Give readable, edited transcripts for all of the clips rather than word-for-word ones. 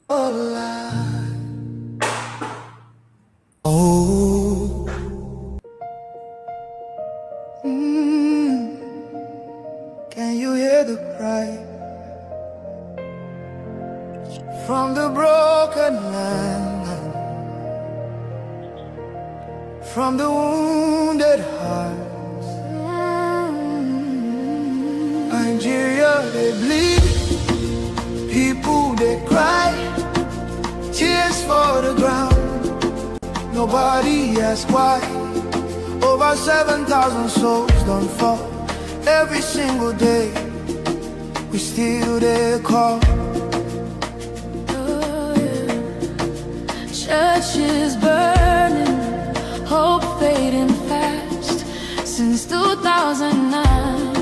Oh, can you hear the cry from the broken land, from the wounded hearts? Nigeria, they bleed, people they cry, tears for the ground. Nobody asks why. Over 7,000 souls don't fall every single day. We still there call. Oh, yeah. Churches burning, hope fading fast. Since 2009,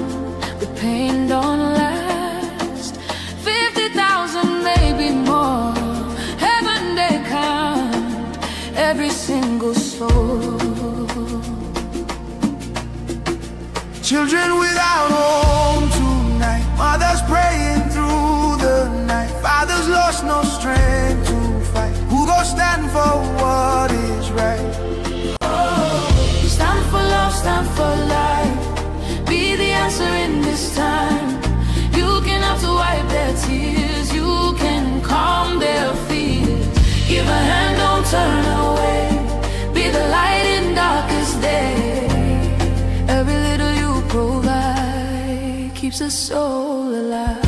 the pain don't last. 50,000, maybe more. Heaven they count every single soul. Children without home tonight, mothers praying through the night, fathers lost no strength to fight. Who gon' stand for what is right? Oh, stand for love, stand for life. Be the answer in this time. You can have to wipe their tears, you can calm their fears. Give a hand, don't turn away. Be the light in darkest day. Every little you provide keeps a soul alive.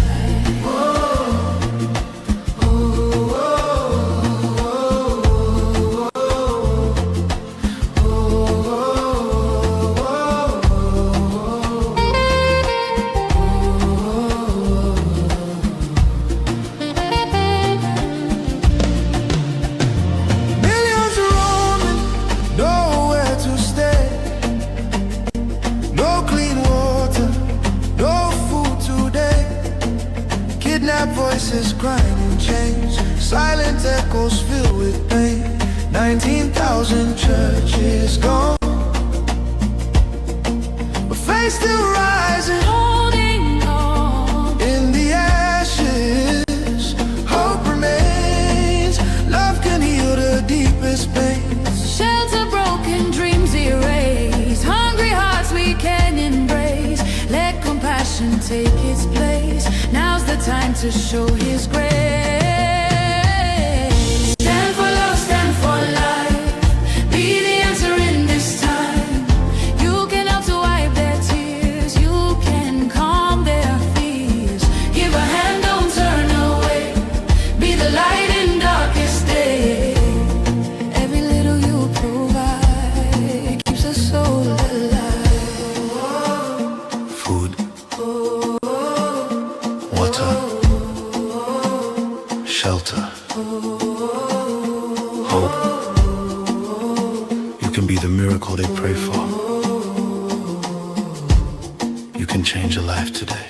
Voices crying in chains, silent echoes filled with pain. 19,000 churches gone, but faith still rising, Holding on in the ashes. Hope remains, love can heal the deepest pains. shelter broken dreams erase. Hungry hearts we can embrace. Let compassion take its place. Now's the time to show His grace. Stand for love, stand for life. Be the answer in this time. You can help to wipe their tears. You can calm their fears. Give a hand, don't turn away. Be the light in darkest day. Every little you provide keeps a soul alive. Food, water, shelter, hope. You can be the miracle they pray for. You can change a life today.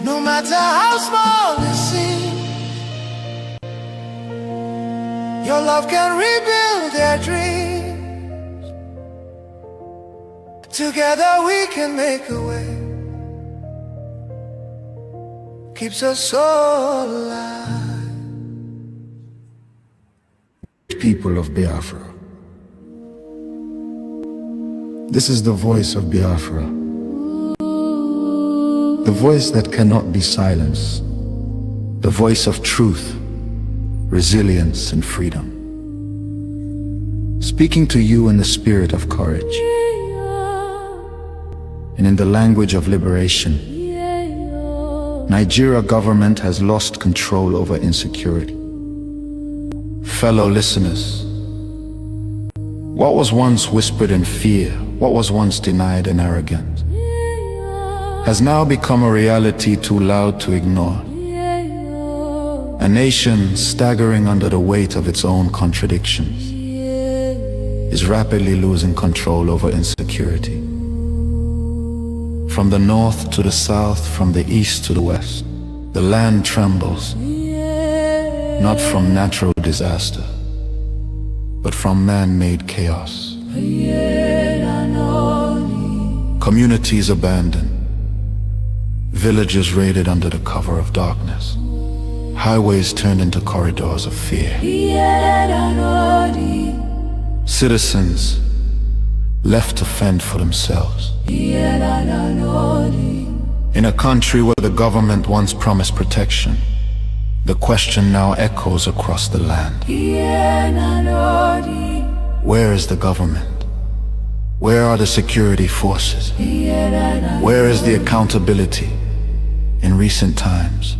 No matter how small it seems, your love can rebuild their dreams. Together we can make a way. Keeps us all alive. People of Biafra. This is the voice of Biafra. The voice that cannot be silenced. The voice of truth, resilience, and freedom. Speaking to you in the spirit of courage and in the language of liberation. Nigeria government has lost control over insecurity. Fellow listeners, what was once whispered in fear, what was once denied in arrogance, has now become a reality too loud to ignore. A nation staggering under the weight of its own contradictions is rapidly losing control over insecurity. From the north to the south, from the east to the west, the land trembles, not from natural disaster, but from man-made chaos. Communities abandoned, villages raided under the cover of darkness. Highways turned into corridors of fear. Citizens left to fend for themselves. In a country where the government once promised protection, the question now echoes across the land. Where is the government? Where are the security forces? Where is the accountability? In recent times,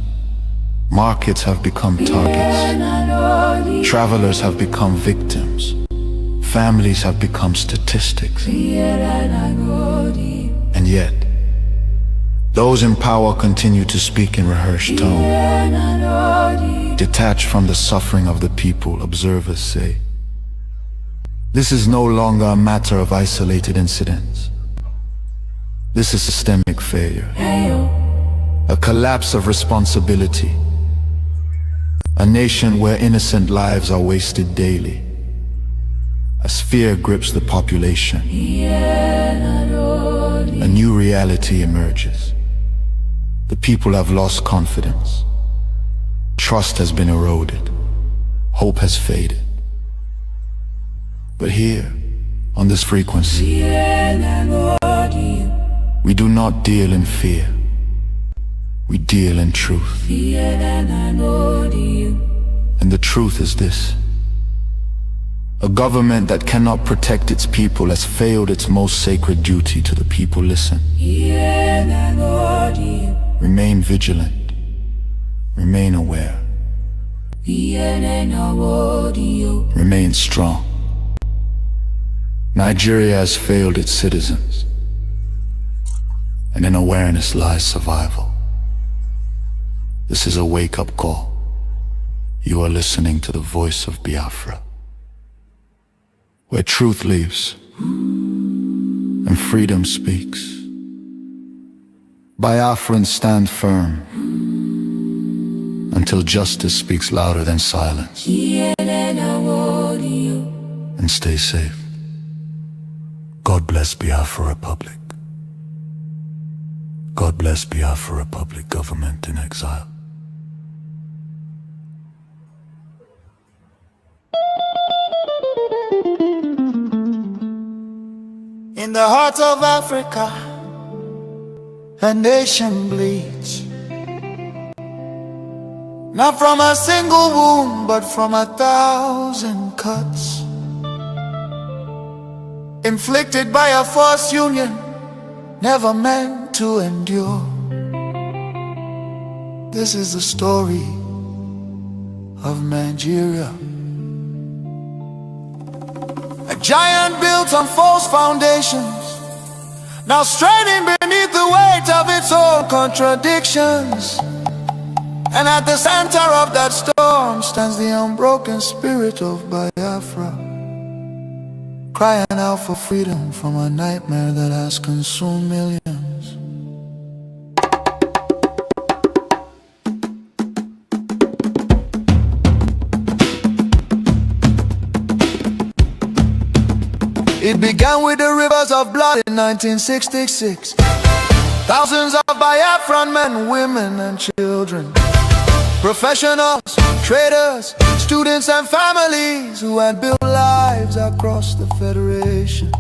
markets have become targets. Travelers have become victims. Families have become statistics. And yet, those in power continue to speak in rehearsed tone. Detached from the suffering of the people, observers say, this is no longer a matter of isolated incidents. This is systemic failure. A collapse of responsibility. A nation where innocent lives are wasted daily. As fear grips the population, a new reality emerges. The people have lost confidence. Trust has been eroded. Hope has faded. But here, on this frequency, we do not deal in fear. We deal in truth. And the truth is this: a government that cannot protect its people has failed its most sacred duty to the people. Listen. Remain vigilant. Remain aware. Remain strong. Nigeria has failed its citizens, and in awareness lies survival. This is a wake-up call. You are listening to the voice of Biafra, where truth lives and freedom speaks. Biafrans stand firm until justice speaks louder than silence. And stay safe. God bless Biafra Republic. God bless Biafra Republic government in exile. In the heart of Africa, a nation bleeds. Not from a single wound, but from 1,000 cuts, inflicted by a false union, never meant to endure. This is the story of Nigeria. A giant built on false foundations, now straining beneath the weight of its own contradictions. And at the center of that storm stands the unbroken spirit of Biafra, crying out for freedom from a nightmare that has consumed millions. It began with the rivers of blood in 1966. Thousands of Biafran men, women and children, professionals, traders, students and families who had built lives across the Federation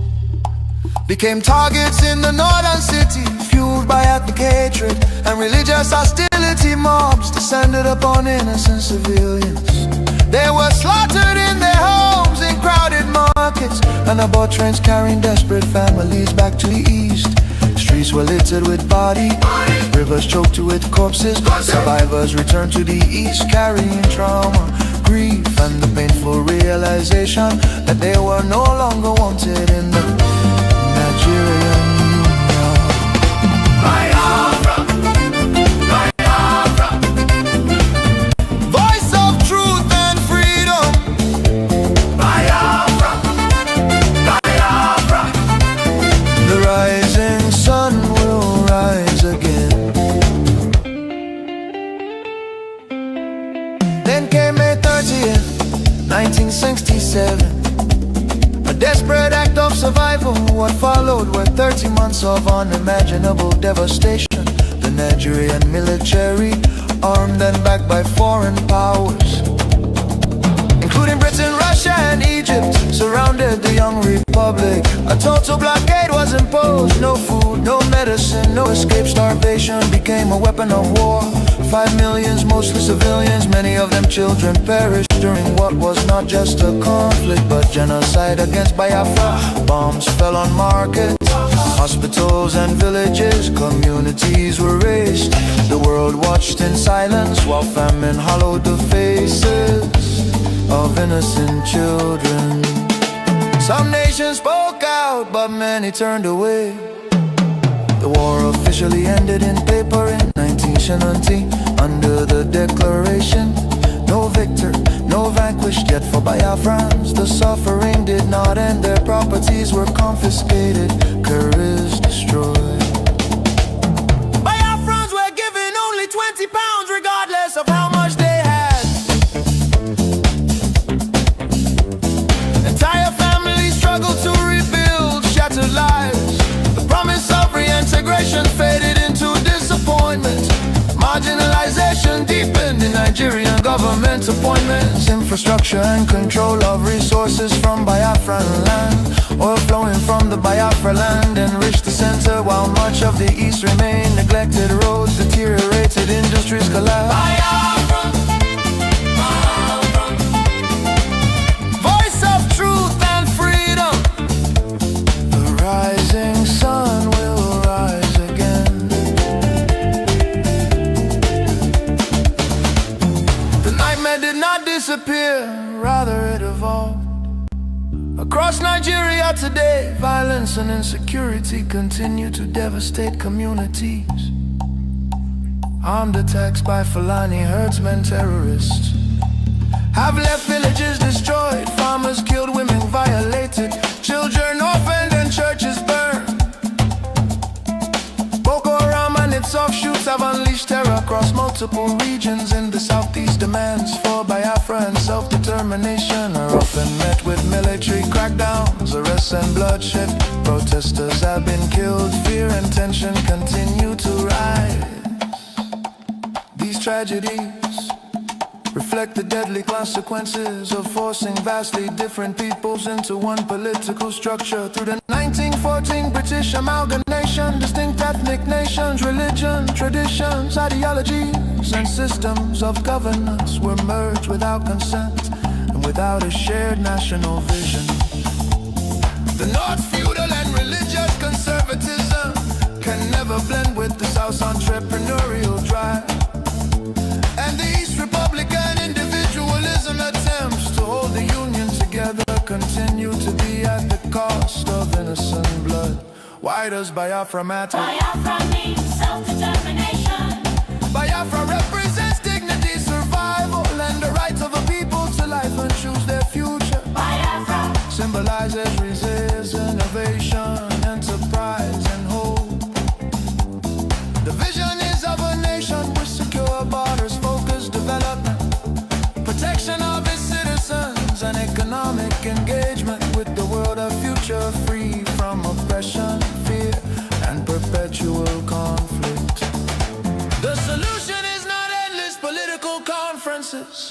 became targets in the northern city, fueled by ethnic hatred and religious hostility. Mobs descended upon innocent civilians. They were slaughtered in their homes, in crowded markets, and aboard trains carrying desperate families back to the east. Streets were littered with bodies, rivers choked with corpses. Survivors returned to the east carrying trauma, grief, and the painful realization that they were no longer wanted in the Nigerian Union. Biafra, Biafra, voice of truth and freedom. Biafra, Biafra, the rising sun will rise again. Then came May 30th, 1967. A desperate act of survival. What followed were 30 months of unimaginable devastation. The Nigerian military army and then backed by foreign powers, including Britain, Russia and Egypt, surrounded the young republic. A total blockade was imposed. No food, no medicine, no escape. Starvation became a weapon of war. 5 million, mostly civilians, many of them children, perished during what was not just a conflict but genocide against Biafra. Bombs fell on markets, hospitals and villages, communities were razed. The world watched in silence while famine hollowed the faces of innocent children. Some nations spoke out, but many turned away. The war officially ended in paper in 1970 under the declaration, no victor, no vanquished. Yet for Biafrans, the suffering did not end. Their properties were confiscated, careers destroyed. Biafrans were given only £20 regardless of how much they had. Entire families struggled to rebuild shattered lives. The promise of reintegration faded into disappointment. Marginalization deepened in Nigerian government appointments. Infrastructure and control of resources from Biafran land. Oil flowing from the Biafra land enriched the center, while much of the east remained neglected. Roads deteriorated, industries collapsed. Biafra, Biafra. Voice of truth and freedom. The rising sun will rise again. The nightmare did not disappear, rather it evolved. Across Nigeria today, violence and insecurity continue to devastate communities. Armed attacks by Fulani herdsmen, terrorists, have left villages destroyed, farmers killed, women violated, children orphaned and churches burned. Boko Haram and its offshoots have unleashed terror across multiple regions in the southeast. Demands for Biafra and self-determination are often met with military crackdowns, arrests and bloodshed. Protesters have been killed, fear and tension continue to rise. These tragedies reflect the deadly consequences of forcing vastly different peoples into one political structure. Through the 1914 British amalgamation, distinct ethnic nations, religion, traditions, ideologies, and systems of governance were merged without consent and without a shared national vision. The North's feudal and religious conservatism can never blend with the South's entrepreneurial drive. And the East Republican individualism attempts to hold the Union together continue to be at the cost of innocent blood. Why does Biafra matter? Biafra means self-determination. Biafra represents dignity, survival, and the right of a people to life and choose their future. Biafra symbolizes resistance, innovation, enterprise, and hope. The vision is of a nation with secure borders, focused development, protection of its citizens, and economic engagement with the world of future, free from oppression, fear, and perpetual conflict. The solution is not endless political conferences,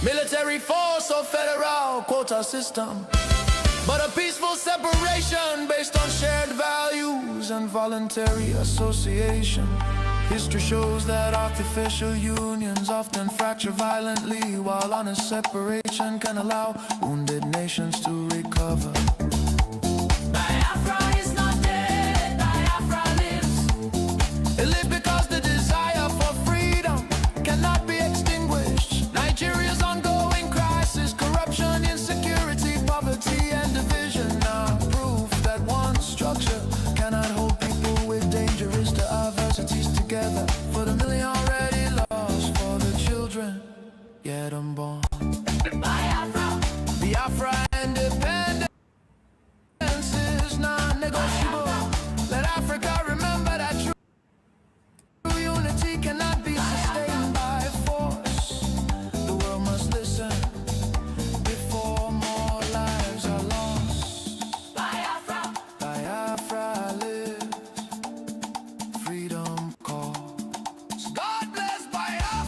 military force or federal quota system, but a peaceful separation based on shared values and voluntary association. History shows that artificial unions often fracture violently, while honest separation can allow wounded nations to recover. Biafra is not dead, Biafra lives. It lives because the desire for freedom cannot be extinguished. Nigeria's ongoing crisis, corruption, insecurity, poverty, and division are proof that one structure cannot hold people with dangerous diversities together. For the million already lost, for the children yet unborn. Biafra, Biafra independence is non-negotiable. Let Africa remember that true unity cannot be sustained by force. The world must listen before more lives are lost. Biafra, Biafra lives, freedom calls. God bless Biafra.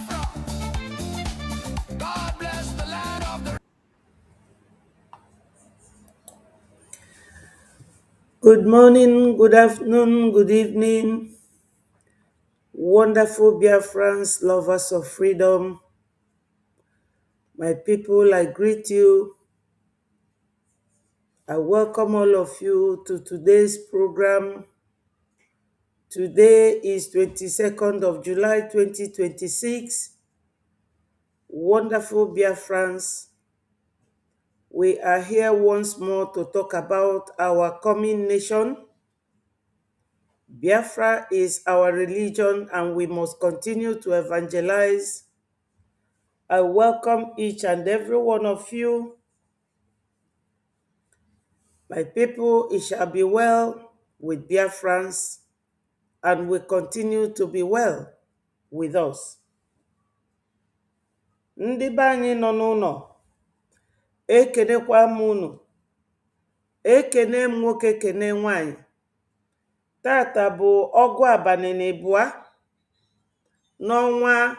Good morning, good afternoon, good evening, wonderful Biafrans, lovers of freedom. My people, I greet you. I welcome all of you to today's program. Today is 22nd of July 2026. Wonderful Biafrans, we are here once more to talk about our coming nation. Biafra is our religion and we must continue to evangelize. I welcome each and every one of you. My people, it shall be well with Biafrans and will continue to be well with us. Ndị be anyị nọ n'ụlọ, ekenekwa m unu. Ekene m nwoke kene nwanyị. Tata bụ ọgụ abalị na abụọ n'ọnwa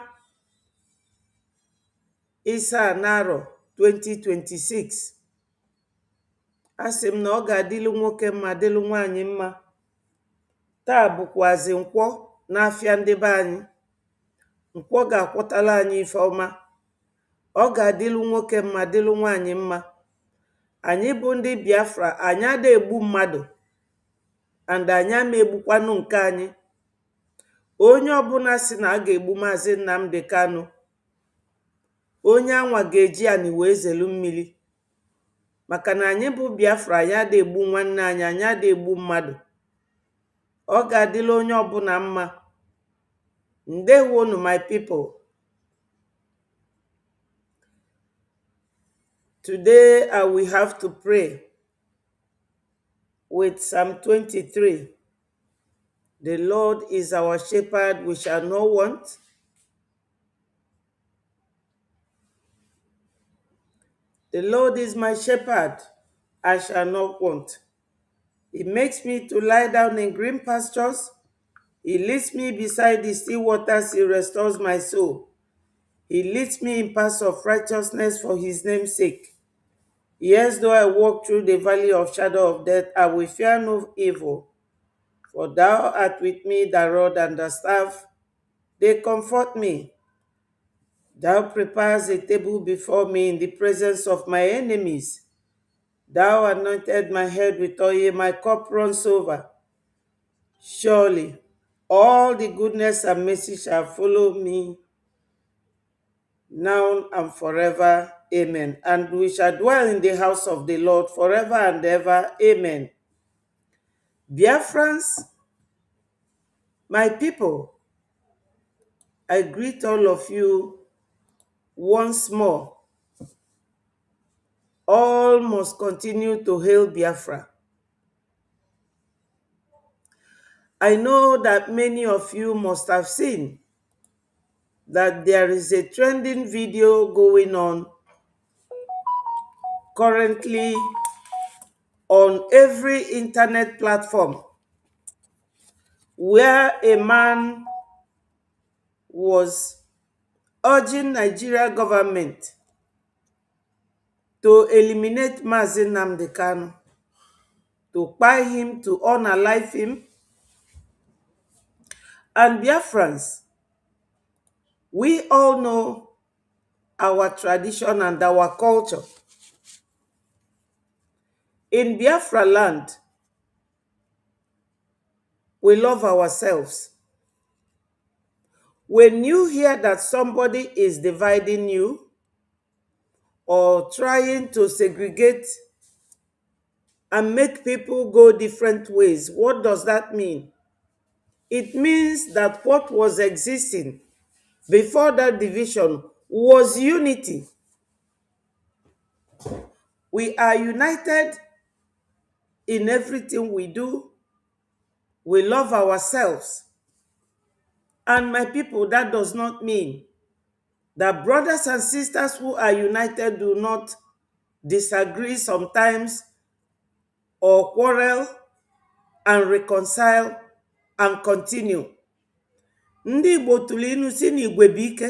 Isaa n'arọ 2026. Asị m na ọ ga-adịlụ nwoke mma dịlụ nwanyị mma. Taa bụkwazi nkwọ n'afịa ndị be anyị. Nkwọ ga-akwọtala anyị ife ọma. Ọ ga-adịlụ nwoke mma dịlụ nwanyị mma. Anyị bụ ndị Biafra, anyị ada egbu mmadụ and anyị ama egbukwanụ nke anyị. Onye ọbụla si na a ga-egbu Maazị Nnamdi Kanu, onye anwa ga-eji anyị wee zelu mmiri. Maka na anyị bụ Biafra, anyị ada egbu nwanne anyị, anyị ada egbu mmadụ. Ọ ga-adịla onye ọbụla mma. Ndewonu my people. Today I will have to pray with Psalm 23. The Lord is our shepherd, we shall not want. The Lord is my shepherd, I shall not want. He makes me to lie down in green pastures. He leads me beside the still waters. He restores my soul. He leads me in paths of righteousness for his name's sake. Yes, though I walk through the valley of shadow of death, I will fear no evil. For thou art with me, thy rod and thy staff, they comfort me. Thou preparest a table before me in the presence of my enemies. Thou anointed my head with oil, my cup runs over. Surely all the goodness and mercy shall follow me now and forever. Amen. And we shall dwell in the house of the Lord forever and ever. Amen. Biafrans, my people, I greet all of you once more. All must continue to hail Biafra. I know that many of you must have seen that there is a trending video going on currently on every internet platform where a man was urging Nigeria government to eliminate Maazị Nnamdi Kanu, to buy him, to unalive him. And Biafrans, we all know our tradition and our culture. In Biafra land, we love ourselves. When you hear that somebody is dividing you or trying to segregate and make people go different ways, what does that mean? It means that what was existing before that division was unity. We are united in everything we do. We love ourselves. And my people, that does not mean that brothers and sisters who are united do not disagree sometimes or quarrel and reconcile and continue. Ndị Igbo tụrụ inu si n'igwe bụ ike,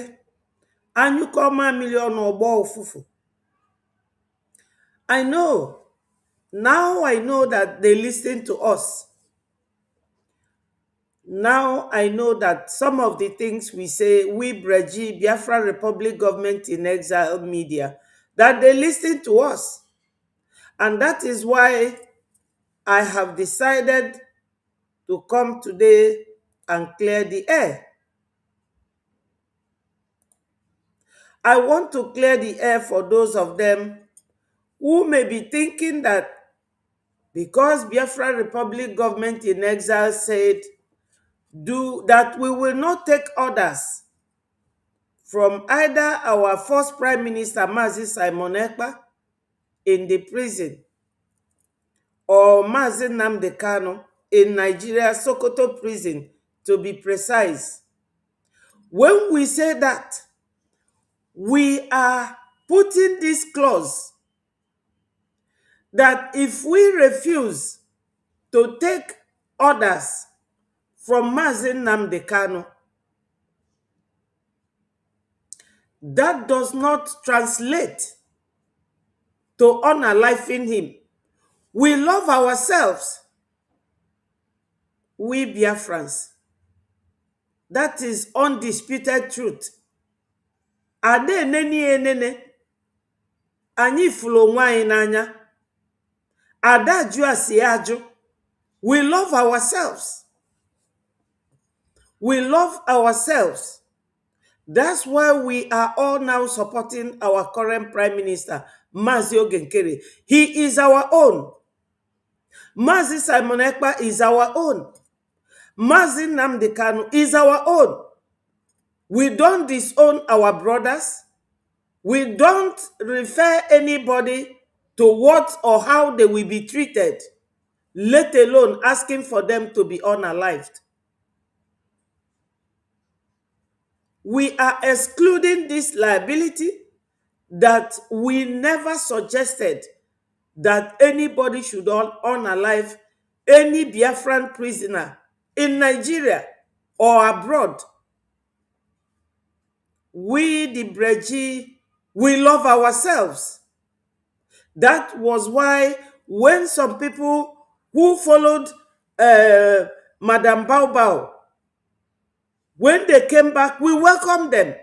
anyụkọ mamịrị ọnụ ọgbọ ụfụfụ. I know Now I know that they listen to us. Now I know that some of the things we say, we Breji, Biafra Republic Government in Exile media, that they listen to us. And that is why I have decided to come today and clear the air. I want to clear the air for those of them who may be thinking that because Biafra Republic Government in Exile said do that, we will not take orders from either our first Prime Minister Mazi Simon Ekpa in the prison or Mazi Nnamdi Kanu in Nigeria, Sokoto prison to be precise. When we say that, we are putting this clause that if we refuse to take orders from Mazi Nnamdi Kanu, that does not translate to honor life in him. We love ourselves, we Biafrans. That is undisputed truth. Ade eneni enene, anyị fụrụ onwe anyị n'anya. Ada jụ asị ajụ. We love ourselves. We love ourselves. That's why we are all now supporting our current Prime Minister, Mazi Ogenkere. He is our own. Mazi Simon Ekpa is our own. Mazi Nnamdi Kanu is our own. We don't disown our brothers. We don't refer anybody to what or how they will be treated, let alone asking for them to be unalived. We are excluding this liability that we never suggested that anybody should unalive any Biafran prisoner in Nigeria or abroad. We, the Breji, we love ourselves. That was why when some people who followed Madam Bao Bao, when they came back, we welcomed them.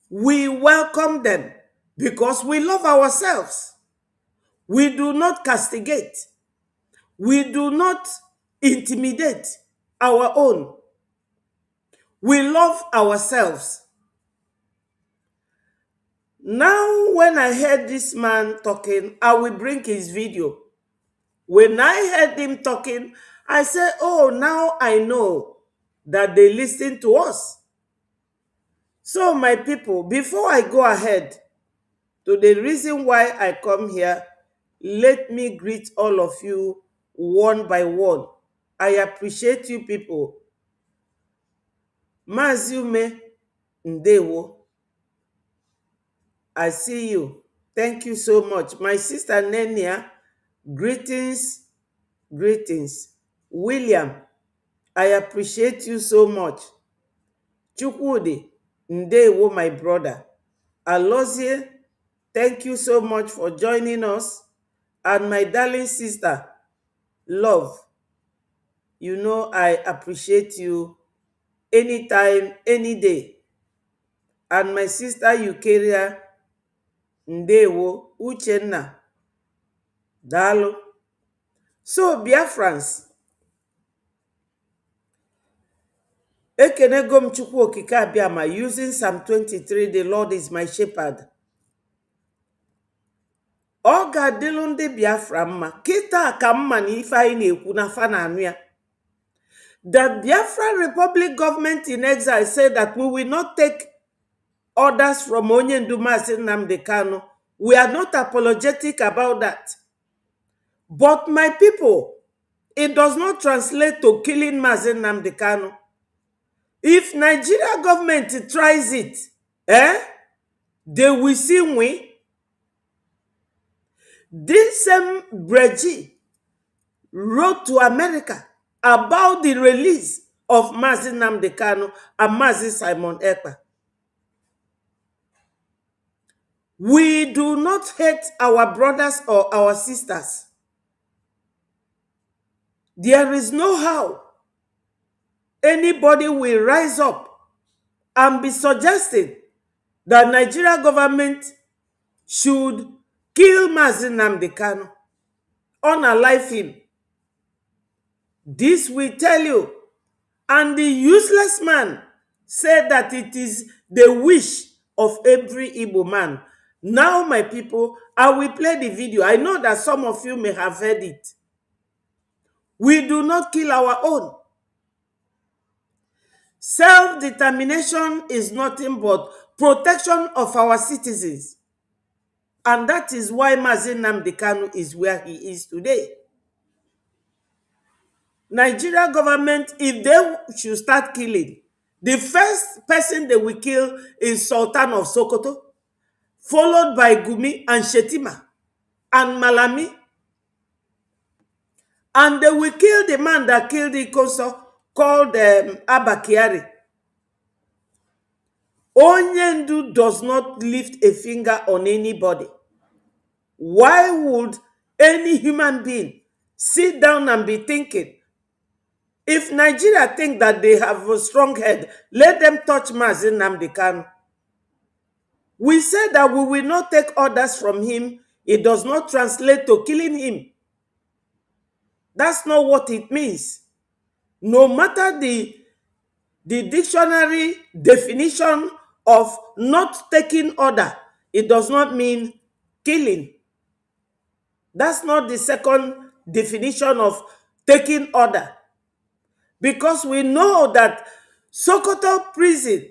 We welcome them because we love ourselves. We do not castigate. We do not intimidate our own. We love ourselves. Now, when I heard this man talking, I will bring his video. When I heard him talking, I said, oh, now I know that they listen to us. So, my people, before I go ahead to the reason why I come here, let me greet all of you one by one. I appreciate you people. Maziume Ndewo, I see you. Thank you so much. My sister Nenia, greetings, greetings. William, I appreciate you so much. Chukwudi Ndewo, my brother. Alozie, thank you so much for joining us. And my darling sister, Love, you know I appreciate you anytime, any day. And my sister Eukaria Ndewo, Uchenna, Dalo. So, Biafrans, Ekenegom Chukwu Okike Abiama, using Psalm 23, the Lord is my shepherd. Ọ ga-adịlụ ndị Biafra mma. Kịta ka mma na ife anyị na-ekwu na fa na anụ ya. That Biafra Republic Government in Exile said that we will not take orders from Onyendu Mazi Nnamdi Kanu. We are not apologetic about that. But my people, it does not translate to killing Mazi Nnamdi Kanu. If Nigeria government tries it, they will see we. This same Breji wrote to America about the release of Mazi Nnamdi Kanu and Mazi Simon Ekpa. We do not hate our brothers or our sisters. There is no how anybody will rise up and be suggesting that Nigeria government should kill Mazi Nnamdi Kanu, unalive him. This will tell you. And the useless man said that it is the wish of every Igbo man. Now, my people, I will play the video. I know that some of you may have heard it. We do not kill our own. Self-determination is nothing but protection of our citizens. And that is why Mazi Nnamdi Kanu is where he is today. Nigeria government, if they should start killing, the first person they will kill is Sultan of Sokoto, followed by Gumi and Shetima and Malami. And they will kill the man that killed Ikoso, called Abba Kyari. Onyendu does not lift a finger on anybody. Why would any human being sit down and be thinking, if Nigeria think that they have a strong head, let them touch Mazi Nnamdi Kanu? We said that we will not take orders from him. It does not translate to killing him. That's not what it means. No matter the dictionary definition of not taking order, it does not mean killing. That's not the second definition of taking order. Because we know that Sokoto prison,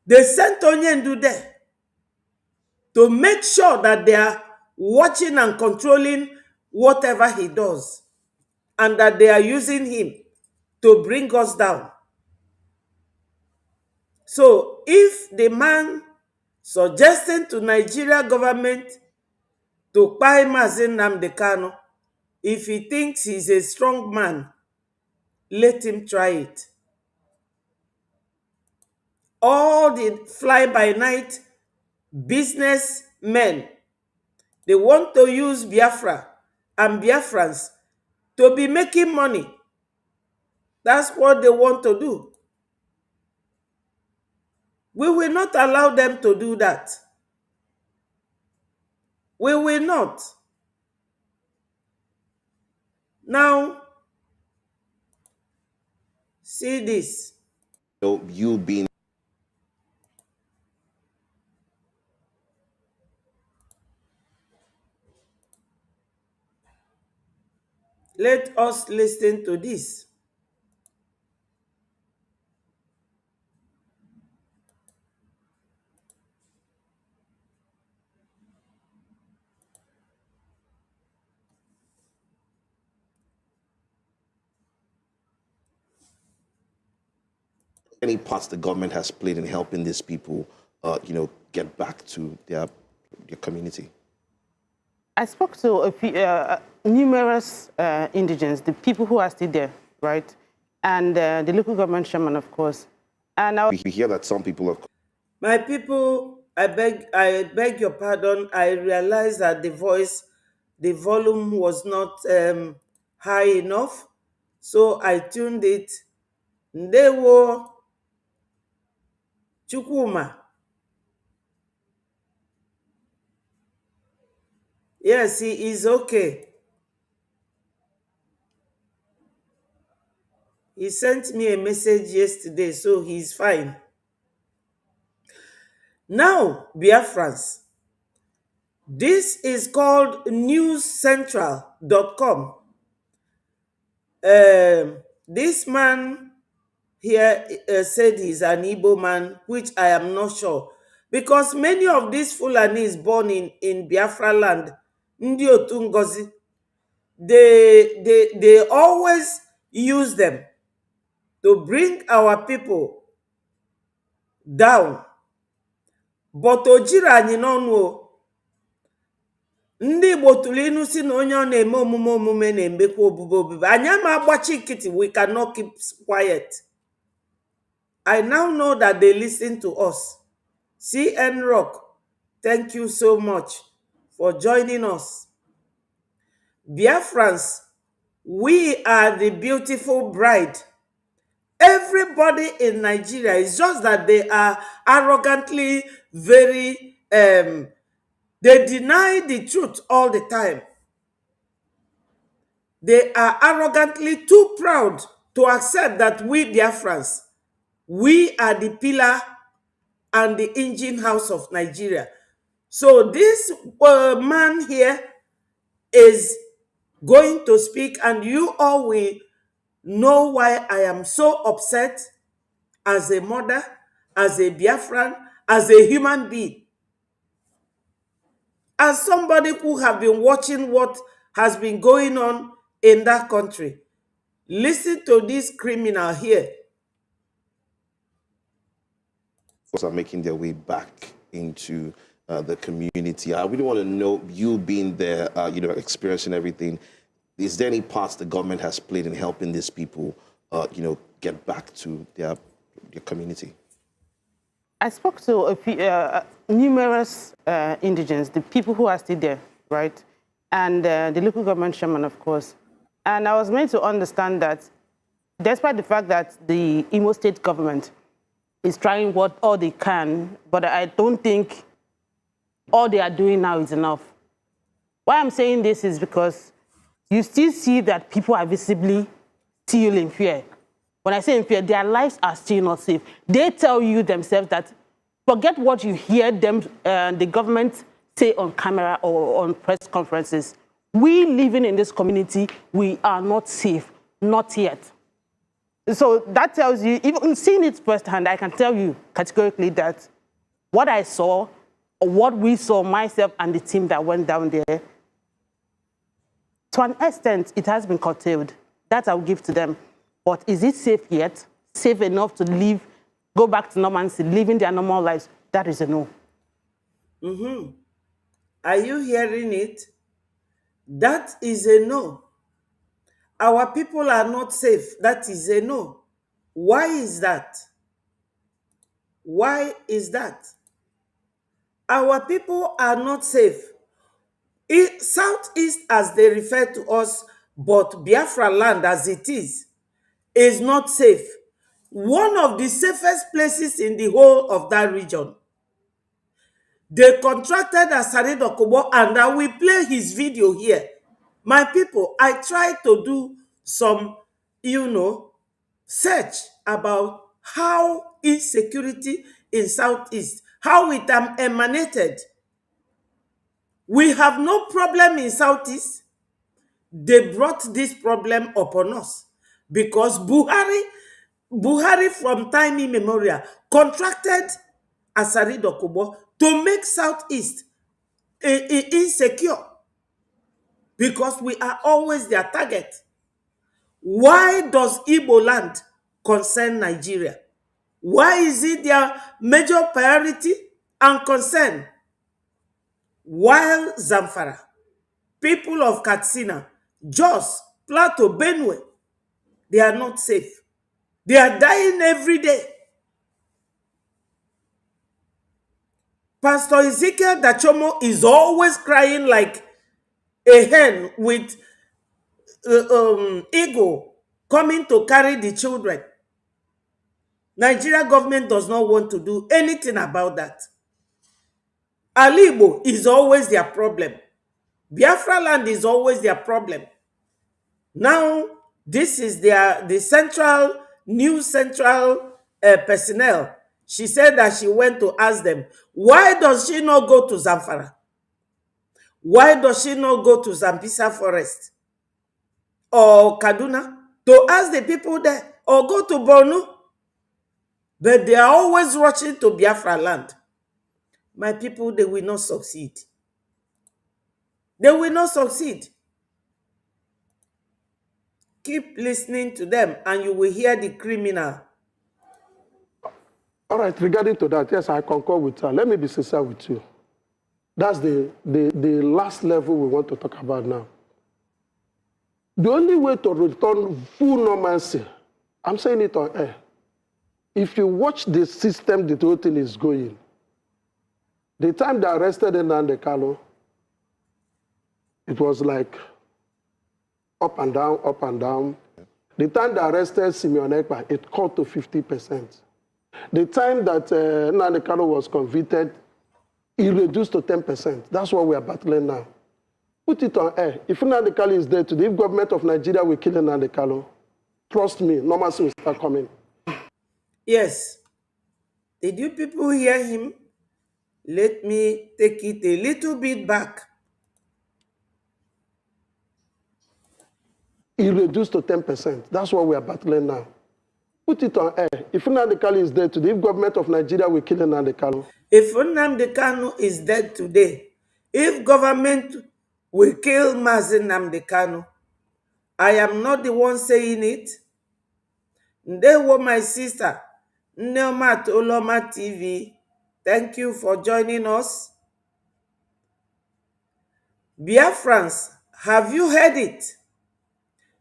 they sent Onyendu there to make sure that they are watching and controlling whatever he does, and that they are using him to bring us down. So if the man suggesting to Nigeria government to buy Mazi Nnamdi Kanu, if he thinks he's a strong man, let him try it. All the fly-by-night businessmen, they want to use Biafra and Biafrans to be making money. That's what they want to do. We will not allow them to do that. We will not. Now, see this. You being Let us listen to this. any parts the government has played in helping these people, get back to their community? I spoke to numerous indigents, the people who are still there, right? And the local government chairman, of course. And We hear that some people have. My people, I beg your pardon. I realized that the volume was not high enough, so I tuned it. Ndewo Chukwuma. Yes, he is okay. He sent me a message yesterday, so he's fine. Now, Biafrans, this is called newscentral.com. This man here said he's an Igbo man, which I am not sure. Because many of these Fulanis born in Biafra land, Ndi Otu Ngozi, they always use them to bring our people down. But ojiri anyị n'ọnụ o. Ndị Igbo tụrụ inu si na onye ọ na-eme omume na-emekwa obubo obubo. Anyị ama agbachi nkịtị, we cannot keep quiet. I now know that they listen to us. CN Rock, Thank you so much for joining us. Biafrans, we are the beautiful bride. Everybody in Nigeria, is just that they are arrogantly very, they deny the truth all the time. They are arrogantly too proud to accept that we Biafrans, we are the pillar and the engine house of Nigeria. So this man here is going to speak, and you all will know why I am so upset as a mother, as a Biafran, as a human being, as somebody who have been watching what has been going on in that country. Listen to this criminal here. Are making their way back into the community. I really want to know, you being there, experiencing everything, is there any parts the government has played in helping these people, get back to their community? I spoke to a few, numerous indigents, the people who are still there, right? And the local government chairman, of course. And I was made to understand that despite the fact that the Imo State government is trying what all they can, but I don't think all they are doing now is enough. Why I'm saying this is because you still see that people are visibly still in fear. When I say in fear, their lives are still not safe. They tell you themselves that forget what you hear them, the government say on camera or on press conferences. We living in this community, we are not safe, not yet. So that tells you, even seeing it firsthand, I can tell you categorically that what I saw, or what we saw, myself and the team that went down there, to an extent, it has been curtailed. That I'll give to them. But is it safe yet? Safe enough to live, go back to normalcy, living their normal lives? That is a no. Are you hearing it? That is a no. Our people are not safe. That is a no. Why is that? Why is that? Our people are not safe. Southeast, as they refer to us, but Biafra land as it is not safe. One of the safest places in the whole of that region. They contracted Asare Dokubo, and I will play his video here. My people, I tried to do some, search about how insecurity in Southeast, how it emanated. We have no problem in Southeast. They brought this problem upon us because Buhari from time immemorial contracted Asare Dokubo to make Southeast insecure because we are always their target. Why does Igbo land concern Nigeria? Why is it their major priority and concern? While Zamfara, people of Katsina, Jos, Plateau, Benue, they are not safe. They are dying every day. Pastor Ezekiel Dachomo is always crying like a hen with eagle coming to carry the children. Nigeria government does not want to do anything about that. Alibo is always their problem. Biafra land is always their problem. Now, this is the new central personnel. She said that she went to ask them, why does she not go to Zamfara? Why does she not go to Zambisa Forest or Kaduna to ask the people there, or go to Borno? But they are always rushing to Biafra land. My people, they will not succeed. They will not succeed. Keep listening to them and you will hear the criminal. All right, regarding to that, yes, I concur with her. Let me be sincere with you. That's the last level we want to talk about now. The only way to return full normalcy, I'm saying it on air, if you watch the system the whole thing is going, The time they arrested Nnamdi Kanu, it was like up and down, up and down. The time they arrested Simeon Ekpa, it cut to 50%. The time that Nnamdi Kanu was convicted, it reduced to 10%. That's what we are battling now. Put it on air. If Nnamdi Kanu is dead today, if government of Nigeria will kill Nnamdi Kanu, trust me, normalcy will start coming. Yes. Did you people hear him? Let me take it a little bit back. It reduced to 10%. That's what we are battling now. Put it on air. If Nnamdi Kanu is dead today, if government of Nigeria will kill Nnamdi Kanu. If Nnamdi Kanu is dead today, if government will kill Mazi Nnamdi Kanu, I am not the one saying it. Ndewo, my sister, Nneoma Oloma TV, thank you for joining us. Biafrans, have you heard it?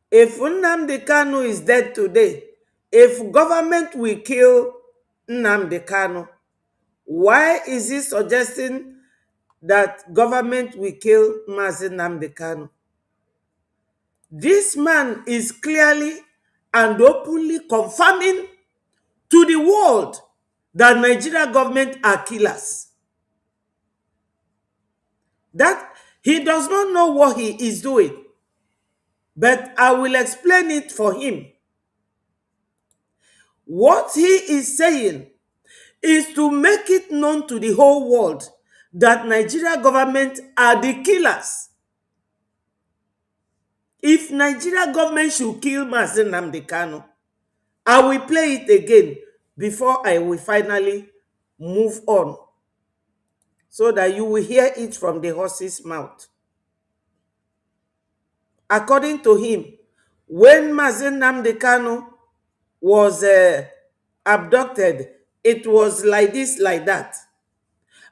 If Nnamdi Kanu is dead today, if government will kill Nnamdi Kanu, why is he suggesting that government will kill Mazi Nnamdi Kanu? This man is clearly and openly confirming to the world that Nigeria government are killers. That he does not know what he is doing, but I will explain it for him. What he is saying is to make it known to the whole world that Nigeria government are the killers. If Nigeria government should kill Mazi Nnamdi Kanu, I will play it again before I will finally move on, so that you will hear it from the horse's mouth. According to him, when Mazi Nnamdi Kanu was abducted, it was like this, like that.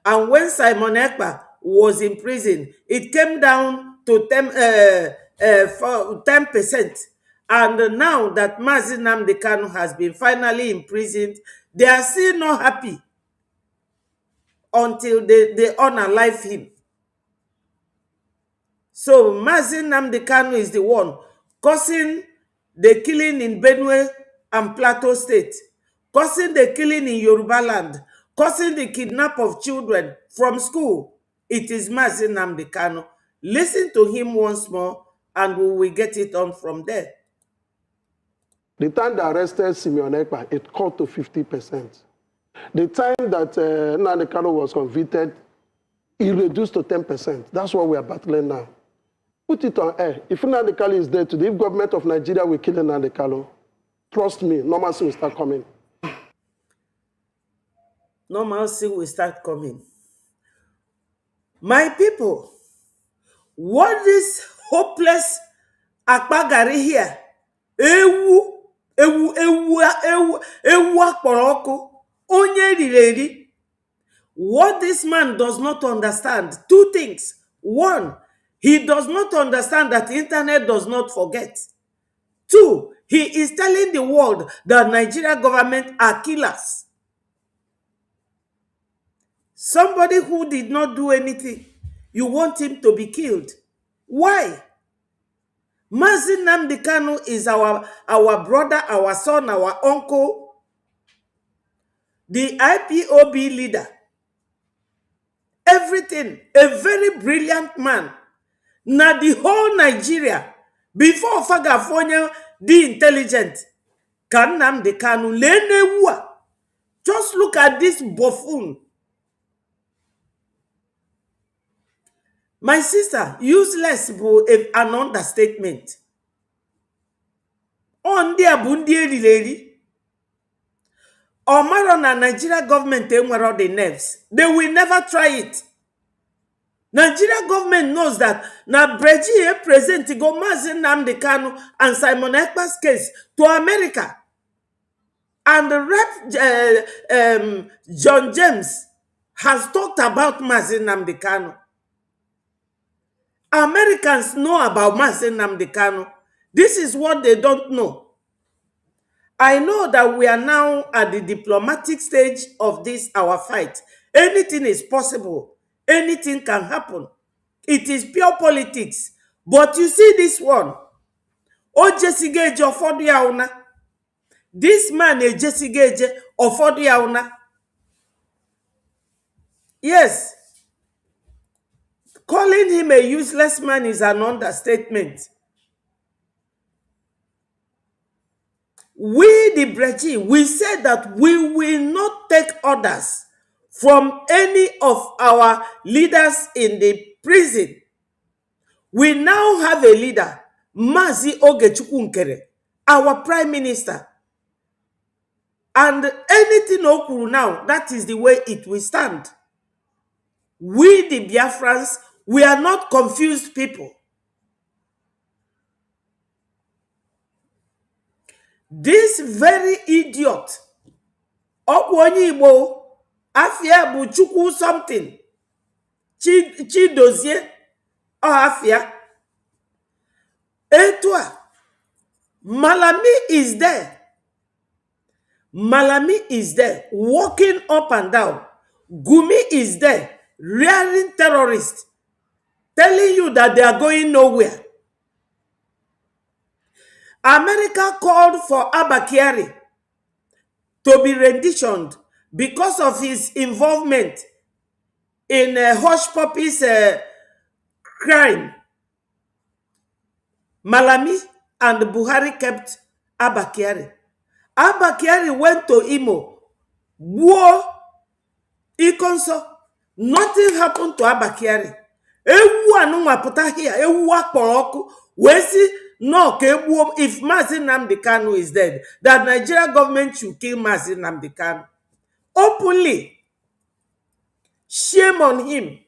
And when Simon Ekpa was in prison, it came down to 10%. And now that Mazi Nnamdi Kanu has been finally imprisoned, they are still not happy until they unalive him. So Mazi Nnamdi Kanu is the one causing the killing in Benue and Plateau State, causing the killing in Yoruba land, causing the kidnap of children from school. It is Mazi Nnamdi Kanu. Listen to him once more and we will get it on from there. The time they arrested Simeon Ekpa, it cut to 50%. The time that Nnamdi Kanu was convicted, it reduced to 10%. That's what we are battling now. Put it on air. If Nnamdi Kanu is dead today, if government of Nigeria will kill Nnamdi Kanu, trust me, normalcy will start coming. Normalcy will start coming. My people, what is hopeless Akpagari here? Ewu akporoko, onye rireri. What this man does not understand, two things. One, he does not understand that the internet does not forget. Two, he is telling the world that Nigeria government are killers. Somebody who did not do anything, you want him to be killed. Why? Mazi Nnamdi Kanu is our brother, our son, our uncle, the IPOB leader. Everything, a very brilliant man. Now the whole Nigeria, before Fagafonya, the intelligent, Nnamdi Kanu, Lenewa. Just look at this buffoon. My sister, useless an understatement. On the abundi lady. Omaro na Nigeria government enwero the nerves. They will never try it. Nigeria government knows that na Breji present go Mazi Nnamdi Kanu and Simon Ekpa's case to America. And the Rep John James has talked about Mazi Nnamdi Kanu. Americans know about Mazi Nnamdi Kanu. This is what they don't know. I know that we are now at the diplomatic stage of this, our fight. Anything is possible. Anything can happen. It is pure politics. But you see this one. O jesigeje ụfọdụ ya una. This man ejesigeje ụfọdụ ya una. Yes. Calling him a useless man is an understatement. We, the Brechi, we said that we will not take orders from any of our leaders in the prison. We now have a leader, Mazi Ogechukwu Nkere, our prime minister. And anything Okuru now, that is the way it will stand. We, the Biafrans, we are not confused people. This very idiot, Okwonyi Igbo, Afia bụ Chukwu something, Chidozie, or Afia, Etua, Malami is there. Malami is there, walking up and down. Gumi is there, rearing terrorists, telling you that they are going nowhere. America called for Abba Kyari to be renditioned because of his involvement in Hush Puppy's crime. Malami and Buhari kept Abba Kyari. Abba Kyari went to Imo. War, Ikonso. Nothing happened to Abba Kyari. Ewu anunwa puta here. Ewu akporoku. Wesi no kebu. If Mazi Nnamdi Kanu is dead, that Nigeria government should kill Mazi Nnamdi Kanu openly. Shame on him.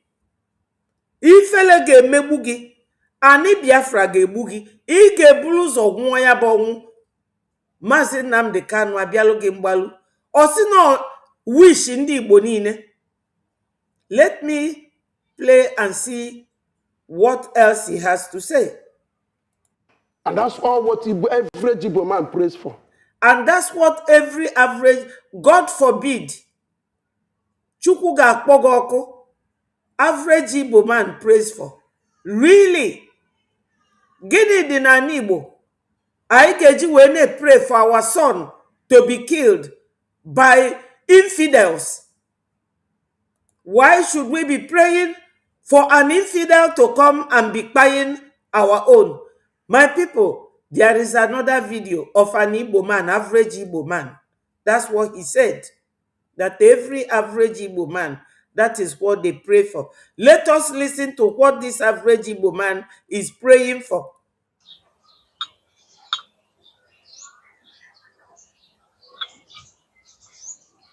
Ifele ga-emegbu gị, ani Biafra ga-egbu gị, ị ga-eburu ụzọ nwụọ ya bụ ọnwụ. Mazi Nnamdi Kanu abịalụ gị mgbalụ. Ọ sị na wish ndị Igbo niile. Let me play and see what else he has to say. And that's all what every Igbo man prays for. And that's what every average, God forbid, Chukwu ga-akpọ gị ọkụ, average Igbo man prays for. Really? Gịnị dị n'ala Igbo? Anyị ga-eji wee na-pray for our son to be killed by infidels. Why should we be praying for an infidel to come and be buying our own? My people, there is another video of an Igbo man, average Igbo man. That's what he said. That every average Igbo man, that is what they pray for. Let us listen to what this average Igbo man is praying for.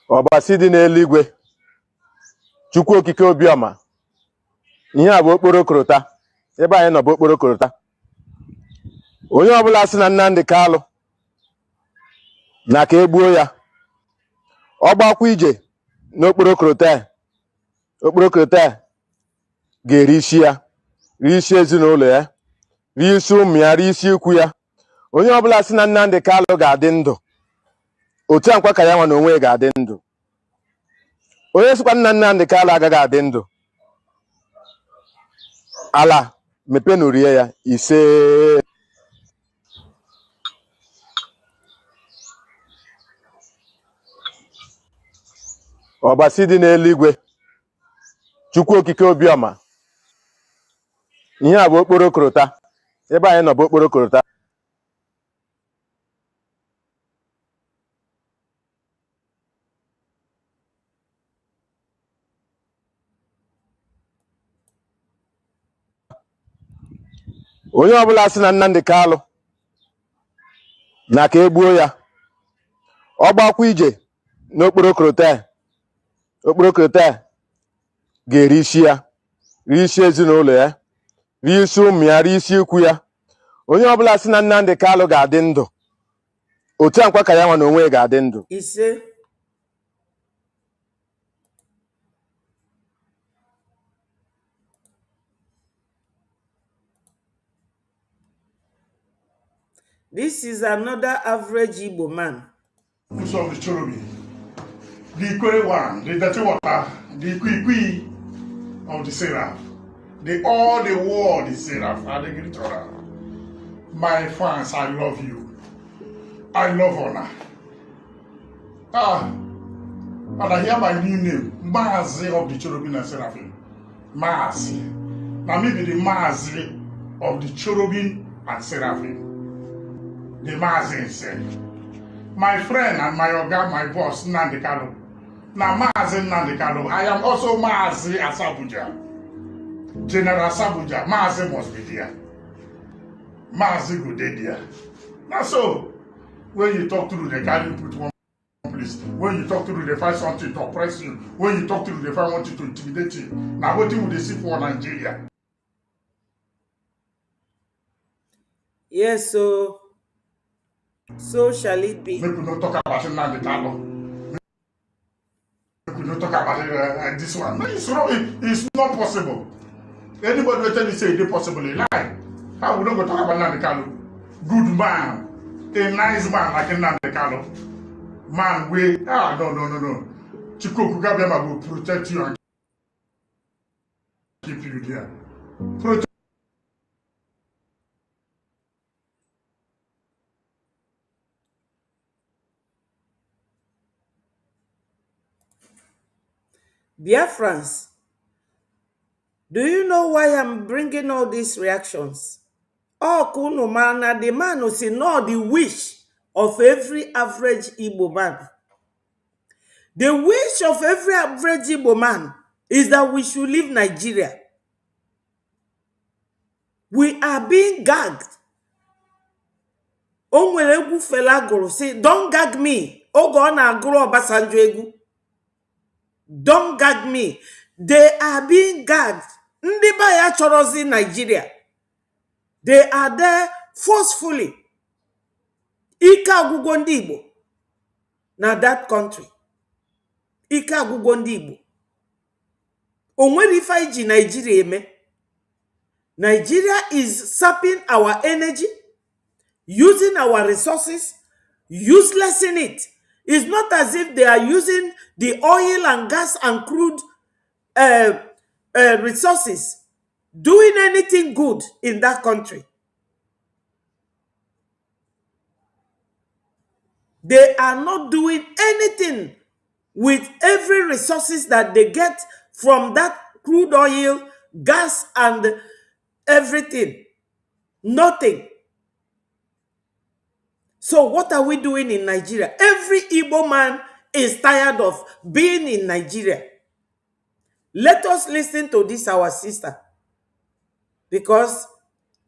Ọbasi dị n'eluigwe, Chukwu okike obiọma, ihe a bụ okporo korota, ebe anyị nọ bụ okporo korota. Onye ọbụla sị na Nnamdi Kanu na ka egbuo ya, ọ gbakwa ije n'okporo korota, ga-eri isi ya, rie isi ezinụlọ ya, rie isi ụmụ ya, rie isi ikwu ya. Onye ọbụla sị na Nnamdi Kanu ga-adị ndụ, otu ankwa ka ya nwa na onwe ga-adị ndụ. Onye sịkwa na Nnamdi Kanu agaghị adị ndụ, ala mepenu rie ya ise. Ọbasi dị n'eluigwe, Chukwu okike obiọma, ihe a bụ okporo korota, ebe anyị nọ bụ okporo korota. Onye ọbụla sị na Nnamdi Kanu na ka egbuo ya, ọ gbakwa ije n'okporo korota, ga-eri isi ya, rie isi ezinụlọ ya, rie isi ụmụ ya, rie isi ikwu ya. Onye ọbụla sị na Nnamdi Kanu ga-adị ndụ, otu ankwa ka ya nwa na onwe ga-adị ndụ. Ise. This is another average Igbo man. the Ikwe one, the dirty water, the Ikwi of the seraph, all the war the seraph, and the greater. My fans, I love you. I love honor. And I hear my new name, Mazi of the Cherubim and Seraphim. Mazi. Now maybe the Mazi of the Cherubim and Seraphim. The Mazi himself. My friend and my Oga, my boss, Nnamdi Kanu. Now Mazi Nnamdi Kanu. I am also Mazi Asabuja. General Asabuja. Mazi must be there. Mazi go there. Now so, when you talk to the guy, you put one place. When you talk to them, they find something to oppress you. When you talk to them, they find something to intimidate you. Now what do they see for Nigeria? Yes, so shall it be. Make we not talk about it now, the Kano. Make we not talk about this one. No, it's not possible. Anybody will tell you say it's possible, they lie. How we not go talk about Nnamdi Kanu? Good man, a nice man like Nnamdi Kanu. Man, no. Chikoku Gabiama will protect you and keep you there. Protect. Biafrans, do you know why I'm bringing all these reactions? Oh, Kunumana, the man who say no, the wish of every average Igbo man. The wish of every average Igbo man is that we should leave Nigeria. We are being gagged. Onwelegu Felagoro say, don't gag me. Ogona Agro Obasanjo Egu. Don't gag me. They are being gagged. Ndiba ya chorozi Nigeria. They are there forcefully. Ika agugo ndị Igbo na that country. Ika agugo ndị Igbo. Onwere ife iji Nigeria eme. Nigeria is sapping our energy, using our resources, useless in it. It's not as if they are using the oil and gas and crude resources, doing anything good in that country. They are not doing anything with every resources that they get from that crude oil, gas, and everything. Nothing. So what are we doing in Nigeria? Every Igbo man is tired of being in Nigeria. Let us listen to this, our sister. Because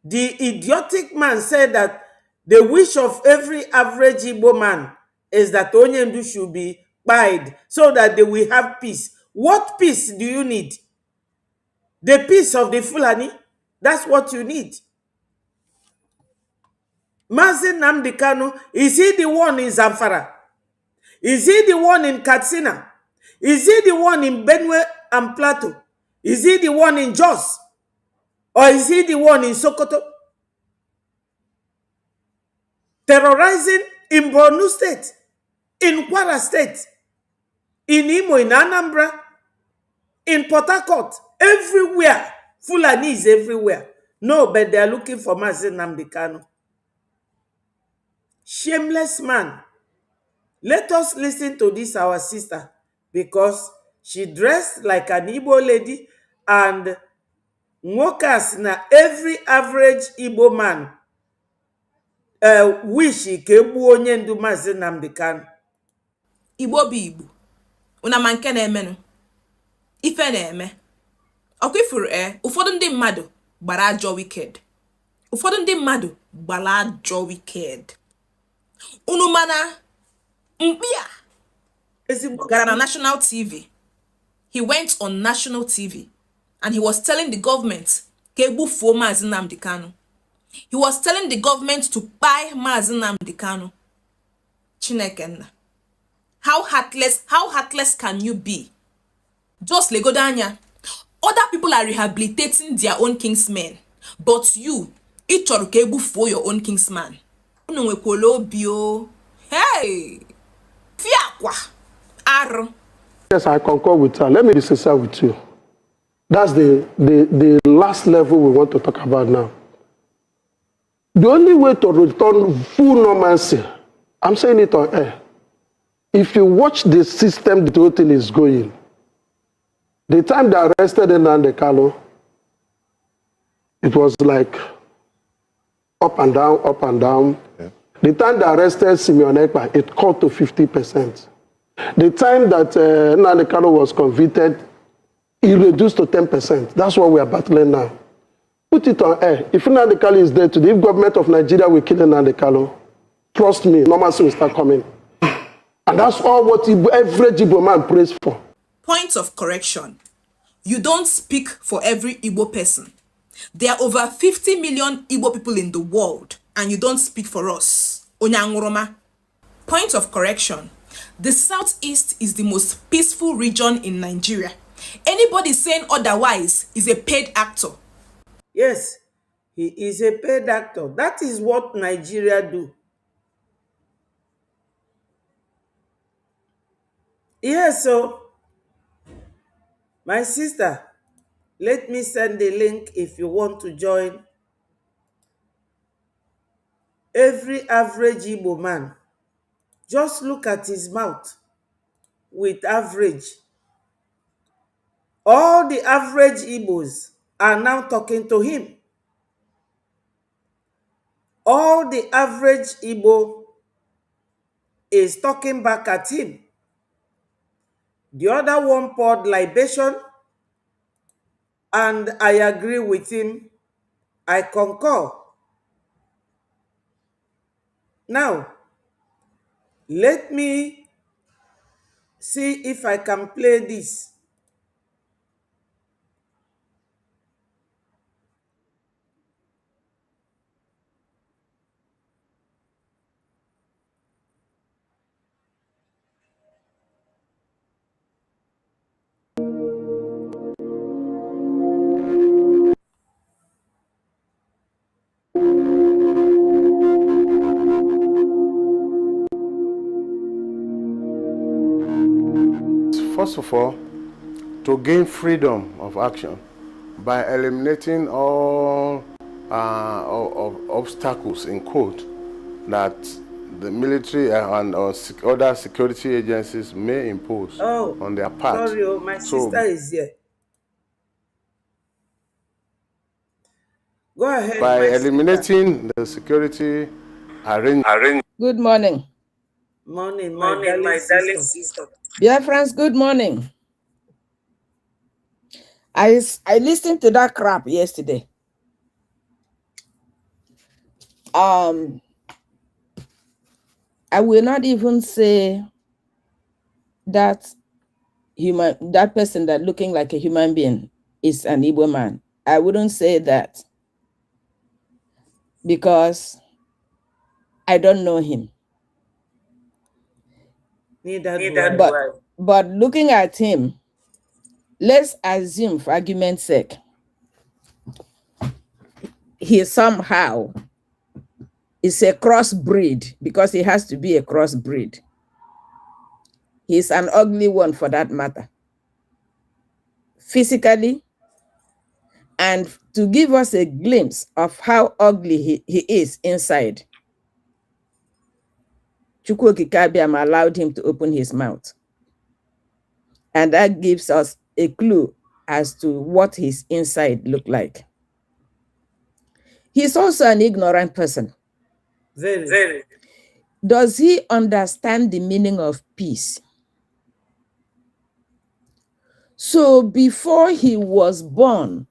the idiotic man said that the wish of every average Igbo man is that Onyendu should be buried so that they will have peace. What peace do you need? The peace of the Fulani? That's what you need. Mazi Nnamdi Kanu, is he the one in Zamfara? Is he the one in Katsina? Is he the one in Benue and Plateau? Is he the one in Jos? Or is he the one in Sokoto? Terrorizing in Borno State, in Kwara State, in Imo, in Anambra, in Port Harcourt, everywhere. Fulani is everywhere. No, but they are looking for Mazi Nnamdi Kanu. Shameless man. Let us listen to this, our sister, because she dressed like an Igbo lady and Nwokas na every average Igbo man wish ke gbuo onye ndu Mazi Nnamdi Kanu. Igbo bụ Igbo. Una ma nke na-emenụ. Ife na-eme. Ọkwa ifuru ụfọdụ ndị mmadụ gbara ajọ wicked. Ụfọdụ ndị mmadụ gbara ajọ wicked. Unu mana Mpia gara na national TV. He went on national TV and he was telling the government ka egbufuo Mazi Nnamdi Kanu. He was telling the government to buy Mazi Nnamdi Kanu. Chineke nna. How heartless can you be? Just legodanya. Other people are rehabilitating their own kingsmen, but you, ichoro ka egbufuo your own kingsman. Unu nwekwala obi o. Hey! Fiakwa! Arụ! Yes, I concur with her. Let me be sincere with you. That's the last level we want to talk about now. The only way to return full normalcy, I'm saying it on air, if you watch the system the whole thing is going, the time they arrested Nnamdi Kanu, it was like up and down, up and down. Yeah. The time they arrested Simeon Ekpa, it cut to 50%. The time that Nnamdi Kanu was convicted, it reduced to 10%. That's what we are battling now. Put it on air. If Nnamdi Kanu is there today, if government of Nigeria will kill Nnamdi Kanu, trust me, normalcy will start coming. And that's all what every Igbo man prays for. Point of correction. You don't speak for every Igbo person. There are over 50 million Igbo people in the world, and you don't speak for us. Onyanguroma. Point of correction. The Southeast is the most peaceful region in Nigeria. Anybody saying otherwise is a paid actor. Yes, he is a paid actor. That is what Nigeria do. Yes, so my sister, let me send the link if you want to join. Every average Igbo man, just look at his mouth with average. All the average Igbos are now talking to him. All the average Igbo is talking back at him. The other one poured libation, and I agree with him. I concur. Now, let me see if I can play this. First of all, to gain freedom of action by eliminating all obstacles in quote that the military and other security agencies may impose on their part. Sorry, my sister is here. Go ahead. By eliminating the security arrangement. Good morning. Morning, my darling sister. Biafrans, good morning. I listened to that crap yesterday. I will not even say that that person that looking like a human being is an Igbo man. I wouldn't say that because I don't know him. Neither do I. But looking at him, let's assume for argument's sake, he somehow is a crossbreed, because he has to be a crossbreed. He's an ugly one for that matter. Physically, and to give us a glimpse of how ugly he is inside, Chukwu Okike Abiama allowed him to open his mouth. And that gives us a clue as to what his inside looked like. He's also an ignorant person. Very. Does he understand the meaning of peace? So before he was born,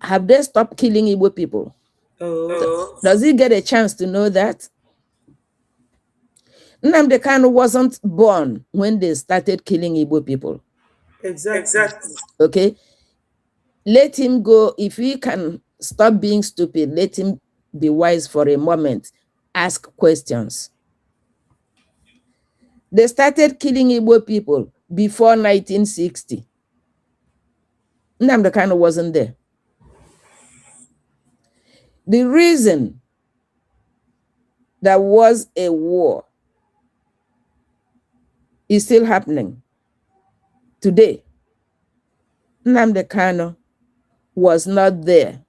have they stopped killing Igbo people? Does he get a chance to know that? Nnamdi Kanu wasn't born when they started killing Igbo people. Exactly. Okay? Let him go. If he can stop being stupid, let him be wise for a moment. Ask questions. They started killing Igbo people before 1960. Nnamdi Kanu wasn't there. The reason there was a war is still happening today. Nnamdi Kanu was not there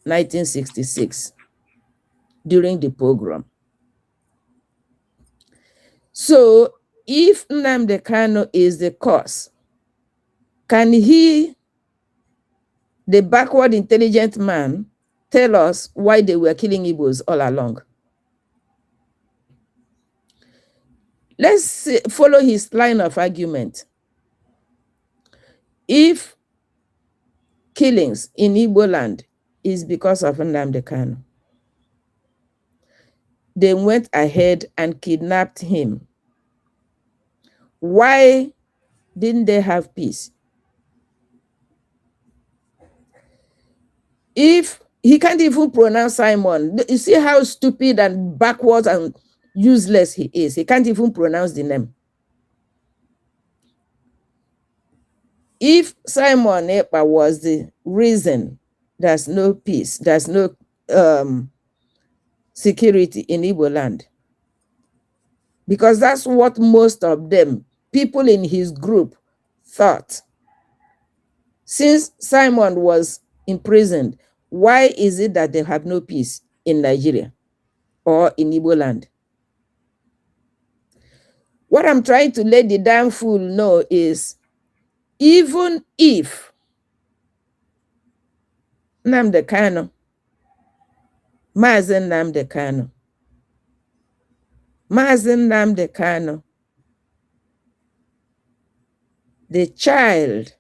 1966 during the pogrom. So if Nnamdi Kanu is the cause, can he, the backward intelligent man, tell us why they were killing Igbos all along? Let's follow his line of argument. If killings in Igbo land is because of Nnamdi Kanu, they went ahead and kidnapped him. Why didn't they have peace? If he can't even pronounce Simon, you see how stupid and backwards and useless he is. He can't even pronounce the name. If Simon Ekpa was the reason there's no peace, there's no security in Igbo land, because that's what most of them, people in his group, thought. Since Simon was imprisoned, why is it that they have no peace in Nigeria or in Igbo land? What I'm trying to let the damn fool know is, even if Nnamdi Kanu, Mazi Nnamdi Kanu, the child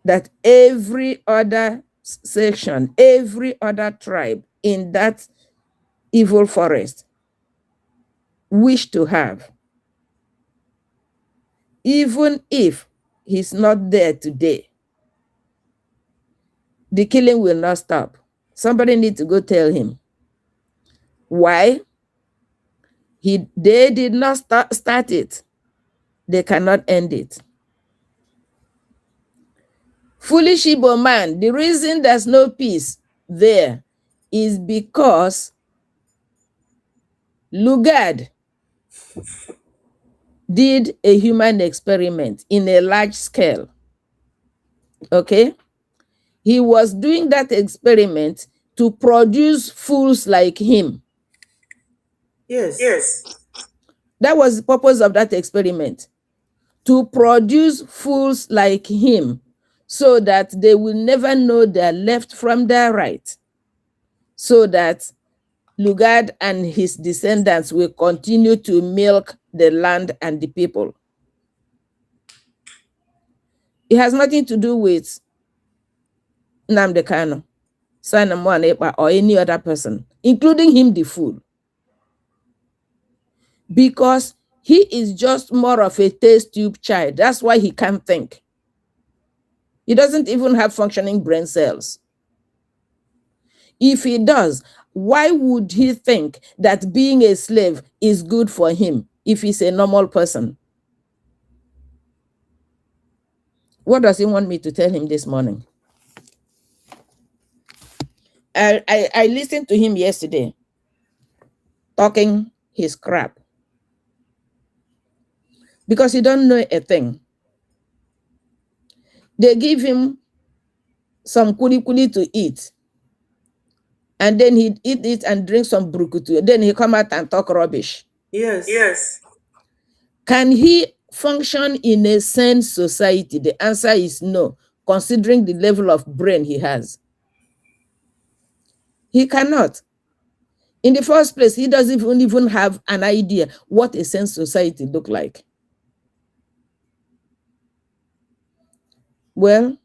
that every other section, every other tribe in that evil forest wish to have, even if he's not there today, the killing will not stop. Somebody needs to go tell him. Why? They did not start it. They cannot end it. Foolish Igbo man, the reason there's no peace there is because Lugard did a human experiment in a large scale. Okay? He was doing that experiment to produce fools like him. Yes. That was the purpose of that experiment. To produce fools like him so that they will never know their left from their right. So that Lugard and his descendants will continue to milk the land and the people. It has nothing to do with Nnamdi Kanu, Simon Ekpa, or any other person, including him, the fool. Because he is just more of a test tube child. That's why he can't think. He doesn't even have functioning brain cells. If he does, why would he think that being a slave is good for him if he's a normal person? What does he want me to tell him this morning? I listened to him yesterday talking his crap because he don't know a thing. They give him some kuli to eat, and then he'd eat it and drink some brukutu. Then he come out and talk rubbish. Yes. Can he function in a sane society? The answer is no, considering the level of brain he has. He cannot. In the first place, he doesn't even have an idea what a sane society look like. Well,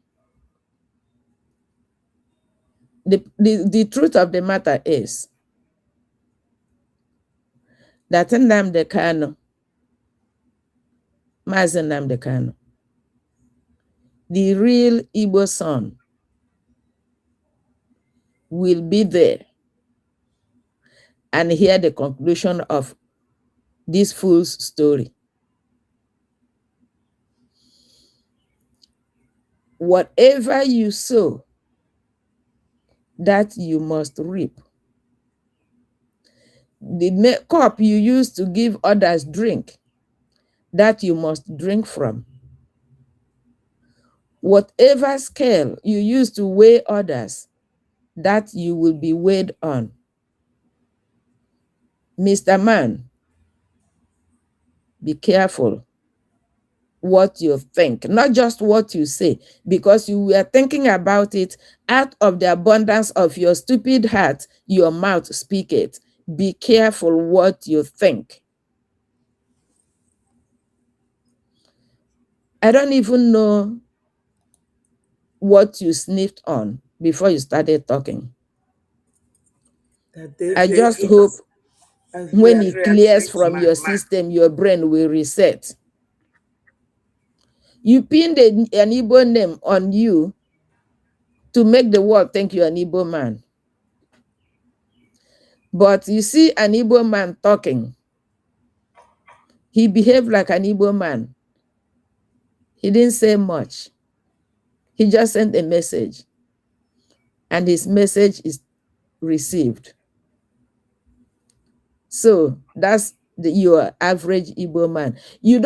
the truth of the matter is that Nnamdi Kanu, Mazi Nnamdi Kanu, the real Igbo son, will be there and hear the conclusion of this fool's story. Whatever you sow, that you must reap. The cup you use to give others drink, that you must drink from. Whatever scale you use to weigh others, that you will be weighed on. Mr. Man, be careful what you think, not just what you say, because you were thinking about it out of the abundance of your stupid heart, your mouth speak it. Be careful what you think. I don't even know what you sniffed on before you started talking. I just hope when it clears from your system, your brain will reset. You pinned an Igbo name on you to make the world think you're an Igbo man. But you see an Igbo man talking. He behaved like an Igbo man. He didn't say much. He just sent a message. And his message is received. So that's your average Igbo man. You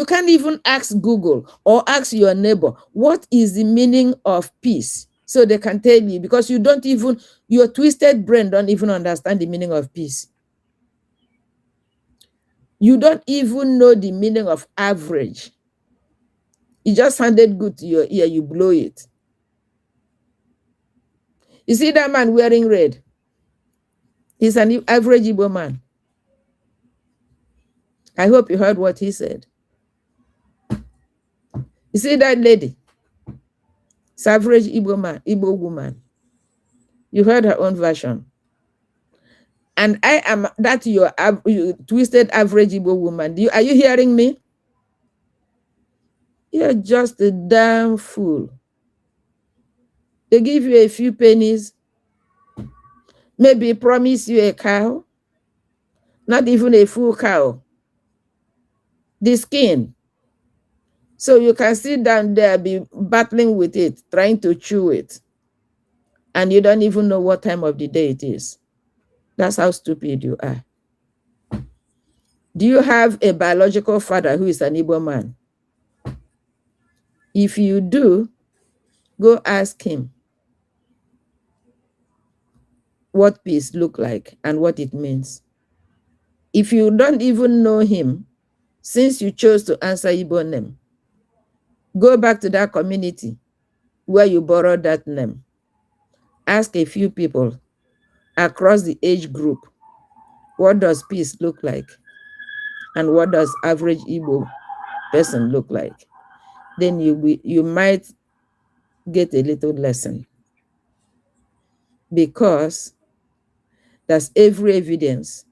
can't even ask Google or ask your neighbor, what is the meaning of peace? So they can tell you, because your twisted brain don't even understand the meaning of peace. You don't even know the meaning of average. It just sounded good to your ear, you blow it. You see that man wearing red? He's an average Igbo man. I hope you heard what he said. You see that lady? It's average Igbo woman. You heard her own version. And I am that your twisted average Igbo woman. Are you hearing me? You're just a damn fool. They give you a few pennies, maybe promise you a cow, not even a full cow, the skin. So you can sit down there, be battling with it, trying to chew it. And you don't even know what time of the day it is. That's how stupid you are. Do you have a biological father who is an Igbo man? If you do, go ask him what peace look like and what it means. If you don't even know him, since you chose to answer Igbo name, go back to that community where you borrowed that name. Ask a few people across the age group, what does peace look like? And what does average Igbo person look like? Then you might get a little lesson, because there's every evidence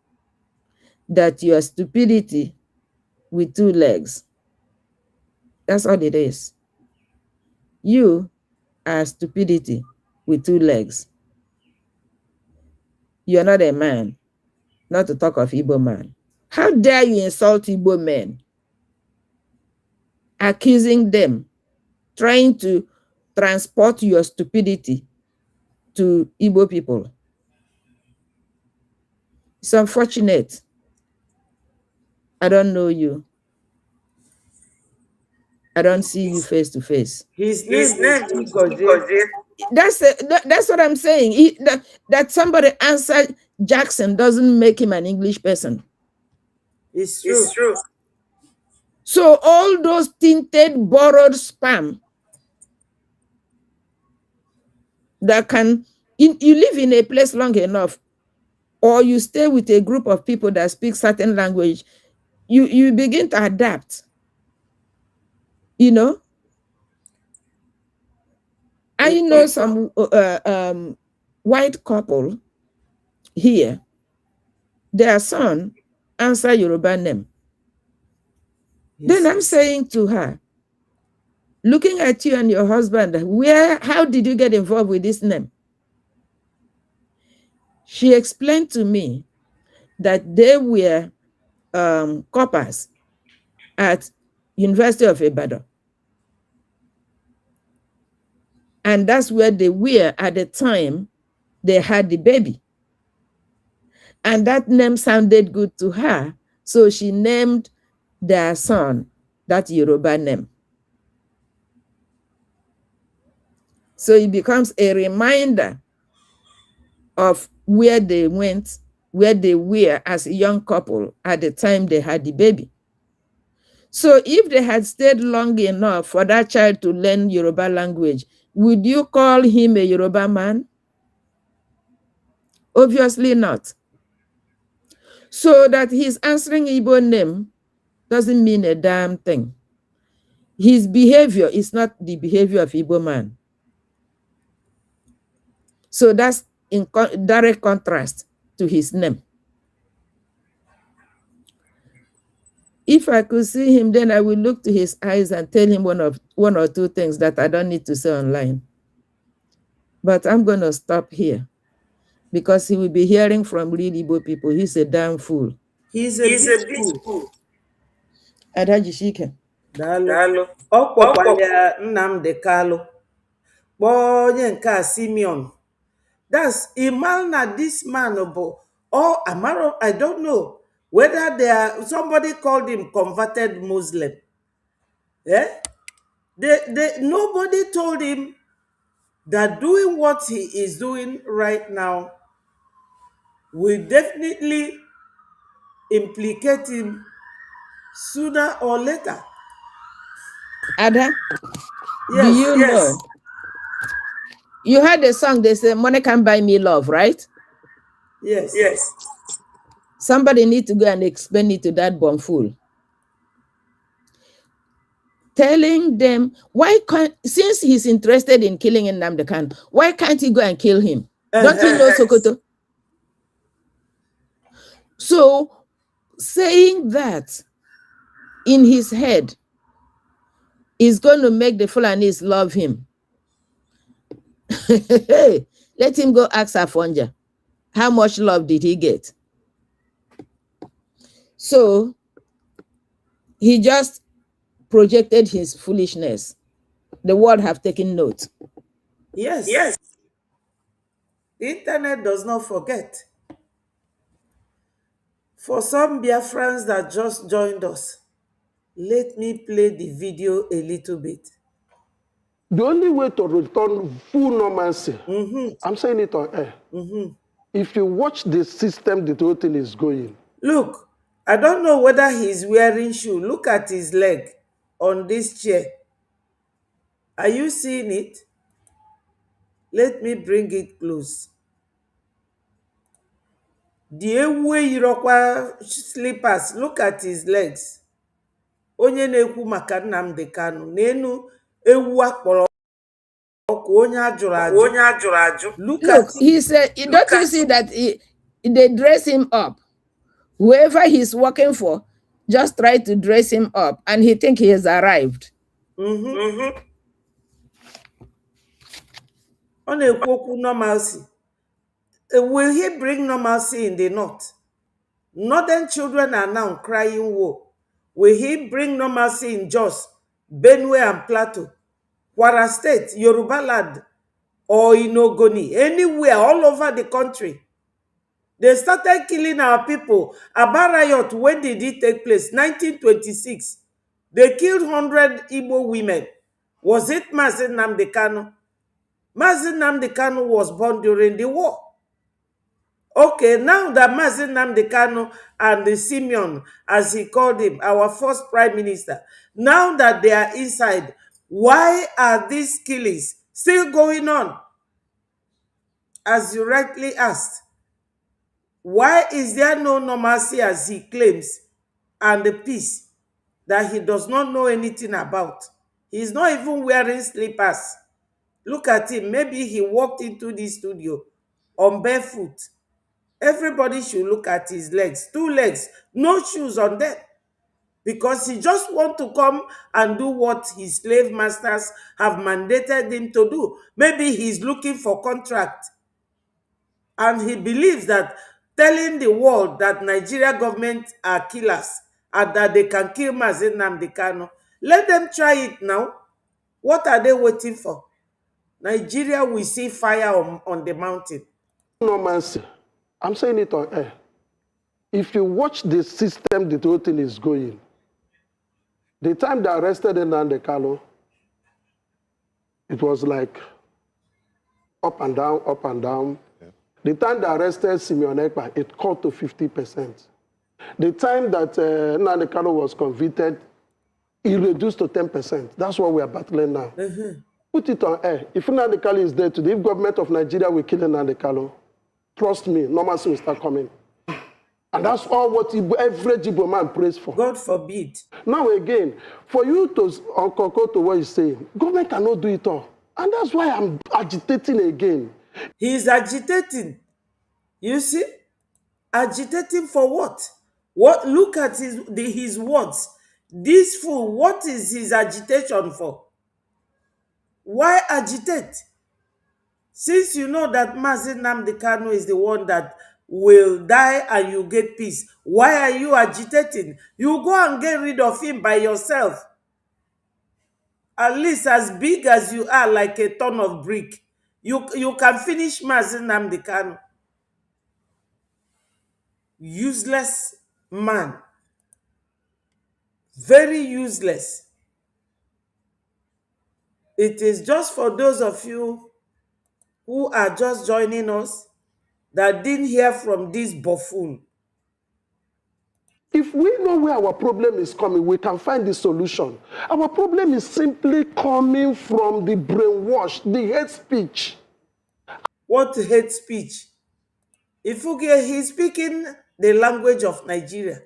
that your stupidity with two legs. That's all it is. You are stupidity with two legs. You're not a man, not to talk of Igbo man. How dare you insult Igbo men, accusing them, trying to transport your stupidity to Igbo people? It's unfortunate. I don't know you. I don't see you face to face. His name is Chigozie. That's what I'm saying. That somebody answered Jackson doesn't make him an English person. It's true. So all those tinted, borrowed spam that you live in a place long enough, or you stay with a group of people that speak certain language, you begin to adapt. You know? I know some white couple here, their son answer Yoruba name. Yes. Then I'm saying to her, looking at you and your husband, how did you get involved with this name? She explained to me that they were coppers at University of Ibadan. And that's where they were at the time they had the baby. And that name sounded good to her. So she named their son that Yoruba name. So it becomes a reminder of where they went, where they were as a young couple at the time they had the baby. So if they had stayed long enough for that child to learn Yoruba language, would you call him a Yoruba man? Obviously not. So that he's answering Igbo name doesn't mean a damn thing. His behavior is not the behavior of Igbo man. So that's in direct contrast to his name. If I could see him, then I will look to his eyes and tell him one or two things that I don't need to say online. But I'm going to stop here because he will be hearing from real Igbo people. He's a damn fool. He's a big fool. Adajishike. Daalụ. Ọ kpọkwara Nnamdi Kalu. Kpọọ onye nke a Simeon. That's Imalna, this man, or Amaro, I don't know whether somebody called him converted Muslim. Eh? Nobody told him that doing what he is doing right now will definitely implicate him sooner or later. Ada, Yes, do you know? You heard the song, they say, money can't buy me love, right? Yes. Somebody need to go and explain it to that bumfool. Telling them, since he's interested in killing Nnamdi Kanu, why can't he go and kill him? Don't you know Sokoto? So, saying that in his head is going to make the Fulanis love him. Let him go ask Afonja. How much love did he get? So, he just projected his foolishness. The world have taken note. Yes. The internet does not forget. For some Biafrans that just joined us, let me play the video a little bit. The only way to return full normalcy, I'm saying it on air, if you watch the system the whole thing is going. Look, I don't know whether he's wearing shoe. Look at his leg on this chair. Are you seeing it? Let me bring it close. The way yirokwa slippers, look at his legs. Onye na-ekwu maka Nnamdi Kanu n'enu ewu akpọrọ ọkụ onye ajụrụ ajụ. Look at him. He said, don't you see that they dress him up? Whoever he's working for just try to dress him up and he think he has arrived. Ọ na-ekwu okwu normalcy. Will he bring normalcy in the north? Northern children are now crying woe. Will he bring normalcy in Jos, Benue and Plateau, Kwara State, Yoruba land, or in Ogoni, anywhere, all over the country? They started killing our people. Aba riot, when did it take place? 1926. They killed 100 Igbo women. Was it Mazi Nnamdi Kanu? Mazi Nnamdi Kanu was born during the war. Okay, now that Mazi Nnamdi Kanu and the Simeon, as he called him, our first prime minister, now that they are inside, why are these killings still going on? As you rightly asked, why is there no normalcy as he claims and the peace that he does not know anything about? He's not even wearing slippers. Look at him. Maybe he walked into the studio on barefoot. Everybody should look at his legs. 2 legs, no shoes on them. Because he just wants to come and do what his slave masters have mandated him to do. Maybe he's looking for contract. And he believes that telling the world that Nigeria government are killers and that they can kill Mazi Nnamdi Kanu, let them try it now. What are they waiting for? Nigeria will see fire on the mountain. Normalcy, I'm saying it on air. If you watch the system the whole thing is going, The time they arrested Nnamdi Kanu, it was like up and down, up and down. Yeah. The time they arrested Simeon Ekpa, it cut to 50%. The time that Nnamdi Kanu was convicted, it reduced to 10%. That's what we are battling now. Put it on air. If Nnamdi Kanu is there today, if government of Nigeria will kill Nnamdi Kanu, trust me, normalcy will start coming. And that's all what every Igbo man prays for. God forbid. Now again, for you to concur to what he's saying, government cannot do it all. And that's why I'm agitating again. He's agitating. You see? Agitating for what? What? Look at his words. This fool, what is his agitation for? Why agitate? Since you know that Mazi Nnamdi Kanu is the one that will die and you get peace, why are you agitating? You go and get rid of him by yourself. At least as big as you are, like a ton of brick, you can finish Mazi Nnamdi Kanu. Useless man. Very useless. It is just for those of you who are just joining us that didn't hear from this buffoon. If we know where our problem is coming, we can find the solution. Our problem is simply coming from the brainwash, the hate speech. What hate speech? If you get, he's speaking the language of Nigeria.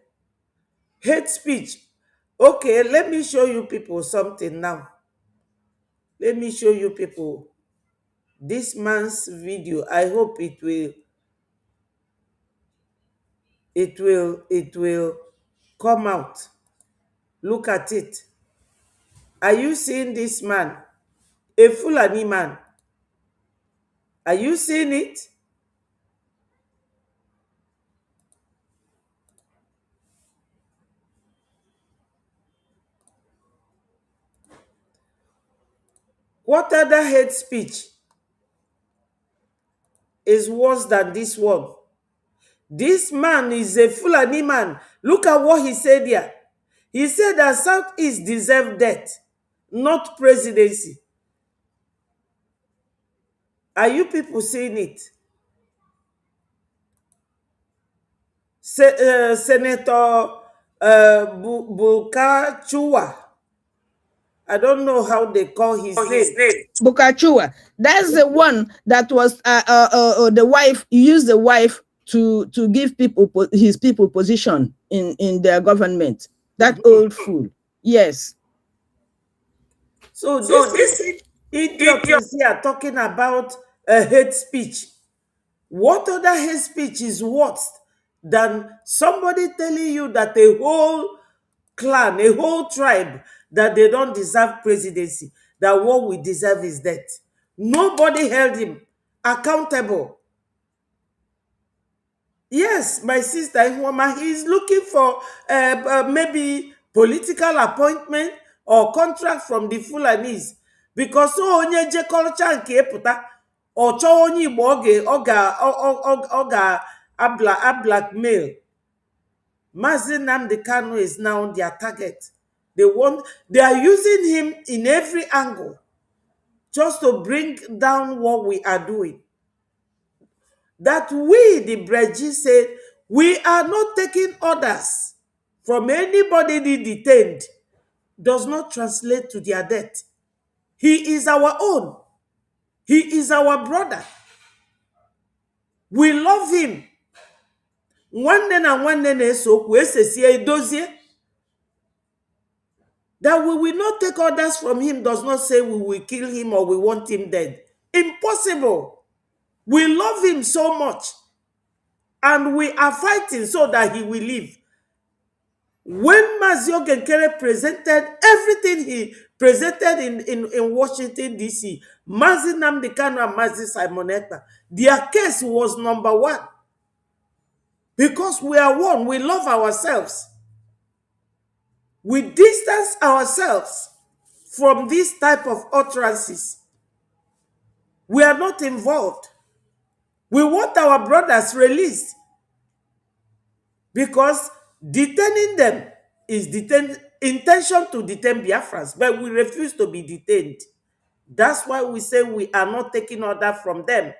Hate speech. Okay, let me show you people something now. Let me show you people this man's video. I hope it will come out. Look at it. Are you seeing this man? A Fulani man. Are you seeing it? What other hate speech is worse than this one? This man is a Fulani man. Look at what he said here. He said that Southeast deserve death, not presidency. Are you people seeing it? Senator Bulka. I don't know how they call his name. Bukachua. That's the one that was the wife. He used the wife to give his people position in their government. That old fool. Yes. So this idiot is here talking about a hate speech. What other hate speech is worse than somebody telling you that a whole clan, a whole tribe, that they don't deserve presidency, that what we deserve is death? Nobody held him accountable. Yes, my sister Ihoma, he is looking for maybe political appointment or contract from the Fulanis, because so onye je culture nke eputa or chọọ onye Igbo ọ ga blackmail. Mazi Nnamdi Kanu is now their target. They are using him in every angle just to bring down what we are doing. That we, the Breji, said, we are not taking orders from anybody detained, does not translate to their death. He is our own. He is our brother. We love him. That we will not take orders from him does not say we will kill him or we want him dead. Impossible. We love him so much. And we are fighting so that he will live. When Mazio Genkere presented everything he presented in Washington, D.C., Mazi Nnamdi Kanu and Mazi Simon Ekpa, their case was number one. Because we are one, we love ourselves. We distance ourselves from this type of utterances. We are not involved. We want our brothers released. Because detaining them is intention to detain Biafrans, but we refuse to be detained. That's why we say we are not taking order from them.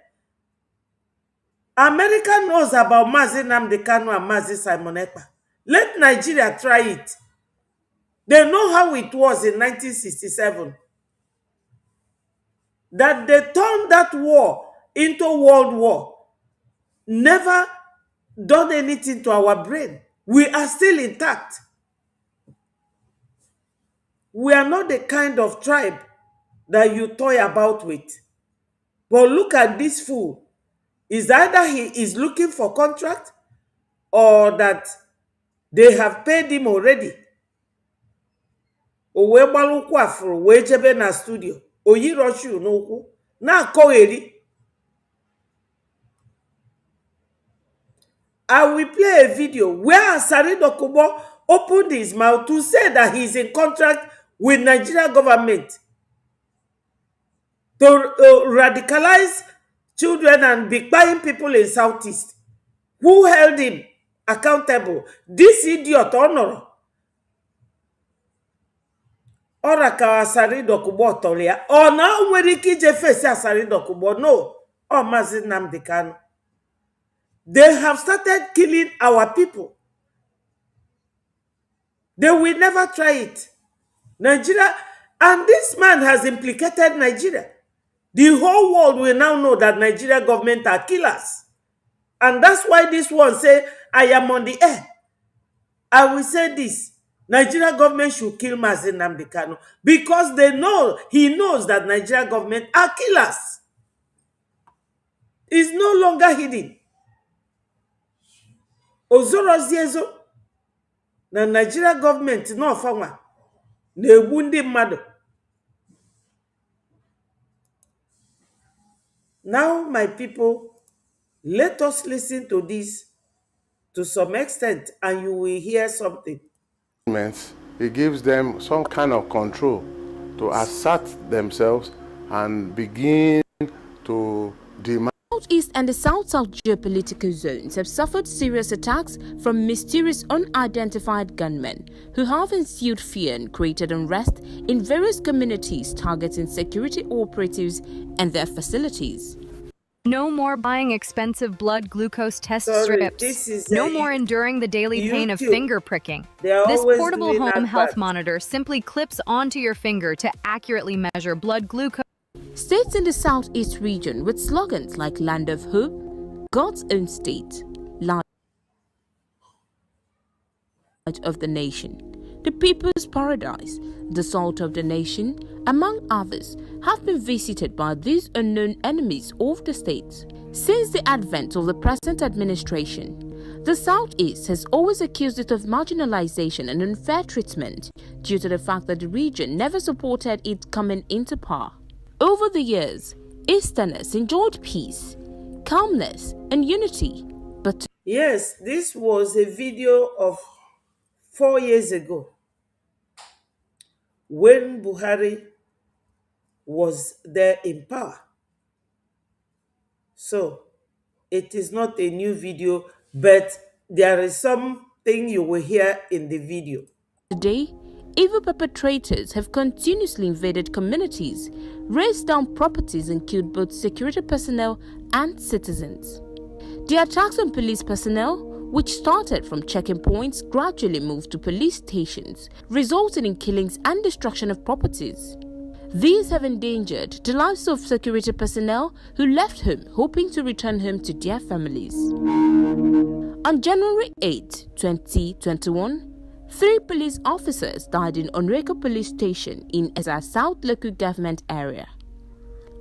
America knows about Mazi Nnamdi Kanu and Mazi Simon Ekpa. Let Nigeria try it. They know how it was in 1967. That they turned that war into world war. Never done anything to our brain. We are still intact. We are not the kind of tribe that you toy about with. But look at this fool. Is either he is looking for contract or that they have paid him already. O wee gbalụkwu afụrụ wee jebe na studio. O yiroshu n'ụkwụ na-akọgheri. I will play a video where Asari Dokubo opened his mouth to say that he is in contract with Nigeria government to radicalize children and be buying people in Southeast. Who held him accountable? This idiot, Honor. Oraka Asari Dokubo Toria. Or now when he face Asari Dokubo. No. Or Mazi Nnamdi Kanu. They have started killing our people. They will never try it. Nigeria, and this man has implicated Nigeria. The whole world will now know that Nigeria government are killers. And that's why this one say, I am on the air. I will say this. Nigeria government should kill Mazi Nnamdi Kanu because they know, he knows that Nigeria government are killers. It's no longer hidden. Ozoro Ziezo na Nigeria government no fama na-egbu ndị mmadụ. Now, my people, let us listen to this to some extent and you will hear something. It gives them some kind of control to assert themselves and begin to demand. Southeast and the South-South geopolitical zones have suffered serious attacks from mysterious unidentified gunmen who have instilled fear and created unrest in various communities targeting security operatives and their facilities. No more buying expensive blood glucose test strips. No more enduring the daily pain of finger pricking. This portable home health monitor simply clips onto your finger to accurately measure blood glucose. States in the Southeast region with slogans like Land of Hope, God's Own State, Light of the Nation, the People's Paradise, the Salt of the Nation, among others, have been visited by these unknown enemies of the states. Since the advent of the present administration, the Southeast has always accused it of marginalization and unfair treatment due to the fact that the region never supported it coming into power. Over the years, Easterners enjoyed peace, calmness, and unity. But yes, this was a video of 4 years ago when Buhari was there in power. So, it is not a new video, but there is something you will hear in the video. Today, evil perpetrators have continuously invaded communities, razed down properties and killed both security personnel and citizens. The attacks on police personnel, which started from checking points, gradually moved to police stations, resulting in killings and destruction of properties. These have endangered the lives of security personnel who left home hoping to return home to their families. On January 8, 2021, 3 police officers died in Onreko police station in Eza South local government area.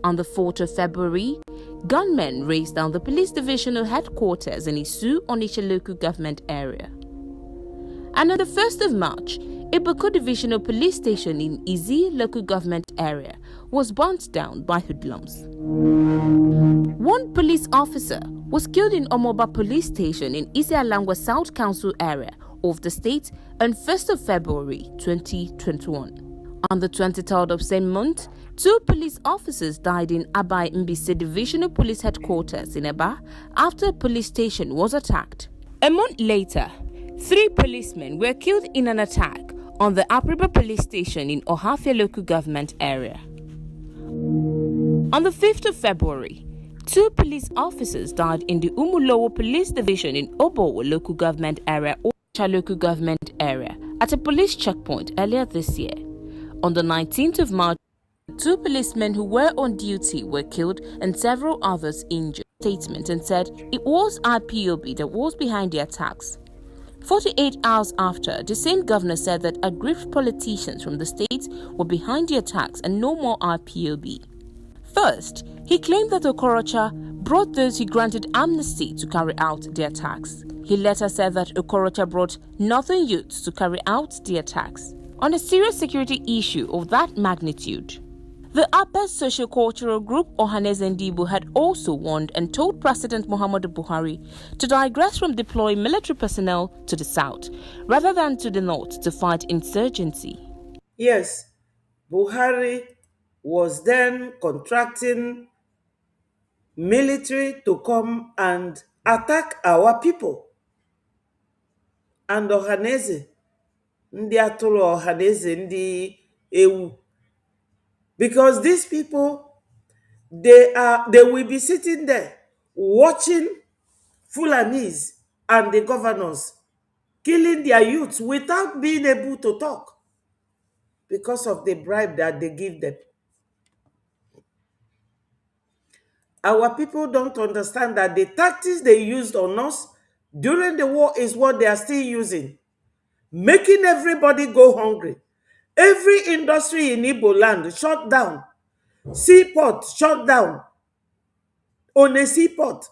On the 4th of February, gunmen razed down the police divisional headquarters in Isu Onitsha local government area. And on the 1st of March, Iboko divisional police station in Izi local government area was burnt down by hoodlums. 1 police officer was killed in Omoba police station in Isialangwa South Council area of the state on 1st of February 2021. On the 23rd of same month, 2 police officers died in Abai Mbise Divisional Police Headquarters in Eba after a police station was attacked. A month later, 3 policemen were killed in an attack on the Apriba police station in Ohafia local government area. On the 5th of February, 2 police officers died in the Umulowo police division in Obowo local government area, Ocha local government area, at a police checkpoint earlier this year. On the 19th of March, 2 policemen who were on duty were killed and several others injured. Statement and said it was IPOB that was behind the attacks. 48 hours after, the same governor said that aggrieved politicians from the state were behind the attacks and no more IPOB. First, he claimed that Okorocha brought those he granted amnesty to carry out the attacks. He later said that Okorocha brought northern youths to carry out the attacks. On a serious security issue of that magnitude, the upper socio-cultural group Ohaneze Ndibo had also warned and told President Muhammadu Buhari to digress from deploying military personnel to the south rather than to the north to fight insurgency. Yes, Buhari was then contracting military to come and attack our people. And Ohaneze, ndị atụrụ Ohaneze, ndị ewu. Because these people, they will be sitting there watching Fulanis and the governors killing their youths without being able to talk because of the bribe that they give them. Our people don't understand that the tactics they used on us during the war is what they are still using, making everybody go hungry. Every industry in Igbo land shut down. Seaport shut down. On a seaport,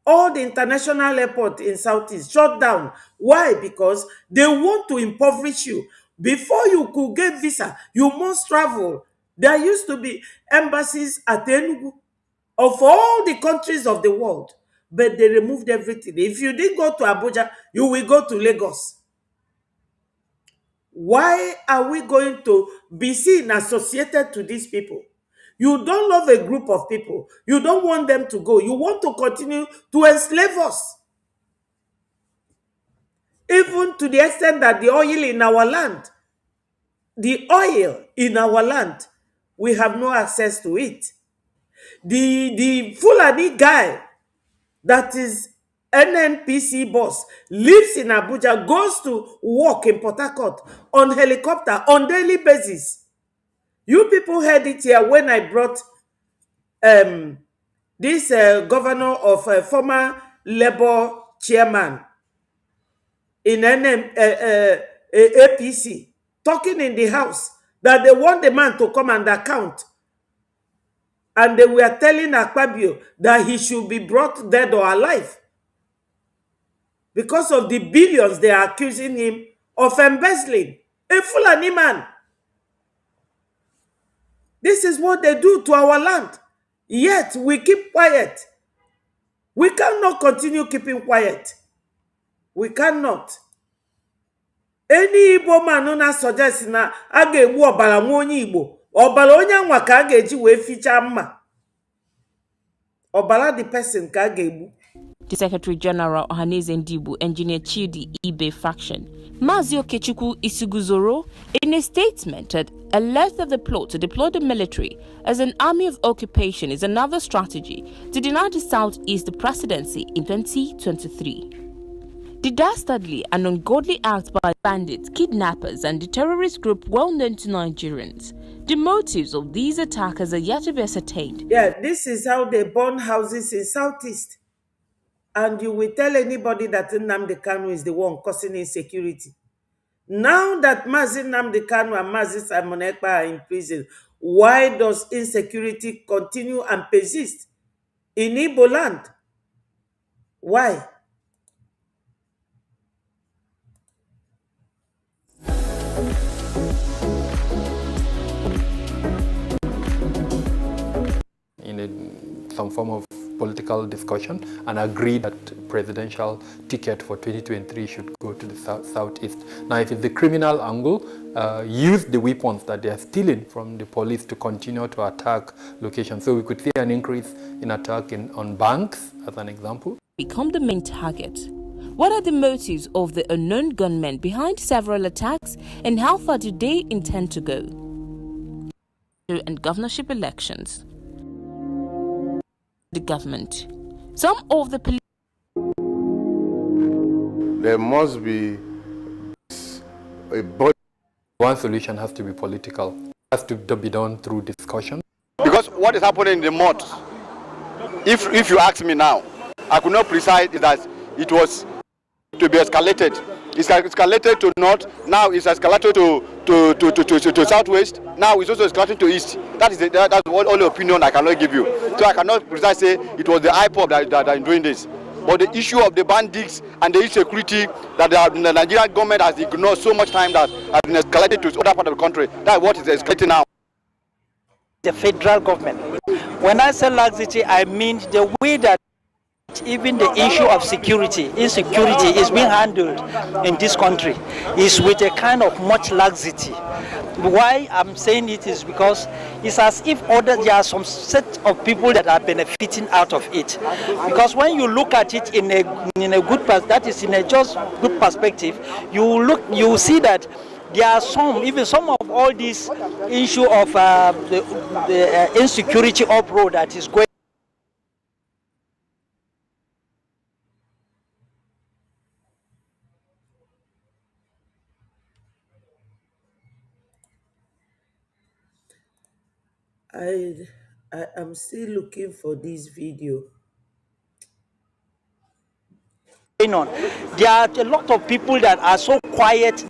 all the international airport in Southeast shut down. Why? Because they want to impoverish you. Before you could get visa, you must travel. There used to be embassies at Enugu of all the countries of the world, but they removed everything. If you didn't go to Abuja, you will go to Lagos. Why are we going to be seen associated to these people? You don't love a group of people. You don't want them to go. You want to continue to enslave us. Even to the extent that the oil in our land, we have no access to it. The Fulani guy that is NNPC boss lives in Abuja, goes to work in Port Harcourt on helicopter on daily basis. You people heard it here when I brought this governor of former Labour chairman in APC talking in the house that they want the man to come and account. And they were telling Akpabio that he should be brought dead or alive because of the billions they are accusing him of embezzling. A Fulani man. This is what they do to our land. Yet we keep quiet. We cannot continue keeping quiet. We cannot. Any Igbo man who suggest na aga egbu ọbara nwa onye Igbo, ọbara onye anwa ka aga eji wee ficha mma. Ọbara the person ka aga egbu. The Secretary General Ohaneze Ndibo, Engineer Chidi Ibe faction, Mazi Okechukwu Isuguzoro, in a statement had alleged that the plot to deploy the military as an army of occupation is another strategy to deny the Southeast the presidency in 2023. The dastardly and ungodly acts by bandits, kidnappers, and the terrorist group well known to Nigerians. The motives of these attackers are yet to be ascertained. Yeah, this is how they burn houses in Southeast. And you will tell anybody that Nnamdi Kanu is the one causing insecurity. Now that Mazi Nnamdi Kanu and Mazi Simon Ekpa are in prison, why does insecurity continue and persist in Igbo land? Why? In some form of political discussion and agreed that presidential ticket for 2023 should go to the Southeast. Now, if it's the criminal angle, use the weapons that they are stealing from the police to continue to attack locations. So we could see an increase in attack on banks, as an example. Become the main target. What are the motives of the unknown gunmen behind several attacks, and how far do they intend to go? And governorship elections. The government. Some of the police. There must be a body. One solution has to be political. It has to be done through discussion. Because what is happening in the mud, if you ask me now, I could not precise that it was to be escalated. It's escalated to north, now it's escalated to southwest, now it's also escalating to east. That's the only opinion I cannot give you. So I cannot precisely say it was the IPOB that are doing this. But the issue of the bandits and the insecurity that the Nigerian government has ignored so much time that has been escalated to other part of the country, that's what is escalating now. The federal government. When I say laxity, I mean the way that even the issue of insecurity is being handled in this country is with a kind of much laxity. Why I'm saying it is because it's as if there are some set of people that are benefiting out of it. Because when you look at it in a good that is in a just good perspective, you see that there are some of all this issue of the insecurity uproar that is going. I am still looking for this video. There are a lot of people that are so quiet.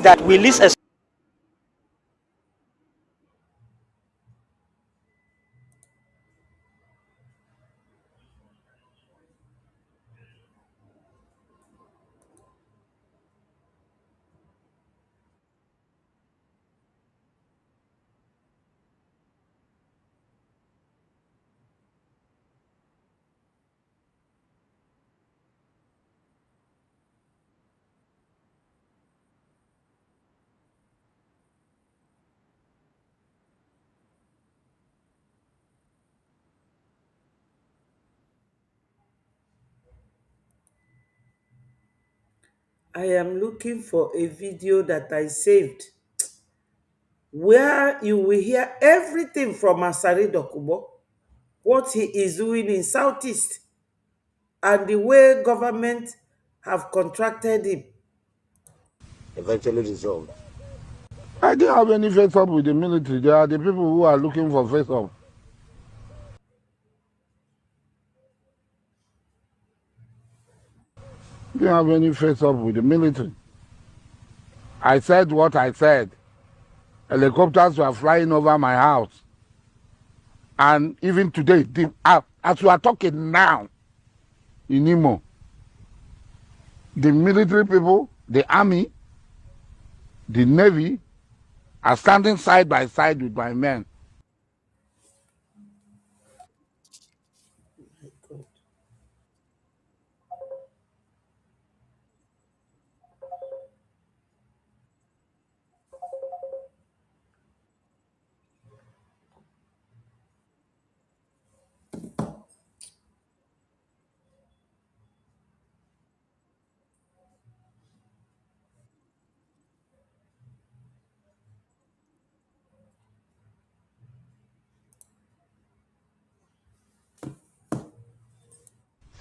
That we list as I am looking for a video that I saved where you will hear everything from Asari Dokubo, what he is doing in Southeast, and the way government have contracted him. Eventually resolved. I didn't have any face up with the military. They are the people who are looking for face up. Didn't have any face up with the military. I said what I said. Helicopters were flying over my house. And even today, as we are talking now, in Imo, the military people, the army, the navy are standing side by side with my men.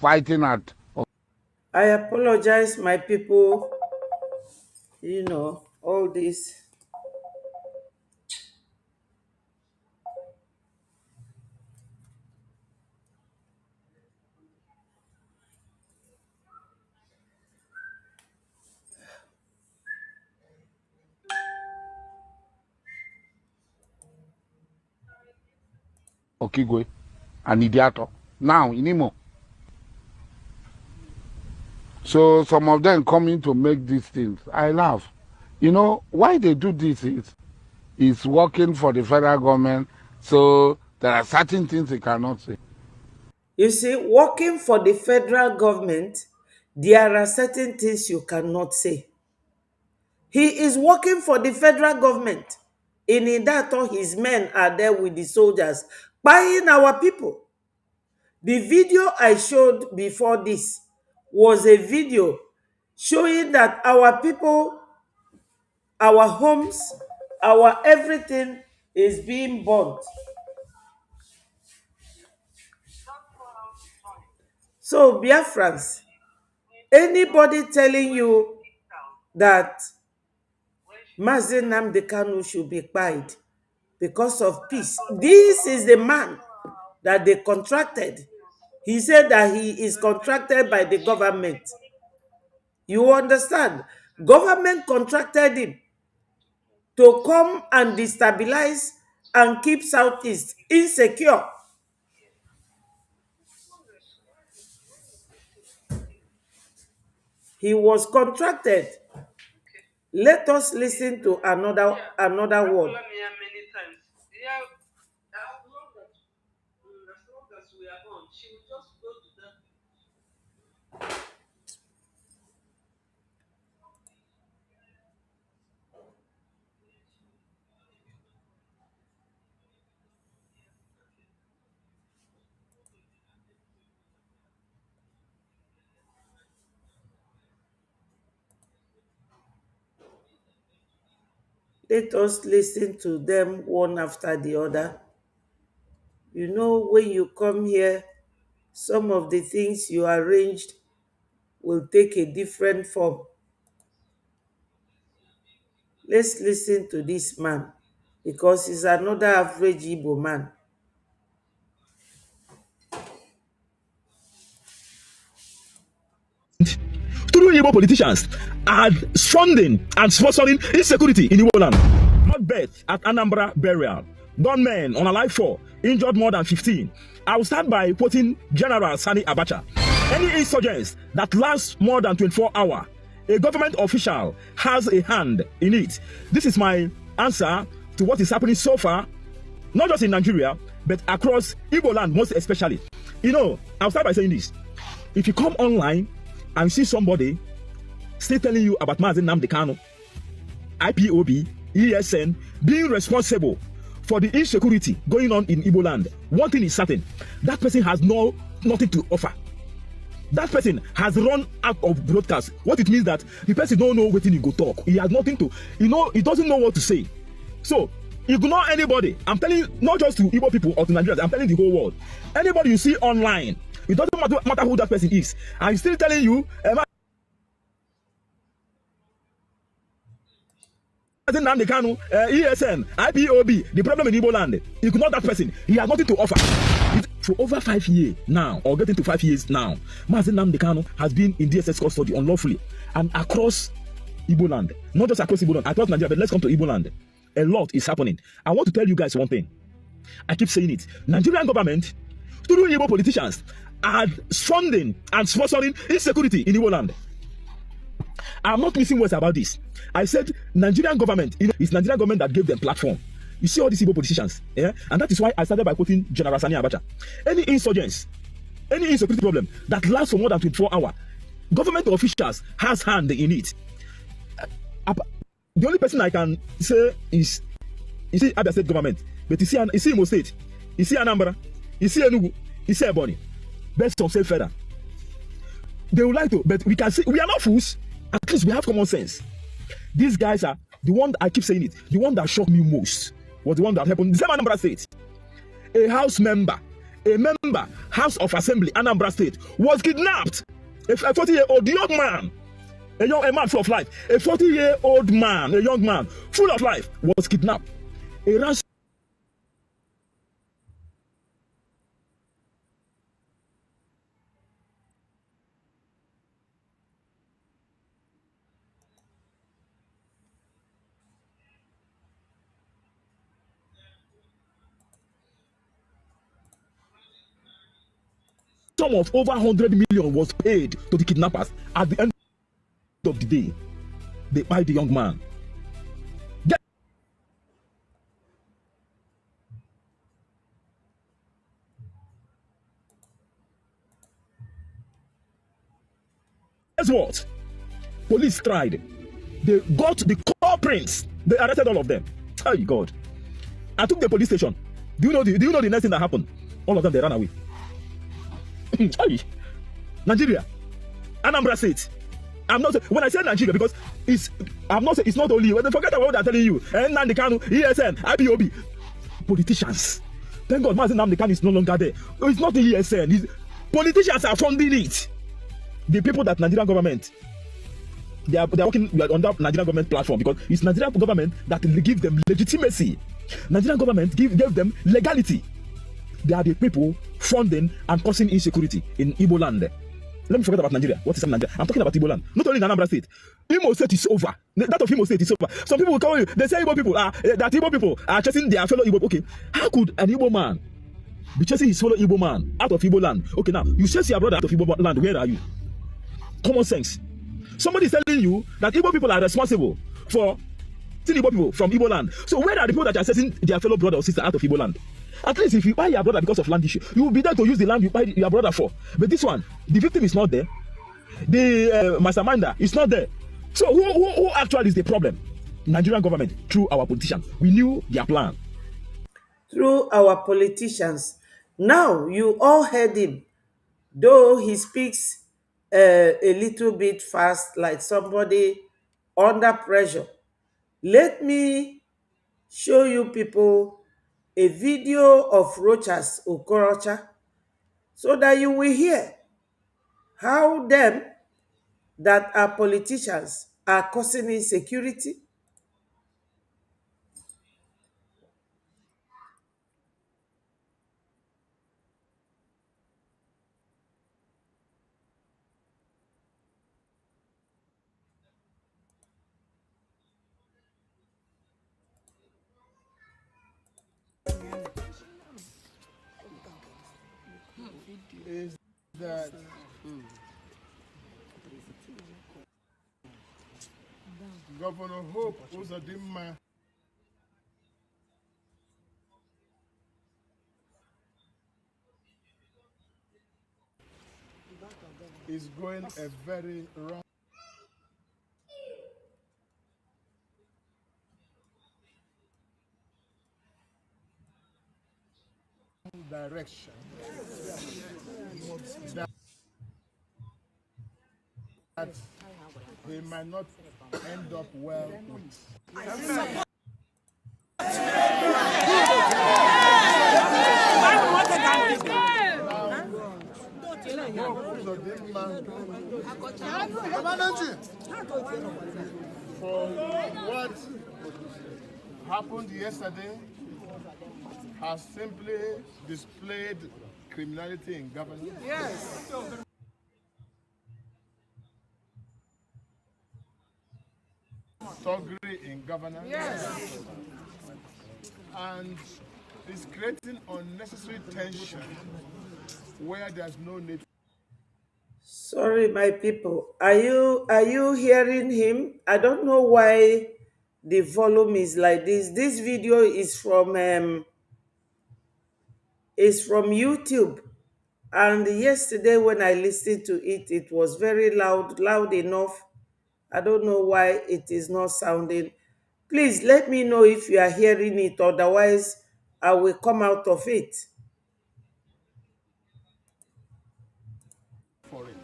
Fighting at. I apologize, my people. All this. Okigwe and Idiato, now in Imo. So some of them coming to make these things. I laugh. You know, why they do this is working for the federal government, so there are certain things they cannot say. You see, working for the federal government, there are certain things you cannot say. He is working for the federal government. In Idato, his men are there with the soldiers, buying our people. The video I showed before this was a video showing that our people, our homes, our everything is being burnt. So, Biafrans, anybody telling you that Mazi Nnamdi Kanu should be kpied because of peace, this is the man that they contracted. He said that he is contracted by the government. You understand? Government contracted him to come and destabilize and keep Southeast insecure. He was contracted. Let us listen to another word. Let us listen to them one after the other. You know, when you come here, some of the things you arranged will take a different form. Let's listen to this man, because he's another average Igbo man. Through Igbo politicians are funding and sponsoring insecurity in Igbo land. Birth at Anambra burial. Gunmen on alive 4, injured more than 15. I will start by quoting General Sani Abacha. Any insurgents that last more than 24 hours, a government official has a hand in it. This is my answer to what is happening so far, not just in Nigeria, but across Igbo land, most especially. You know, I'll start by saying this. If you come online and see somebody still telling you about Mazi Nnamdi Kanu, IPOB, ESN, being responsible for the insecurity going on in Igbo land, one thing is certain: that person has nothing to offer. That person has run out of broadcast. What it means that the person don't know what he go talk. He has nothing to, he doesn't know what to say. So ignore anybody. I'm telling you, not just to Igbo people or to Nigerians, I'm telling the whole world. Anybody you see online, it doesn't matter who that person is. I'm still telling you, Nnamdi Kanu, ESN, IPOB, the problem in Igbo land, ignore that person. He has nothing to offer. For over 5 years now, or getting to 5 years now, Mazi Nnamdi Kanu has been in DSS custody unlawfully and across Igbo land. Not just across Igbo land, across Nigeria, but let's come to Igbo land. A lot is happening. I want to tell you guys one thing. I keep saying it. Nigerian government, through Igbo politicians, are funding and sponsoring insecurity in Igbo land. I'm not missing words about this. I said Nigerian government, it's Nigerian government that gave them platform. You see all these Igbo politicians, yeah? And that is why I started by quoting General Sani Abacha. Any insurgents, any insecurity problem that lasts for more than 24 hours, government officials has hand in it. The only person I can say is, you see Abia State government, but you see Imo State, you see Anambra, you see Enugu, you see Ebonyi, based on self federal. They would like to, but we can see we are not fools. At least we have common sense. These guys are the one, I keep saying it, the one that shocked me most was the one that happened in the same Anambra State. A house member, House of Assembly, Anambra State, was kidnapped. A 40-year-old young man, a man full of life, a 40-year-old man, a young man full of life, was kidnapped. A ransom. ransom of over 100 million was paid to the kidnappers. At the end of the day, they buy the young man. Guess what? Police tried. They got the culprits. They arrested all of them. Oh God! I took the police station. Do you know the next thing that happened? All of them, they ran away. Nigeria, Anambra State. I'm not when I say Nigeria because it's not only when they forget about what they're telling you. Nnamdi Kanu, ESN, IPOB, politicians. Thank God, Mazi Nnamdi Kanu is no longer there. It's not the ESN. Politicians are funding it. The people that Nigerian government, they are working on that Nigerian government platform because it's Nigerian government that give them legitimacy. Nigerian government gave them legality. They are the people funding and causing insecurity in Igbo land. Let me forget about Nigeria. What is Nigeria? I'm talking about Igbo land. Not only in Anambra State. Imo State is over. That of Imo State is over. Some people will call you. They say Igbo people that Igbo people are chasing their fellow Igbo. Okay, how could an Igbo man be chasing his fellow Igbo man out of Igbo land? Okay, now you chase your brother out of Igbo land. Where are you? Common sense. Somebody is telling you that Igbo people are responsible for stealing Igbo people from Igbo land. So where are the people that are chasing their fellow brother or sister out of Igbo land? At least if you buy your brother because of land issue, you will be there to use the land you buy your brother for. But this one, the victim is not there. The masterminder is not there. So who actually is the problem? Nigerian government, through our politicians. We knew their plan. Through our politicians. Now, you all heard him. Though he speaks a little bit fast, like somebody under pressure. Let me show you people a video of Rochas Okorocha so that you will hear how them that are politicians are causing insecurity. Is that Governor Hope Uzodimma is going a very wrong direction. That they might not end up well with. For what happened yesterday has simply displayed criminality in government. Yes. Thuggery in governance. Yes. And it's creating unnecessary tension where there's no need. Sorry, my people. Are you hearing him? I don't know why the volume is like this. This video is from YouTube. And yesterday when I listened to it, it was very loud enough. I don't know why it is not sounding. Please let me know if you are hearing it. Otherwise, I will come out of it. For it.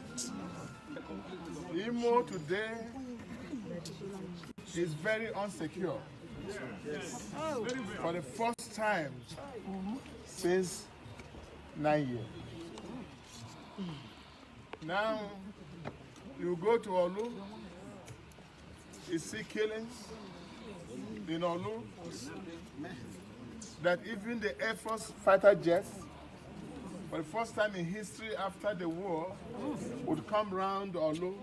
Imo today is very unsecure. For the first time since 9 years. Now, you go to Olu, you see killings in Olu, that even the Air Force fighter jets, for the first time in history after the war, would come round Olu.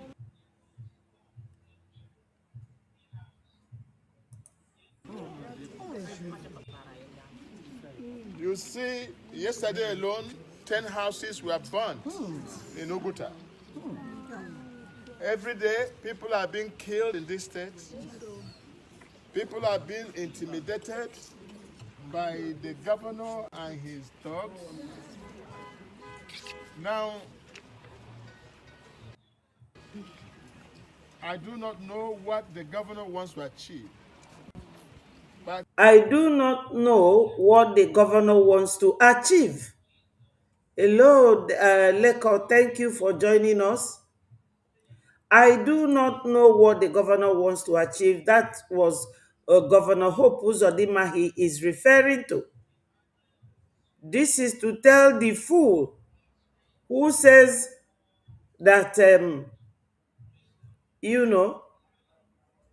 You see, yesterday alone, 10 houses were burned in Uguta. Every day, people are being killed in this state. People are being intimidated by the governor and his dogs. Now, I do not know what the governor wants to achieve. But I do not know what the governor wants to achieve. Hello, Leko, thank you for joining us. I do not know what the governor wants to achieve. That was Governor Hope Uzodimma he is referring to. This is to tell the fool who says that,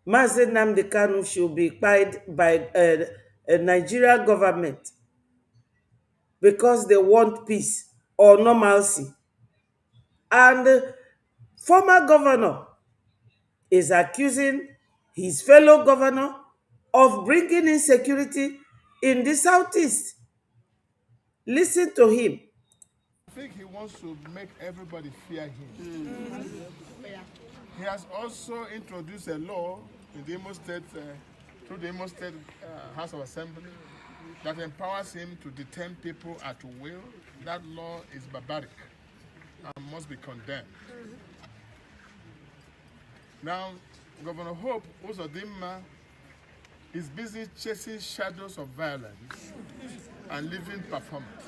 Mazen Nnamdi Kanu should be paid by a Nigeria government because they want peace or normalcy. And former governor is accusing his fellow governor of bringing insecurity in the southeast. Listen to him. I think he wants to make everybody fear him. He has also introduced a law in the Imo State, through the Imo State House of Assembly, that empowers him to detain people at will. That law is barbaric and must be condemned. Now, Governor Hope Uzodimma is busy chasing shadows of violence and living performance.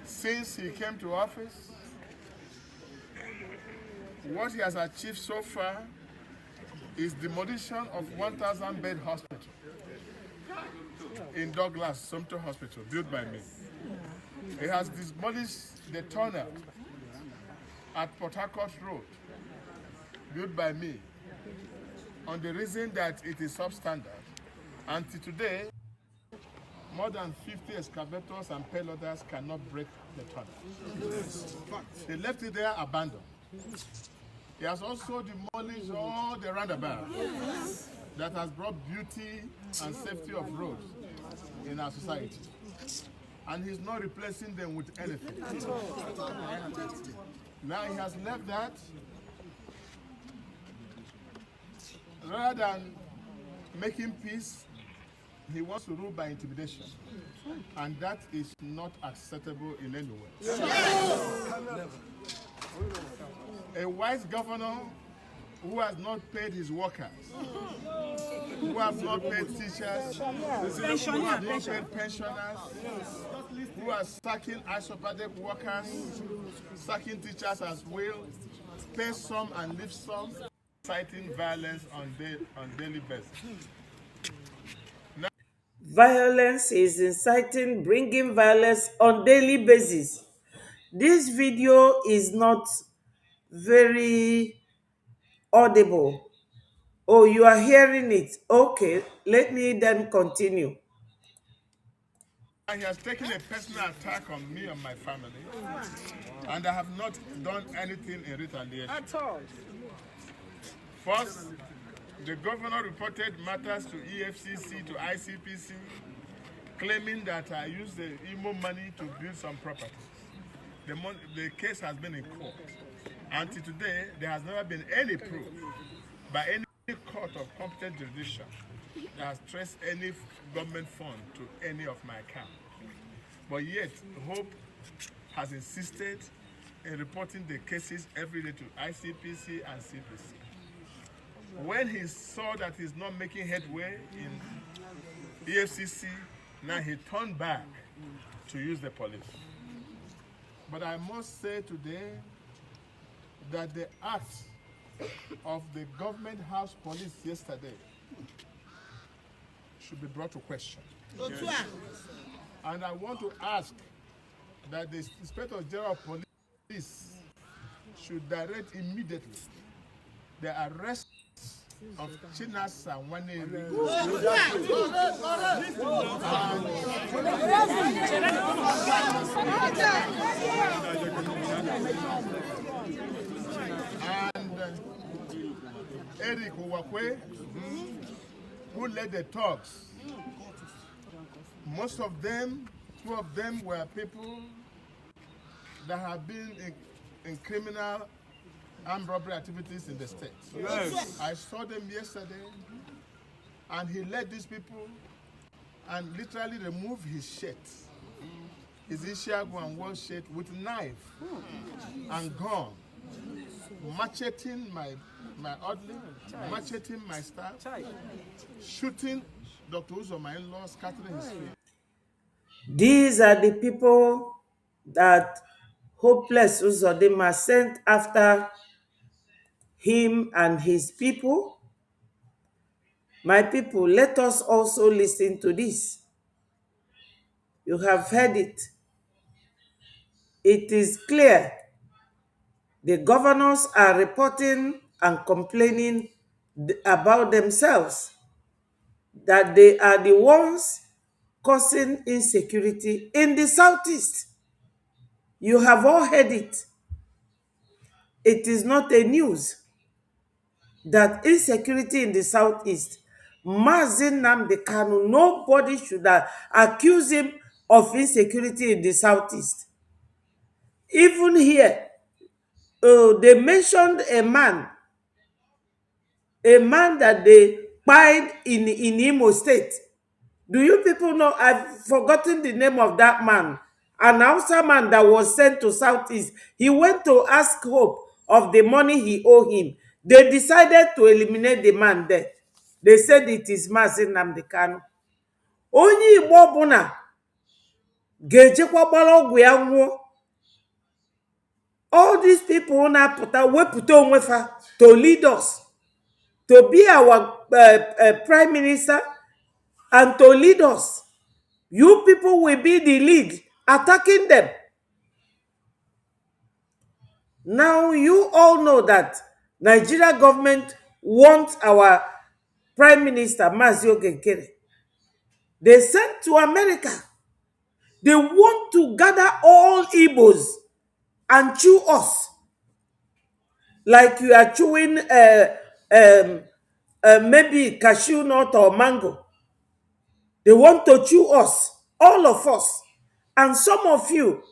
Since he came to office, what he has achieved so far is demolition of 1,000-bed hospital in Douglas, Sumter Hospital, built by me. He has demolished the tunnel at Port Harcourt Road, built by me, on the reason that it is substandard. Until today, more than 50 excavators and payloaders cannot break the tunnel. They left it there abandoned. He has also demolished all the roundabouts that has brought beauty and safety of roads in our society. And he's not replacing them with anything. Now he has left that. Rather than making peace, he wants to rule by intimidation. And that is not acceptable in any way. A wise governor who has not paid his workers, who have not paid teachers, who have not paid pensioners, who are sacking isopathic workers, sacking teachers as well, pay some and leave some, inciting violence on daily basis. Violence is inciting, bringing violence on daily basis. This video is not very audible. Oh, you are hearing it. Okay, let me then continue. He has taken a personal attack on me and my family, and I have not done anything in retaliation. At all. First, the governor reported matters to EFCC, to ICPC, claiming that I used the IMO money to build some properties. The case has been in court. Until today, there has never been any proof by any court of competent jurisdiction that has traced any government fund to any of my accounts. But yet, Hope has insisted in reporting the cases every day to ICPC and CPC. When he saw that he's not making headway in EFCC, now he turned back to use the police. But I must say today that the act of the government house police yesterday should be brought to question. Yes. And I want to ask that the Inspector General of Police should direct immediately the arrest of Chinasa Nwaneri and Eric Uwakwe, who led the talks. Most of them Two of them were people that have been in criminal armed robbery activities in the state. Yes. I saw them yesterday, and he led these people and literally removed his shirt, his Ishiagu and work shirt, with knife and gun, macheting my orderly, macheting my staff, shooting Dr. Uzo, my in-law, scattering his face. These are the people that hopeless Uzodinma sent after him and his people. My people, let us also listen to this. You have heard it. It is clear. The governors are reporting and complaining about themselves that they are the ones causing insecurity in the southeast. You have all heard it. It is not a news that insecurity in the southeast, Mazin Nnamdi Kanu, nobody should accuse him of insecurity in the southeast. Even here, they mentioned a man that they pied in Imo State. Do you people know? I've forgotten the name of that man. An Hausa man that was sent to Southeast. He went to ask Hope of the money he owed him. They decided to eliminate the man there. They said it is Mazi Nnamdi Kanu. Onye Igbo ọbụla ga-ejekwa gbara ọgwụ ya nwụọ. All these people na-apụta wepụta onwe fa to lead us, to be our prime minister and to lead us. You people will be the lead, attacking them. Now you all know that Nigeria government wants our prime minister, Mazi Ogenkere. They sent to America. They want to gather all Igbos and chew us. Like you are chewing maybe cashew nut or mango. They want to chew us, all of us. And some of you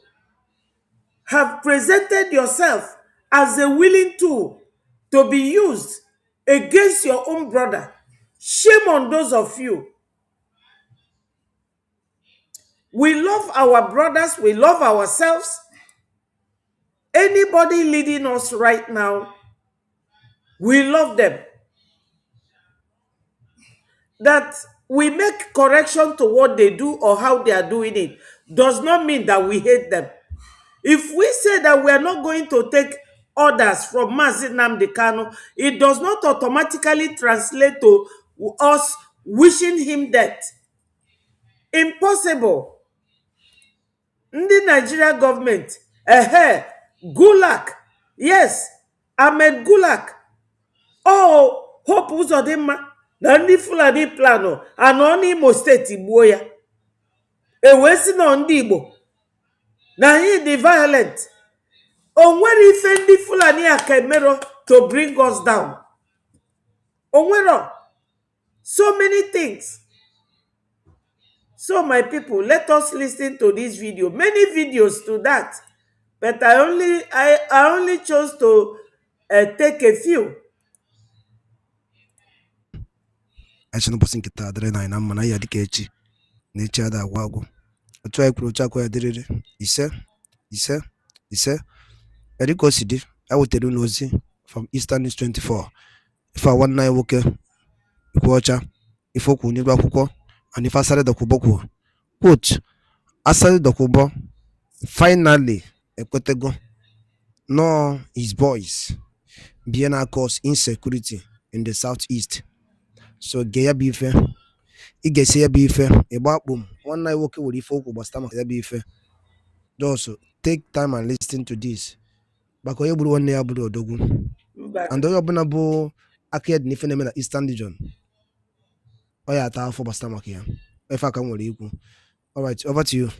have presented yourself as a willing tool to be used against your own brother. Shame on those of you. We love our brothers, we love ourselves. Anybody leading us right now, we love them. That we make correction to what they do or how they are doing it does not mean that we hate them. If we say that we are not going to take orders from Mazi Nnamdi Kanu, it does not automatically translate to us wishing him death. Impossible. The Nigeria government, Gulak, yes, Ahmed Gulak. Oh, Hope Uzodinma, na ndị Fulani plano, anọ n'Imo State Igbo ya. Ewesi na ndị Igbo. Na he the violent. Onwere ife ndị Fulani akemero to bring us down. Onwere. So many things. So my people, let us listen to this video. Many videos to that. But I only chose to take a few. Acha n'ụbọchị nke taa dịrị na mma na ya dịka echi na echi ada agwụ agwụ. Otu anyị kwuru otu akwa ya dịrịrị ise erika o si dị ewetara unu ozi from Eastern News 24 ife nwanne anyị nwoke ikwu ọcha ife okwu n'iru akwụkwọ and ife Asari Dokubo kwuo. Quote, Asari Dokubo finally ekwetego no his boys being cause insecurity in the southeast. So gaya bife igese ya bife igbakpum one night woke with ife okwu gbasta maka ya bife. Just take time and listen to this. Bako ye buru one ya buru odogwu. And onye ọbụla bụ aked n'ife na-eme na Eastern Region. Oya ata afọ gbasta maka ya. Efe aka nwere ikwu. All right, over to you.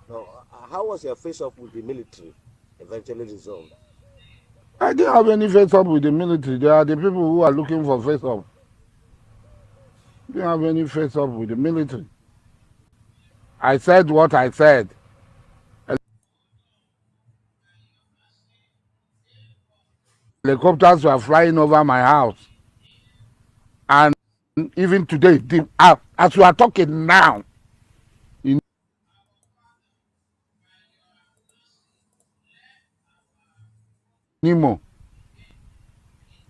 Now, how was your face-off with the military eventually resolved? I didn't have any face-off with the military. They are the people who are looking for face-off. Didn't have any face-off with the military. I said what I said. Helicopters were flying over my house. And even today, as we are talking now, in Nemo,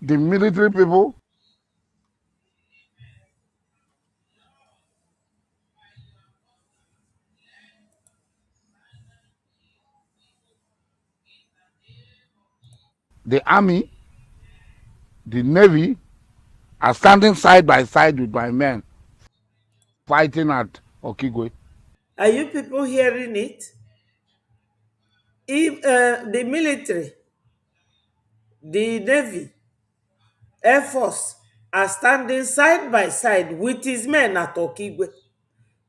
the military people, the army, the navy are standing side by side with my men fighting at Okigwe. Are you people hearing it? If the military, the navy, air force are standing side by side with his men at Okigwe,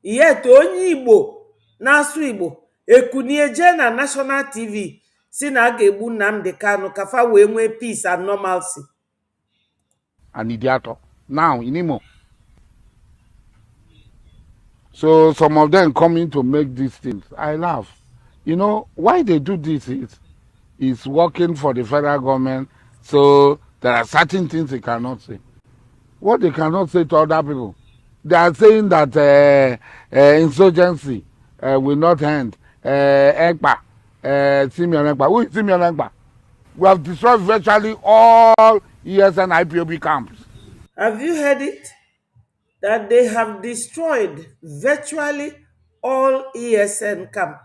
yet onye Igbo na-asụ Igbo ekunie je na national TV si na a ga-egbu Nnamdi Kanu kafa wee nwee peace and normalcy. And Idiato, now in Imo. So some of them coming to make these things. I laugh. You know, why they do this is working for the federal government, so there are certain things they cannot say. What they cannot say to other people. They are saying that insurgency will not end. Ekpa, Simeon Ekpa. Who is Simeon Ekpa? We have destroyed virtually all ESN IPOB camps. Have you heard it? That they have destroyed virtually all ESN camp.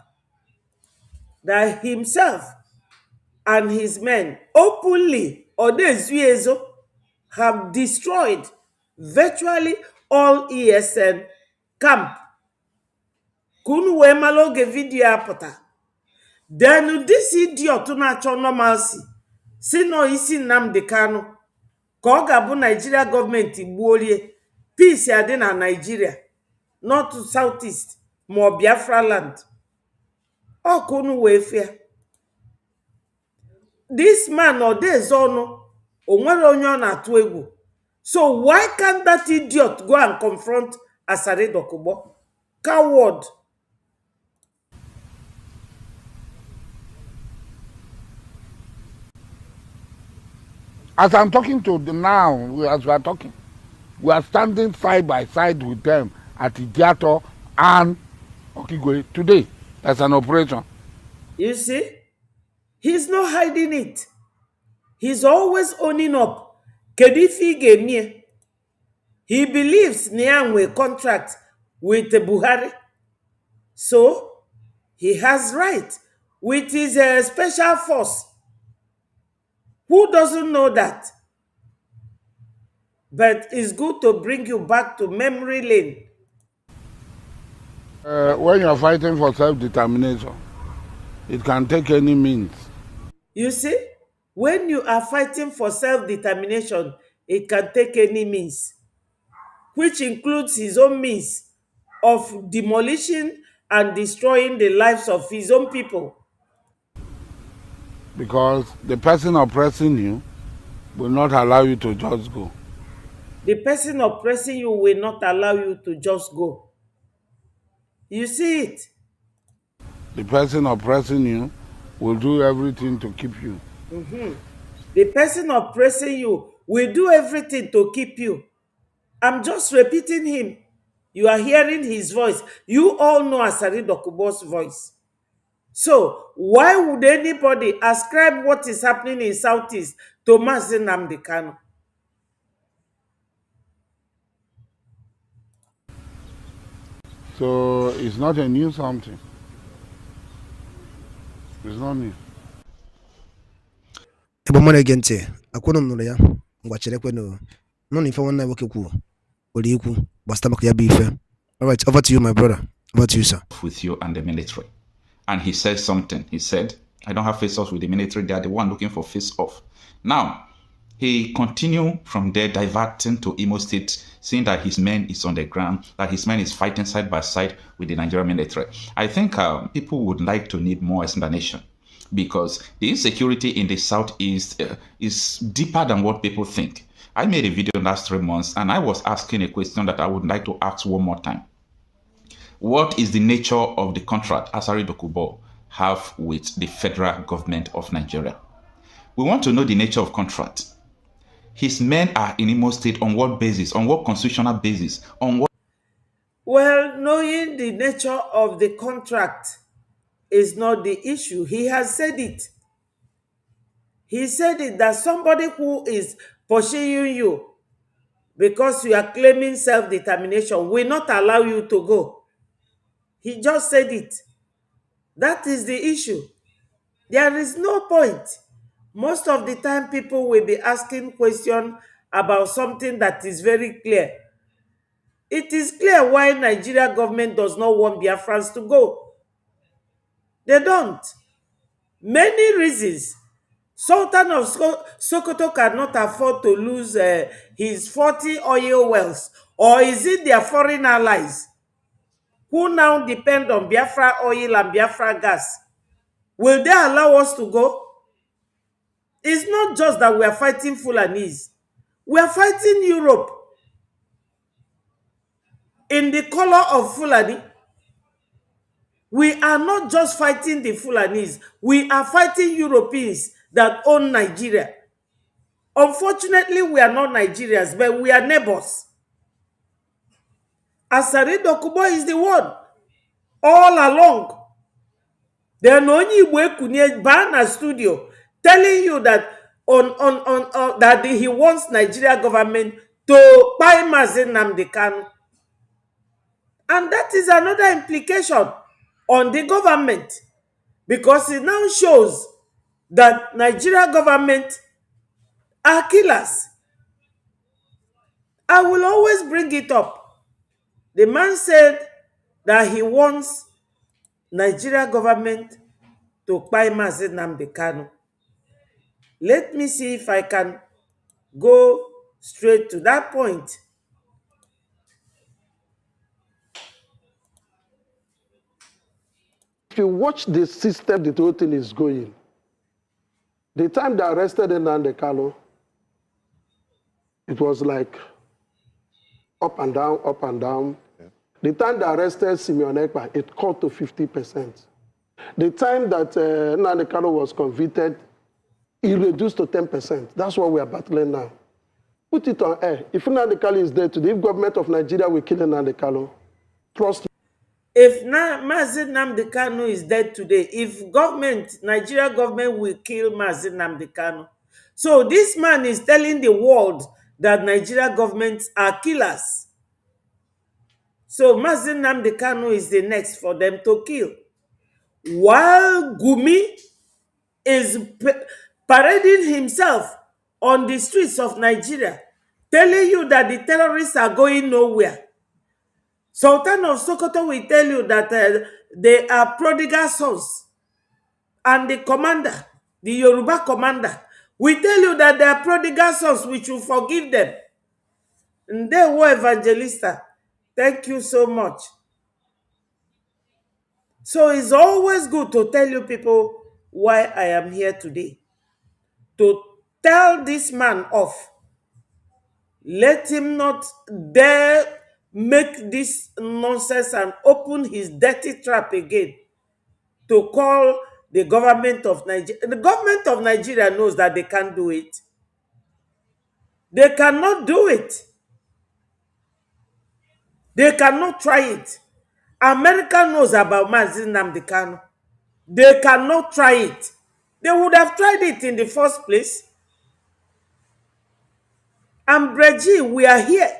That himself and his men openly, Odezuezo, have destroyed virtually all ESN camp. Kunu wee maloge video apụta. Then this idiot na-achọ normalcy si no isi Nnamdi Kanu ka ọ ga-abụ Nigeria gọọmenti gbuolie peace adị na Nigeria, not to southeast ma Biafra land. Ọ kunu wee fịa. This man ọ dịghịzi ọnụ, o nwere onye ọ na-atụ egwu. So why can't that idiot go and confront Asari Dokubo? Coward. As I'm talking to them now, as we are talking, we are standing side by side with them at Idiato and Okigwe today. As an operation. You see? He's not hiding it. He's always owning up. Kedifi Gemie. He believes Niamwe contract with Buhari. So, he has right with his special force. Who doesn't know that? But it's good to bring you back to memory lane. When you're fighting for self-determination, it can take any means. You see, when you are fighting for self-determination, it can take any means, which includes his own means of demolishing and destroying the lives of his own people. Because the person oppressing you will not allow you to just go. The person oppressing you will not allow you to just go. You see it? The person oppressing you will do everything to keep you. The person oppressing you will do everything to keep you. I'm just repeating him. You are hearing his voice. You all know Asari Dokubo's voice. So, why would anybody ascribe what is happening in Southeast to Mazi Nnamdi Kanu? So, it's not a new something. It's not new. Ebe mwana gente, akwụnụ m nụrụ ya, ngwachere no. No ni fa nwanne nwoke kwuo. Ori ikwu, gbasta maka ya bụ ife. All right, over to you, my brother. Over to you, sir. With you and the military. And he said something. He said, I don't have face-offs with the military. They are the one looking for face-off. Now, he continued from there, diverting to Imo State, saying that his men is on the ground, that his men is fighting side by side with the Nigerian military. I think people would like to need more explanation, because the insecurity in the Southeast is deeper than what people think. I made a video last 3 months, and I was asking a question that I would like to ask one more time. What is the nature of the contract Asari Dokubo have with the federal government of Nigeria? We want to know the nature of contract. His men are in Imo State on what basis? On what constitutional basis? On what? Well, knowing the nature of the contract is not the issue. He has said it. He said it that somebody who is pursuing you because you are claiming self-determination will not allow you to go. He just said it. That is the issue. There is no point. Most of the time, people will be asking questions about something that is very clear. It is clear why Nigeria government does not want Biafrans to go. They don't. Many reasons. Sultan of Sokoto cannot afford to lose his 40 oil wells. Or is it their foreign allies who now depend on Biafra oil and Biafra gas? Will they allow us to go? It's not just that we are fighting Fulanese. We are fighting Europe. In the color of Fulani, we are not just fighting the Fulanese. We are fighting Europeans that own Nigeria. Unfortunately, we are not Nigerians, but we are neighbors. Asari Dokubo is the one all along. Then only Kunye Bana studio telling you that that he wants Nigeria government to buy Mazen Nnamdi Kanu. And that is another implication on the government, because it now shows that Nigeria government are killers. I will always bring it up. The man said that he wants Nigeria government to buy Mazen Nnamdi Kanu. Let me see if I can go straight to that point. If you watch the system the whole thing is going, the time they arrested Nnamdi Kanu, it was like up and down, up and down. Yeah. The time they arrested Simeon Ekpa, it cut to 50%. The time that Nnamdi Kanu was convicted, it reduced to 10%. That's what we are battling now. Put it on air. If Nnamdi Kanu is dead today, if government of Nigeria will kill Nnamdi Kanu, trust me. If Mazen Nnamdi Kanu is dead today, if Nigeria government will kill Mazen Nnamdi Kanu. So this man is telling the world that Nigeria governments are killers. So Mazen Nnamdi Kanu is the next for them to kill. While Gumi is parading himself on the streets of Nigeria, telling you that the terrorists are going nowhere. Sultan of Sokoto will tell you that they are prodigal sons. And the commander, the Yoruba commander, will tell you that they are prodigal sons, which will forgive them. And they were evangelista. Thank you so much. So it's always good to tell you people why I am here today. To tell this man off. Let him not dare make this nonsense and open his dirty trap again to call the government of Nigeria. The government of Nigeria knows that they can't do it. They cannot do it. They cannot try it. America knows about Mazen Nnamdi Kanu. They cannot try it. They would have tried it in the first place. And Breji, we are here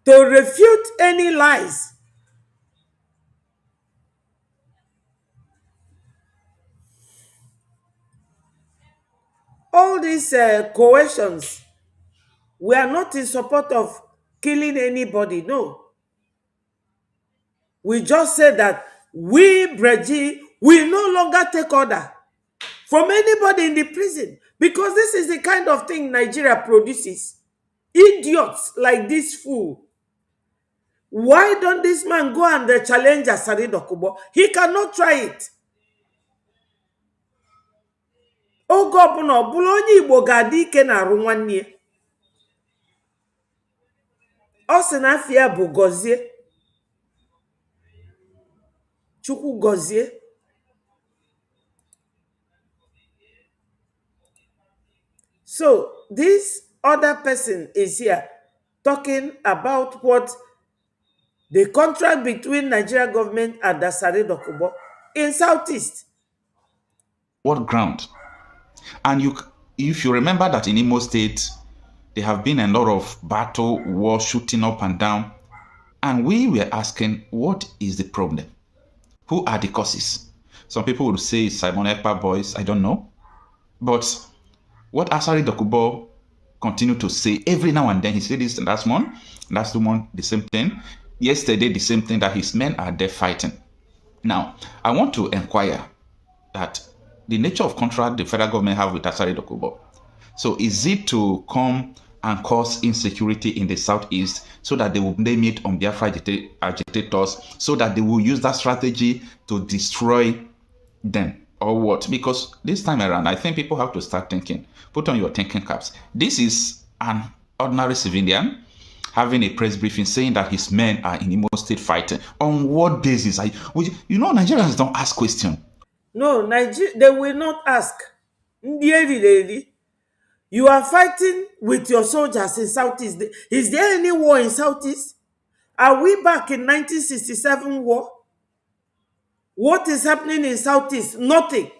to refute any lies. All these coercions, we are not in support of killing anybody, no. We just say that we, Breji, will no longer take order from anybody in the prison, because this is the kind of thing Nigeria produces. Idiots like this fool. Why don't this man go and challenge Asari Dokubo? He cannot try it. Oge ọbụla ọbụla onye Igbo ga-adị ike na-arụ nwanne ya. Ọ sị na afọ ya bụ Gọzie. Chukwu gozie. So this other person is here talking about what the contract between Nigeria government and Dasare Dokubo in Southeast. What ground? And if you remember that in Imo State, there have been a lot of battle, war, shooting up and down. And we were asking, what is the problem? Who are the causes? Some people would say Simon Ekpa boys, I don't know. But what Asari Dokubo continued to say every now and then, he said this last month, last 2 months, the same thing. Yesterday, the same thing, that his men are there fighting. Now, I want to inquire that the nature of contract the federal government have with Asari Dokubo. So is it to come and cause insecurity in the southeast so that they will blame it on Biafra agitators, so that they will use that strategy to destroy them, or what? Because this time around, I think people have to start thinking. Put on your thinking caps. This is an ordinary civilian having a press briefing saying that his men are in Imo State fighting. On what basis? Nigerians don't ask questions. No, they will not ask. You are fighting with your soldiers in Southeast. Is there any war in Southeast? Are we back in 1967 war? What is happening in Southeast? Nothing.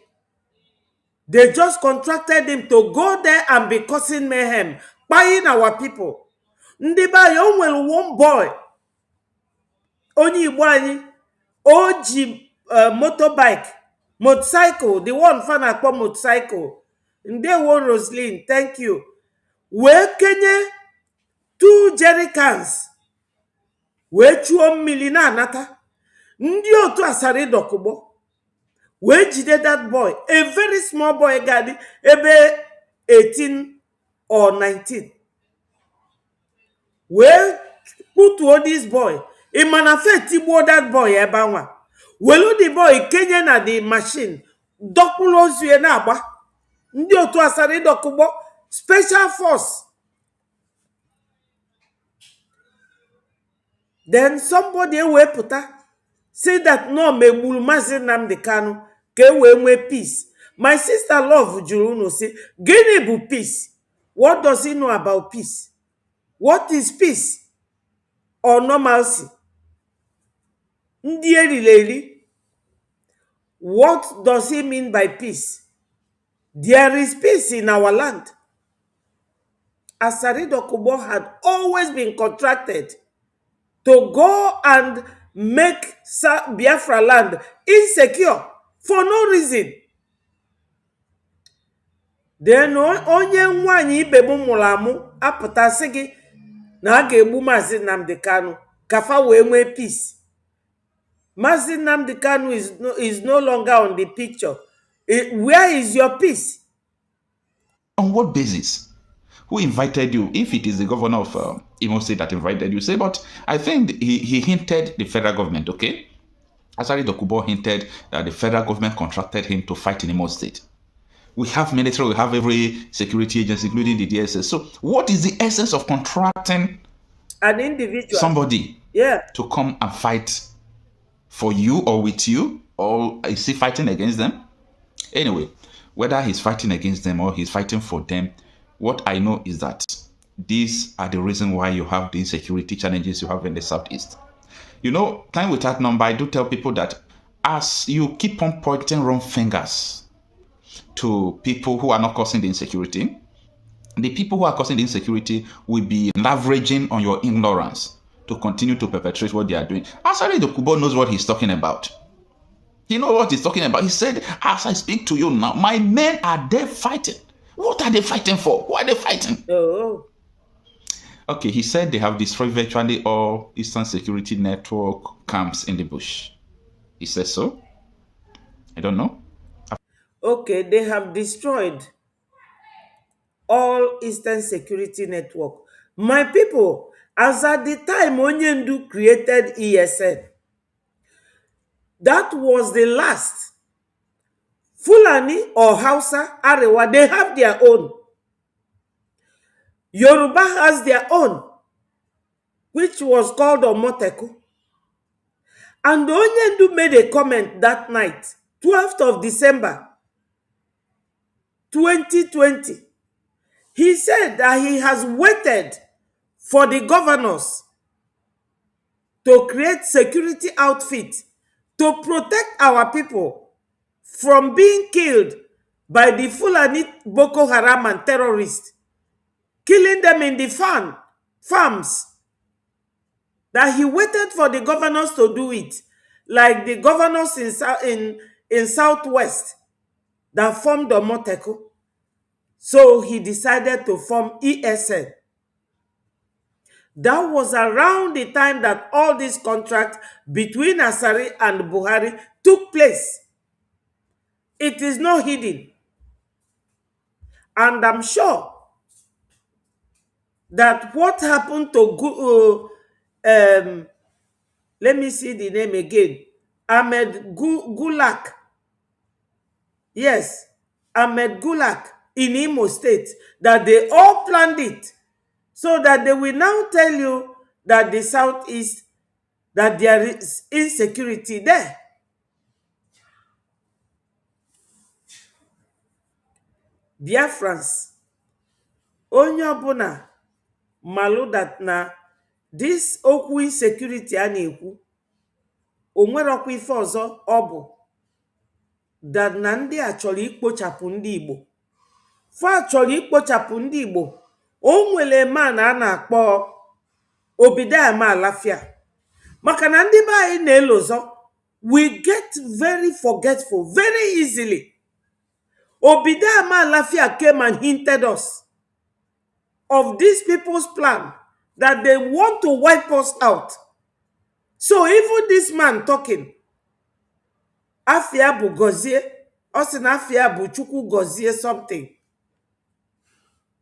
They just contracted him to go there and be causing mayhem, buying our people. Ndiba yon will one boy. Only one OG motorcycle, the one fan akpo motorcycle. Ndewo Roslyn, thank you. Wee kenye 2 jerrycans. Wee chuo mmili na anata. Ndi otu Asari Dokubo. Wee jide that boy, a very small boy, gadi ebe 18 or 19. Wee put to this boy. Imanafe tibo that boy ebanwa. Welu the boy kenye na the machine. Dokulo zuye na aba. Ndi otu Asari Dokubo. Special force. Then somebody we puta say that no me bulmazi Nnamdi Kanu ke we peace. My sister love Juruno say gini bu peace. What does he know about peace? What is peace or normalcy? Ndi elili. What does he mean by peace? There is peace in our land. Asari Dokubo had always been contracted to go and make Biafra land insecure for no reason. Then onye nwanyi ibebu mulamu apụta sị gị na a ga-egbu Maazị Nnamdi Kanu kafa wee nwee peace. Maazị Nnamdi Kanu is no longer on the picture. Where is your peace? On what basis? Who invited you? If it is the governor of Imo State that invited you, say, but I think he hinted the federal government, okay? Asari Dokubo hinted that the federal government contracted him to fight in Imo State. We have military, we have every security agency, including the DSS. So what is the essence of contracting an individual, somebody to come and fight for you or with you? Or is he fighting against them? Anyway, whether he's fighting against them or he's fighting for them, what I know is that these are the reason why you have the insecurity challenges you have in the Southeast. You know, time without number, I do tell people that as you keep on pointing wrong fingers to people who are not causing the insecurity, the people who are causing the insecurity will be leveraging on your ignorance to continue to perpetrate what they are doing. Asari Dokubo knows what he's talking about. He knows what he's talking about. He said, as I speak to you now, my men are there fighting. What are they fighting for? Who are they fighting? Oh. Okay, he said they have destroyed virtually all Eastern Security Network camps in the bush. He says so? I don't know. Okay, they have destroyed all Eastern Security Network. My people, as at the time Onyendu created ESN, that was the last. Fulani or Hausa, Arewa, they have their own. Yoruba has their own, which was called Omoteku. And Onyendu made a comment that night, 12th of December, 2020. He said that he has waited for the governors to create security outfits to protect our people from being killed by the Fulani Boko Haram and terrorists, killing them in the farms. That he waited for the governors to do it, like the governors in Southwest that formed Omoteco. So he decided to form ESN. That was around the time that all these contracts between Asari and Buhari took place. It is not hidden. And I'm sure that what happened to let me see the name again, Ahmed Gulak. Yes, Ahmed Gulak in Imo State, that they all planned it, so that they will now tell you that the Southeast, that there is insecurity there. Biafrans, onye ọbụla malụ that na this okwu insecurity a na-ekwu, o nwerọkwa ife ọzọ ọ bụ that na ndị a chọrọ ikpochapụ ndị Igbo. Fa chọrọ ikpochapụ ndị Igbo. O nwere man a na-akpọ Obidaya Alafia. Maka na ndị be anyị na-elozọ, we get very forgetful very easily. Obidaya Alafia came and hinted us of these people's plan that they want to wipe us out. So even this man talking, Afia bu Gozie, Osin Afia bu Chukwu Gozie something.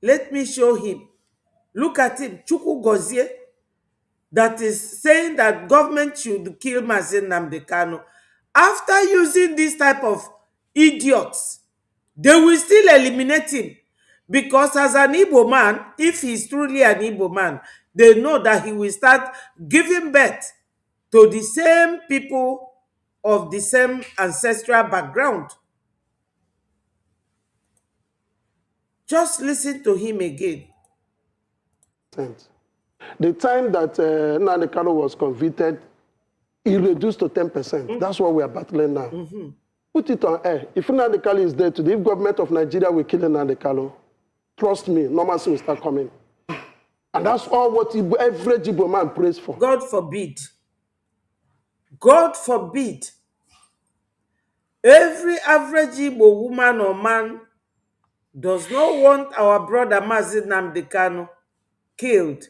Let me show him. Look at him, Chukwu Gozie, that is saying that government should kill Mazi Nnamdi Kanu. After using this type of idiots, they will still eliminate him. Because as an Igbo man, if he's truly an Igbo man, they know that he will start giving birth to the same people of the same ancestral background. Just listen to him again. The time that Nnamdi Kanu was convicted, he reduced to 10%. That's what we are battling now. Put it on air. If Nnamdi Kanu is there today, if government of Nigeria will kill Nnamdi Kanu, trust me, normalcy will start coming. And that's all what every Igbo man prays for. God forbid. God forbid. Every average Igbo woman or man does not want our brother Mazi Nnamdi Kanu killed.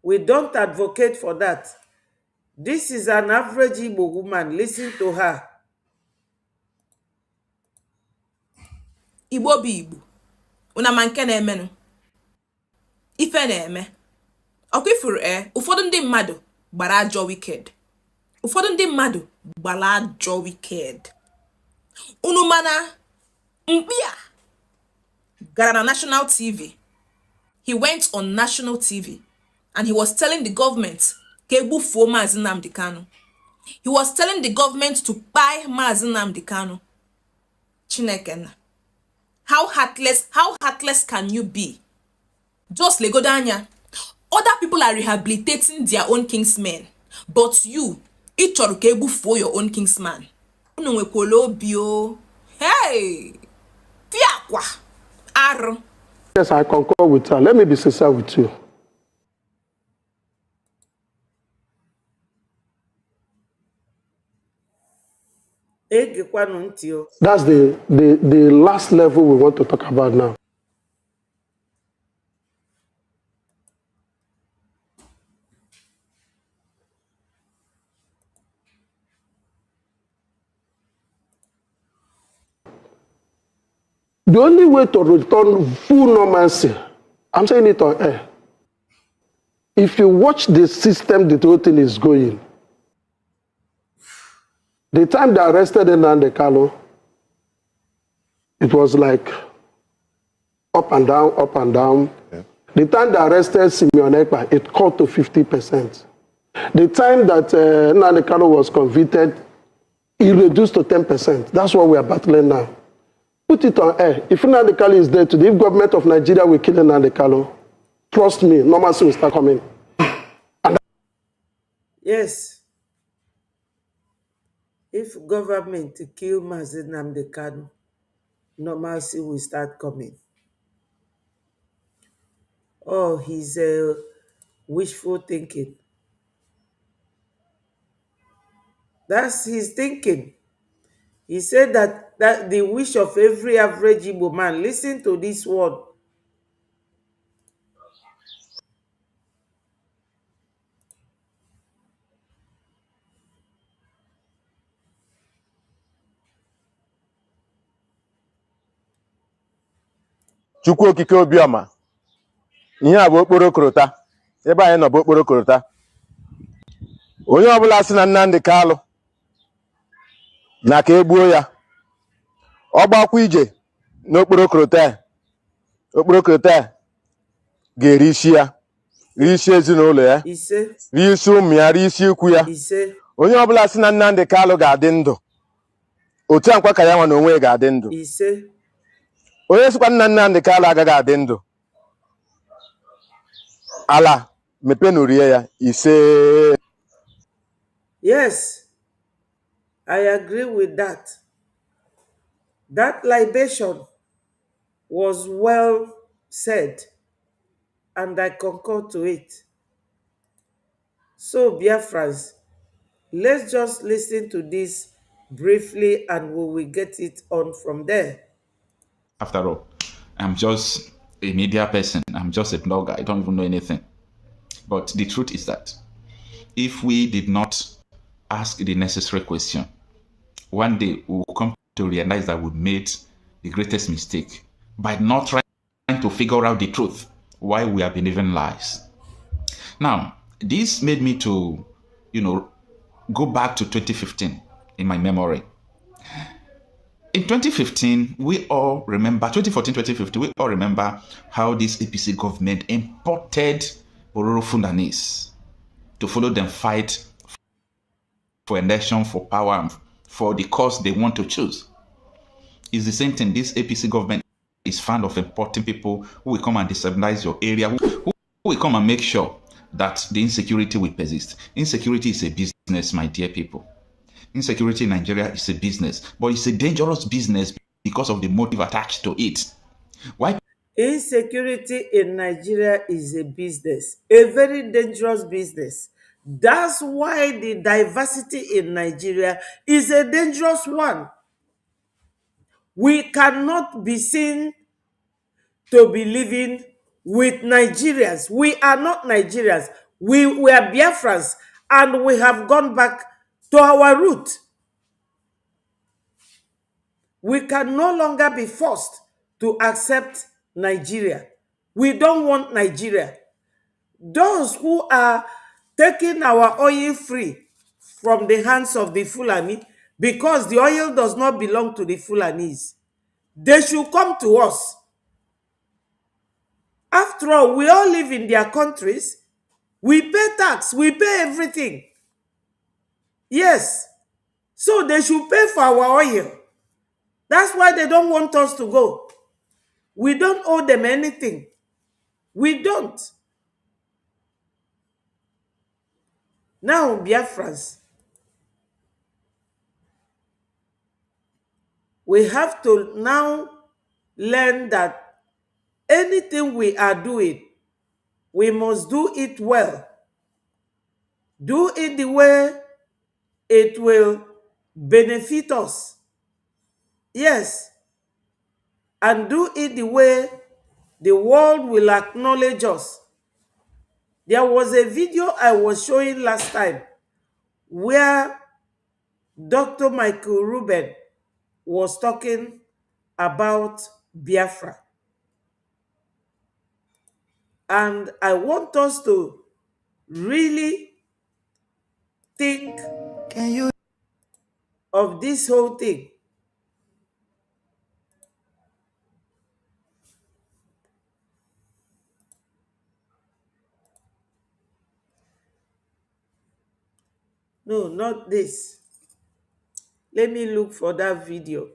We don't advocate for that. This is an average Igbo woman. Listen to her. Igbo bi Igbo. Una manke na emenu. Ife na eme. Okwifuru ụfọdụ ndị mmadụ gbara ajọ wicked. Ụfọdụ ndị mmadụ gbara ajọ wicked. Unu mana Mkpia gara na national TV. He went on national TV and he was telling the government ka egbufuo Mazi Nnamdi Kanu. He was telling the government to buy Mazi Nnamdi Kanu. Chineke na. How heartless can you be? Just legodanya. Other people are rehabilitating their own kingsmen, but you, ịchọrọ ka egbufuo your own kingsman. Unu nwekwala obi o. Hey! Fiakwa! Arụ. Yes, I concur with her. Let me be sincere with you. That's the last level we want to talk about now. The only way to return full normalcy, I'm saying it on air, if you watch the system the whole thing is going, the time they arrested Nnamdi Kanu, it was like up and down, up and down. Yeah. The time they arrested Simeon Ekpa, it cut to 50%. The time that Nnamdi Kanu was convicted, he reduced to 10%. That's what we are battling now. Put it on air. If Nnamdi Kanu is there today, if government of Nigeria will kill Nnamdi Kanu, trust me, normalcy will start coming. Yes. If government kill Mazi Nnamdi Kanu, normalcy will start coming. Oh, he's wishful thinking. That's his thinking. He said that the wish of every average Igbo man. Listen to this word. Chukwu okike obiọma ihe a bụ okporokorota ebe anyị nọ bụ okporokorota onye ọbụla sị na Nnamdi Kanu na ka egbuo ya ọ gbakwa ije n'okporokorota ga-eri isi ya rie isi ezinụlọ ya rie isi ụmụ ya rie isi ikwu ya onye ọbụla sị na Nnamdi Kanu ga-adị ndụ otu ankwa ka ya nwa na onwe ga-adị ndụ onye sịkwa na Nnamdi Kanu agaghị adị ndụ ala mepenu rie ya ise. Yes, I agree with that. That libation was well said, and I concur to it. So, Biafrans, let's just listen to this briefly and we will get it on from there. After all, I'm just a media person. I'm just a blogger. I don't even know anything. But the truth is that if we did not ask the necessary question, one day we will come to realize that we made the greatest mistake by not trying to figure out the truth, why we are believing lies. Now, this made me to, go back to 2015 in my memory. In 2015, we all remember, 2014, 2015, we all remember how this APC government imported Bororo Fundanese to follow them fight for election, for power, for the cause they want to choose. It's the same thing. This APC government is fond of importing people who will come and destabilize your area, who will come and make sure that the insecurity will persist. Insecurity is a business, my dear people. Insecurity in Nigeria is a business, but it's a dangerous business because of the motive attached to it. Why? Insecurity in Nigeria is a business, a very dangerous business. That's why the diversity in Nigeria is a dangerous one. We cannot be seen to be living with Nigerians. We are not Nigerians. We are Biafrans, and we have gone back to our root. We can no longer be forced to accept Nigeria. We don't want Nigeria. Those who are taking our oil free from the hands of the Fulani, because the oil does not belong to the Fulanis, they should come to us. After all, we all live in their countries. We pay tax. We pay everything. Yes. So they should pay for our oil. That's why they don't want us to go. We don't owe them anything. We don't. Now, Biafrans, we have to now learn that anything we are doing, we must do it well. Do it the way it will benefit us. Yes. And do it the way the world will acknowledge us. There was a video I was showing last time where Dr. Michael Rubin was talking about Biafra. And I want us to really think of this whole thing. No, not this. Let me look for that video.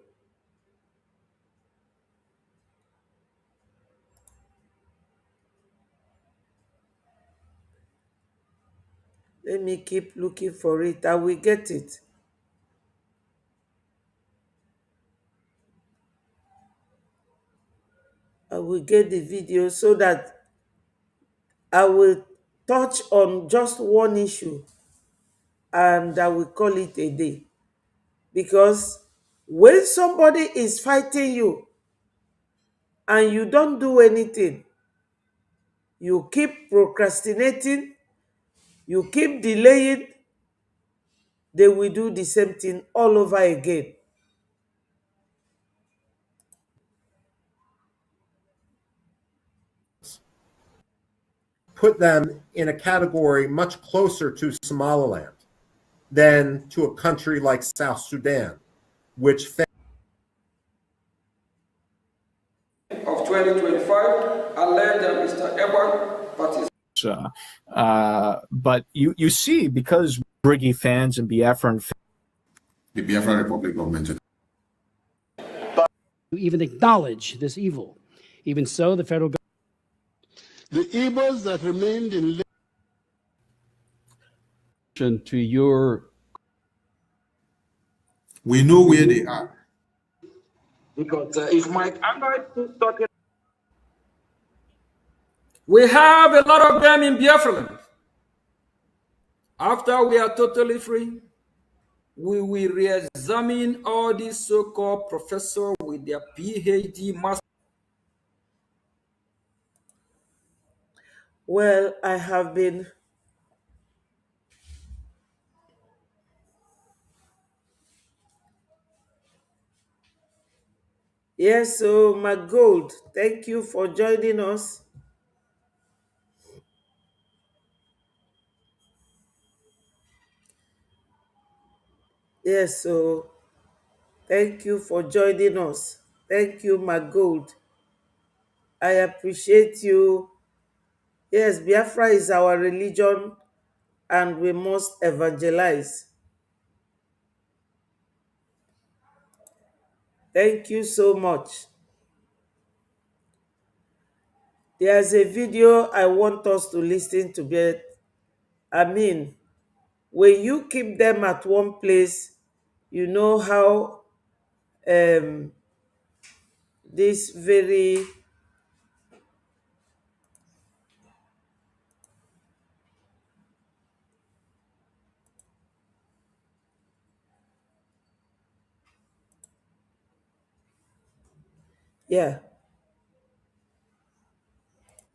Let me keep looking for it. I will get it. I will get the video so that I will touch on just one issue and I will call it a day. Because when somebody is fighting you and you don't do anything, you keep procrastinating, you keep delaying, they will do the same thing all over again. Put them in a category much closer to Somaliland than to a country like South Sudan, which of 2025 alleged that Mr. Eban participated. But you see, because Briggy fans and Biafran fans, the Biafran Republic government even acknowledge this evil. Even so, the federal government. The evils that remained in to your, we know where they are. Because if Mike Android is talking, we have a lot of them in Biafra. After we are totally free, we will re-examine all these so-called professors with their PhD master. Well, I have been yes, so my gold, thank you for joining us. Yes, so thank you for joining us. Thank you, my gold. I appreciate you. Yes, Biafra is our religion and we must evangelize. Thank you so much. There's a video I want us to listen to. When you keep them at one place, you know how this very yeah.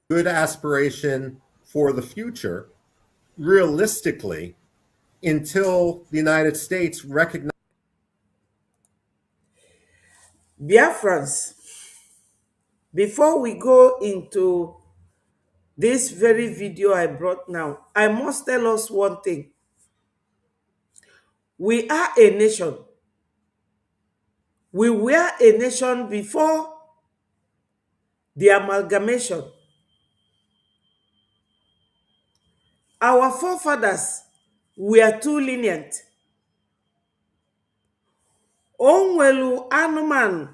good aspiration for the future, realistically, until the United States recognize Biafrans, before we go into this very video I brought now, I must tell us one thing. We are a nation. We were a nation before the amalgamation. Our forefathers were too lenient. O nwelu anụmanụ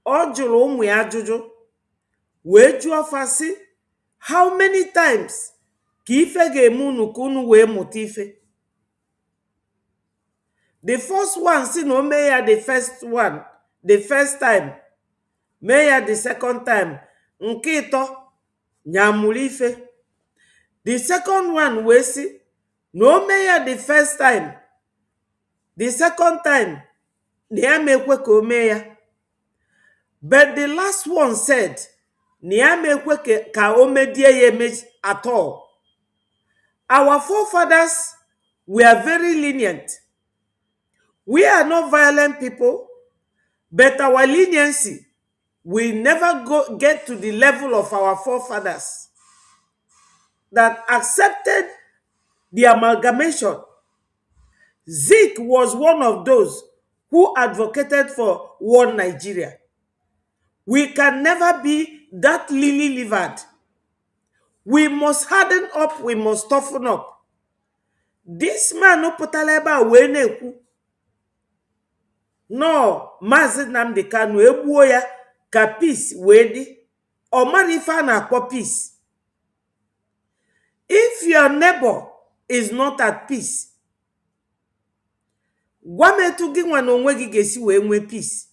ọ jụrụ ụmụ ya ajụjụ wee jụọ fa sị, how many times ka ife ga-eme unu ka unu wee mụta ife? The first one si na o mee ya the first time, mee ya the second time, nke ịtọ nyamụrụ ife. The second one wee sị na o mee ya the first time, the second time na ya mekwe ka o mee ya. But the last one said, na ya mekwe ka o medie ya eme at all. Our forefathers were very lenient. We are not violent people, but our leniency will never get to the level of our forefathers that accepted the amalgamation. Zeke was one of those who advocated for one Nigeria. We can never be that lily-livered. We must harden up, we must toughen up. This man pụtara ebe a wee na-ekwu no Maazị Nnamdi Kanu egbuo ya ka peace wee dị. Ọ mara ife a na-akpọ peace. If your neighbor is not at peace, gwa m etu gị nwa na onwe gị ga-esi wee nwee peace.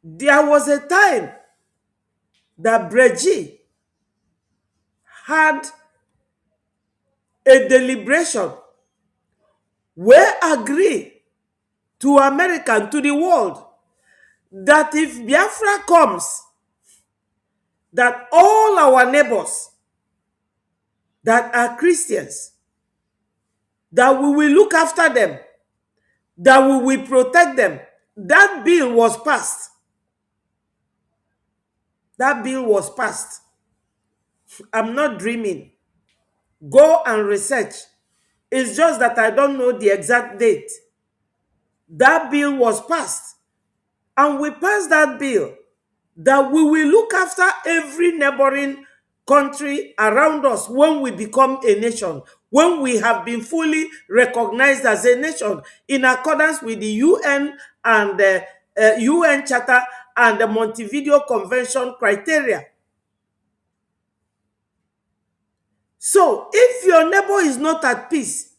There was a time that Breji had a deliberation where agree to America and to the world that if Biafra comes, that all our neighbors that are Christians, that we will look after them, that we will protect them. That bill was passed. That bill was passed. I'm not dreaming. Go and research. It's just that I don't know the exact date. That bill was passed. And we passed that bill that we will look after every neighboring country around us when we become a nation, when we have been fully recognized as a nation in accordance with the UN and the UN Charter and the Montevideo Convention criteria. So, if your neighbor is not at peace,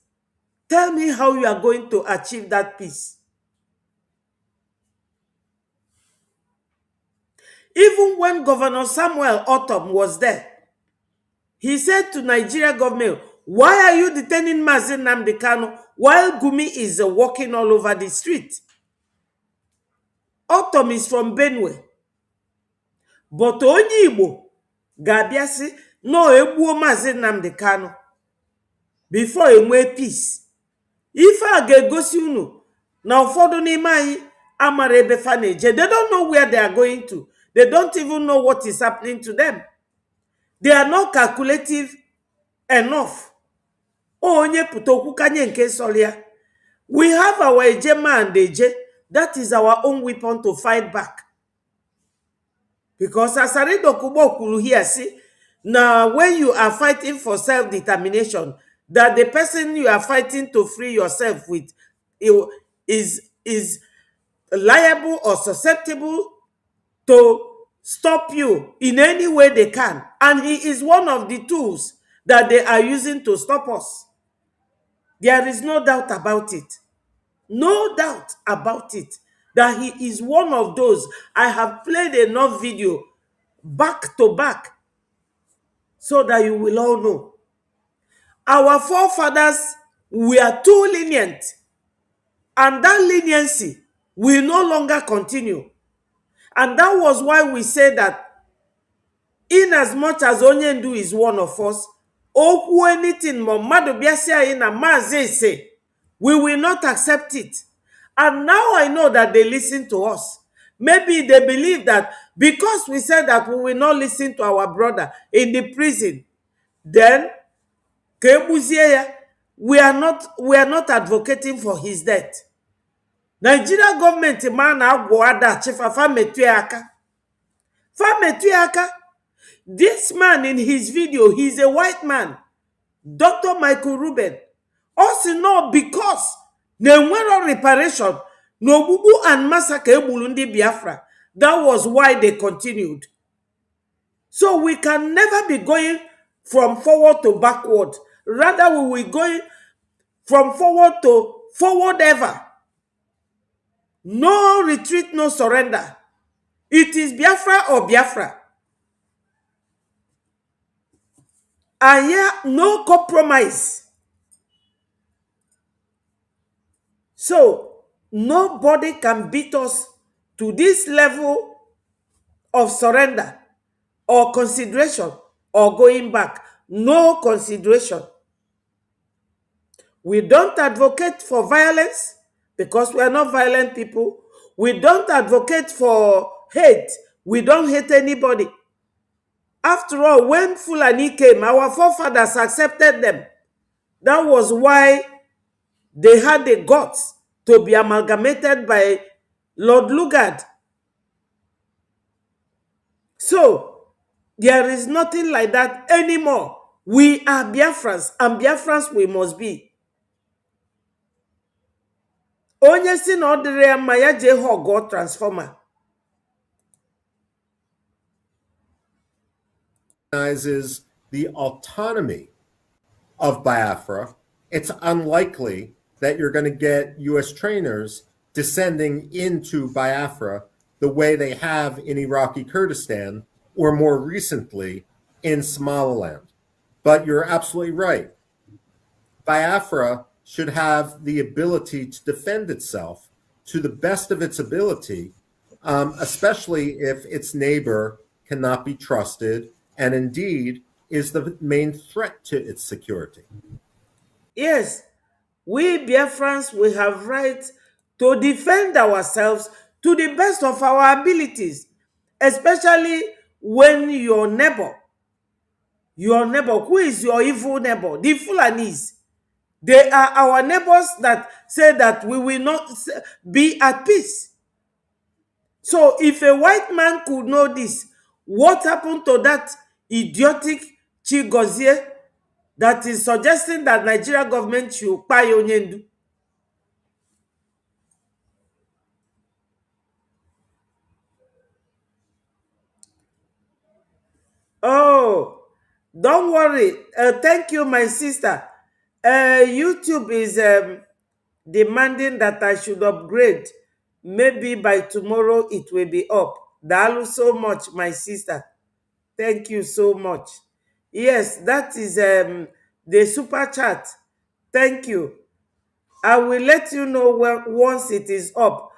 tell me how you are going to achieve that peace. Even when Governor Samuel Otom was there, he said to Nigeria government, why are you detaining Maazị Nnamdi Kanu while Gumi is walking all over the street? Otom is from Benue. But onye Igbo ga-abịa sị no egbuo Maazị Nnamdi Kanu before enwee peace. Ife a ga-egosi unu na ụfọdụ n'ime anyị amara ebe fa na-eje. They don't know where they are going to. They don't even know what is happening to them. They are not calculative enough. Onye putokwu kanye nke solia. We have our Ejema and Eje. That is our own weapon to fight back. Because Asare Dokubo Kuru here, see, now when you are fighting for self-determination, that the person you are fighting to free yourself with is liable or susceptible to stop you in any way they can. And he is one of the tools that they are using to stop us. There is no doubt about it. No doubt about it. That he is one of those. I have played enough video back to back so that you will all know. Our forefathers were too lenient. And that leniency will no longer continue. And that was why we say that in as much as Onyendu is one of us, Oku anything Momadu Biasia in a Maze say, we will not accept it. And now I know that they listen to us. Maybe they believe that because we said that we will not listen to our brother in the prison, then we are not advocating for his death. Nigeria government man agwada chifa fametuaka. This man in his video, he's a white man. Dr. Michael Ruben. Also no, because no reparation, no bubu and massacre Burundi Biafra. That was why they continued. So we can never be going from forward to backward. Rather, we will going from forward to forward ever. No retreat, no surrender. It is Biafra or Biafra. And here, no compromise. So, nobody can beat us to this level of surrender or consideration or going back. No consideration. We don't advocate for violence because we are not violent people. We don't advocate for hate. We don't hate anybody. After all, when Fulani came, our forefathers accepted them. That was why they had the guts to be amalgamated by Lord Lugard. So, there is nothing like that anymore. We are Biafrans, and Biafrans we must be. Onye si na ọ dịrị ya mma ya jee họgọ transformer. Recognizes the autonomy of Biafra, it's unlikely that you're going to get U.S. trainers descending into Biafra the way they have in Iraqi Kurdistan or more recently in Somaliland. But you're absolutely right. Biafra should have the ability to defend itself to the best of its ability, especially if its neighbor cannot be trusted and indeed is the main threat to its security. Yes, we Biafrans, we have right to defend ourselves to the best of our abilities, especially when your neighbor, who is your evil neighbor, the Fulanis, they are our neighbors that say that we will not be at peace. So if a white man could know this, what happened to that idiotic Chigozie that is suggesting that Nigeria government should pay Onyendu? Oh, don't worry. Thank you, my sister. YouTube is demanding that I should upgrade. Maybe by tomorrow it will be up. Dalu so much, my sister. Thank you so much. Yes, that is the super chat. Thank you. I will let you know once it is up.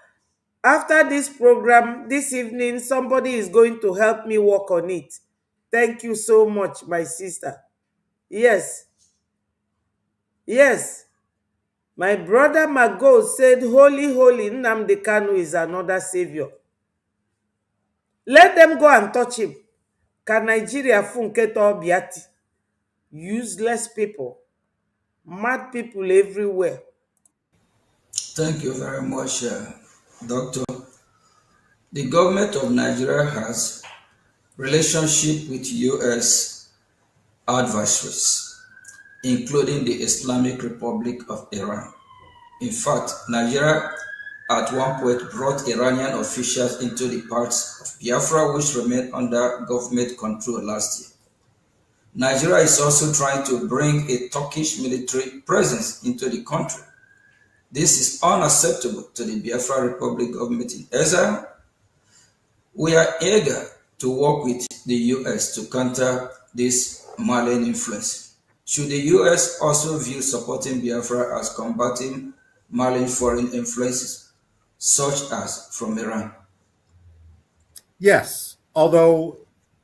After this program, this evening, somebody is going to help me work on it. Thank you so much, my sister. Yes. Yes. My brother Mago said, holy, holy, Nnamdi Kanu is another savior. Let them go and touch him. Can Nigeria funketo biati? Useless people. Mad people everywhere. Thank you very much, Doctor. The government of Nigeria has relationship with U.S. adversaries, including the Islamic Republic of Iran. In fact, Nigeria at one point brought Iranian officials into the parts of Biafra which remained under government control last year. Nigeria is also trying to bring a Turkish military presence into the country. This is unacceptable to the Biafra Republic government in exile. We are eager to work with the U.S. to counter this malign influence. Should the U.S. also view supporting Biafra as combating malign foreign influences, such as from Iran? Yes, although,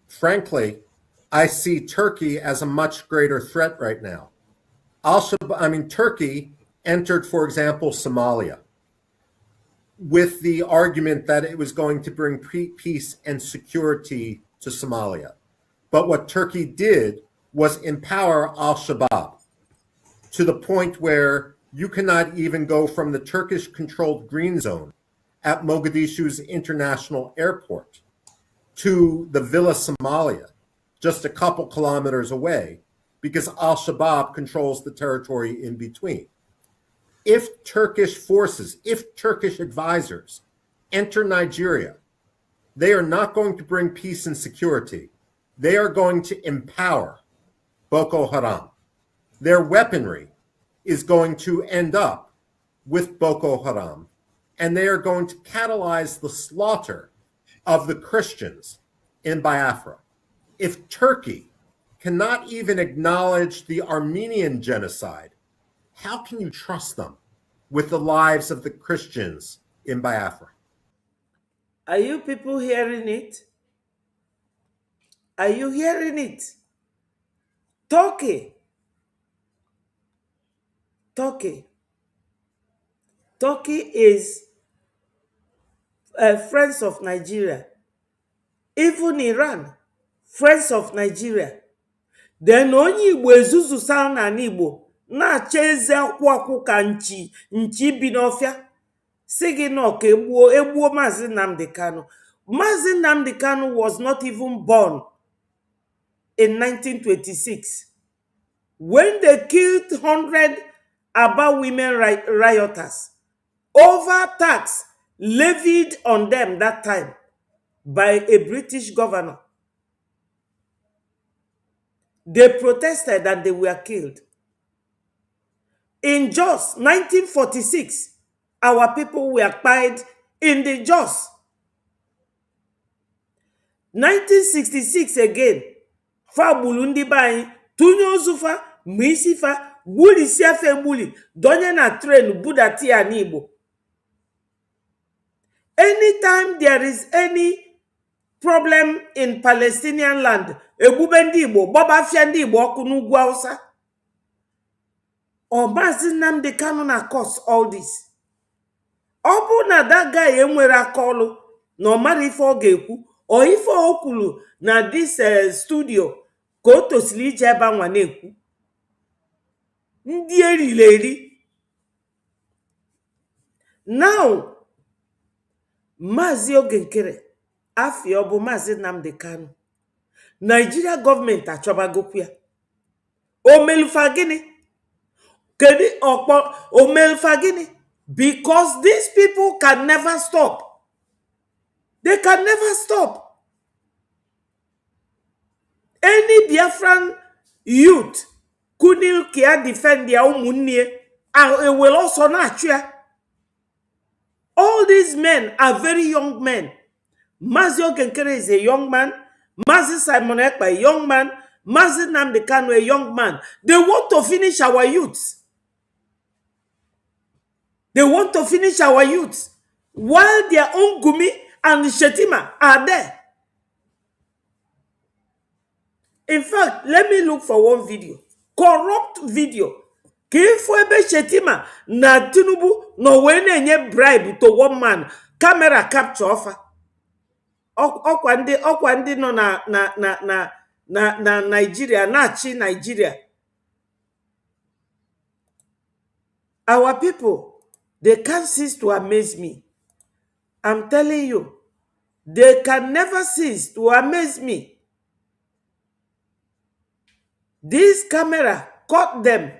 frankly, I see Turkey as a much greater threat right now. Turkey entered, for example, Somalia with the argument that it was going to bring peace and security to Somalia. But what Turkey did was empower al-Shabaab to the point where you cannot even go from the Turkish-controlled green zone at Mogadishu's international airport to the Villa Somalia, just a couple kilometers away, because al-Shabaab controls the territory in between. If Turkish forces, if Turkish advisors enter Nigeria, they are not going to bring peace and security. They are going to empower Boko Haram. Their weaponry is going to end up with Boko Haram, and they are going to catalyze the slaughter of the Christians in Biafra. If Turkey cannot even acknowledge the Armenian genocide, how can you trust them with the lives of the Christians in Biafra? Are you people hearing it? Are you hearing it? Turkey. Turkey is friends of Nigeria. Even Iran, friends of Nigeria. Then onye Igbo ezuzu sound na Igbo na-acha eze akwụ ka nchi bi n'ọfịa si gị nọ ka egbuo Maazị Nnamdi Kanu. Maazị Nnamdi Kanu was not even born in 1926. when they killed 100 Aba women rioters over tax levied on them that time by a British governor. They protested and they were killed. In Jos, 1946, our people were killed in the Jos. 1966 again, fa Burundi bayi, tunyo zufa, misifa, buli siafe buli, donye na train budati anibo. Anytime there is any problem in Palestinian land, ebube ndi Igbo, baba fia ndi Igbo oku n'ugwu Hausa. Mazi Nnamdi Kanu na cause all this. Ọ bụ na that guy enwere akọlụ na ọ mara ife ọ ga-ekwu, o ife o kwuru na this studio ka o tosili ije ebe anwa na-ekwu. Ndị erile. Now, Mazi Ogenkere, afi ọ bụ Mazi Nnamdi Kanu. Nigeria government achọbagokwu ya. O melufa gịnị? Kedu ọkpọ o melufa gịnị? Because these people can never stop. They can never stop. Any Biafran youth couldn't care defend their own money, and it will also not. All these men are very young men. Mazi Ogenkere is a young man. Mazi Simon Ekpa, a young man. Mazi Nnamdi Kanu, a young man. They want to finish our youths. They want to finish our youths while their own Gumi and Shetima are there. In fact, let me look for one video. Corrupt video. Kifwebe Shetima na Tinubu no wene nye bribe to one man. Camera capture offer. Okwandi no na Nigeria, na chi Nigeria. Our people, they can't cease to amaze me. I'm telling you, they can never cease to amaze me. This camera caught them.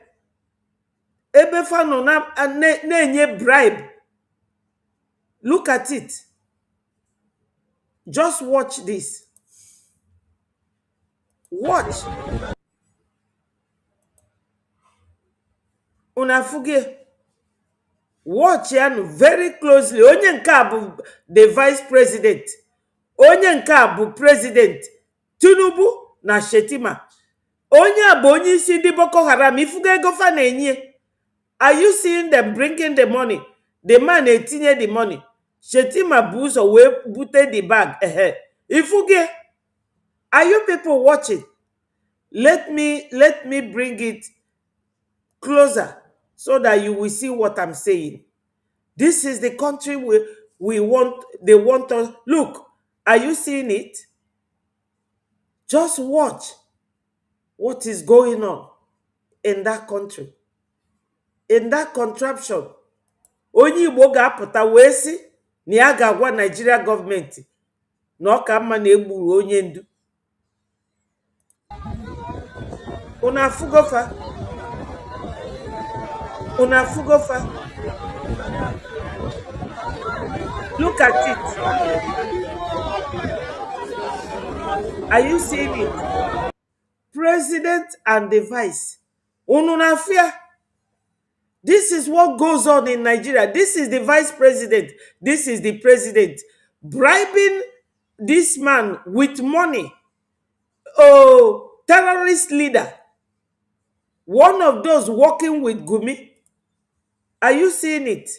Ebefano na nenye bribe. Look at it. Just watch this. Watch. Unafuge. Watch yan very closely. Onye nke bụ the vice president. Onye nke bụ president. Tinubu na Shetima. Onye bụ onye isi ndị Boko Haram. Ifuge ego fa na-enye. Are you seeing them bringing the money? The man etinye the money. Shetima buzo we bute the bag. Ifuge. Are you people watching? Let me bring it closer so that you will see what I'm saying. This is the country we want. They want us. Look, are you seeing it? Just watch what is going on in that country. In that contraption. Onye Igbo ga-apụta wee sị na ya ga-agwa Nigeria government na ọ ka mma na egburu onye ndu. Unafugofa. Unafugofa. Look at it. Are you seeing it? President and the vice. Ununafia. This is what goes on in Nigeria. This is the vice president. This is the president. Bribing this man with money. Oh, terrorist leader. One of those working with Gumi. Are you seeing it?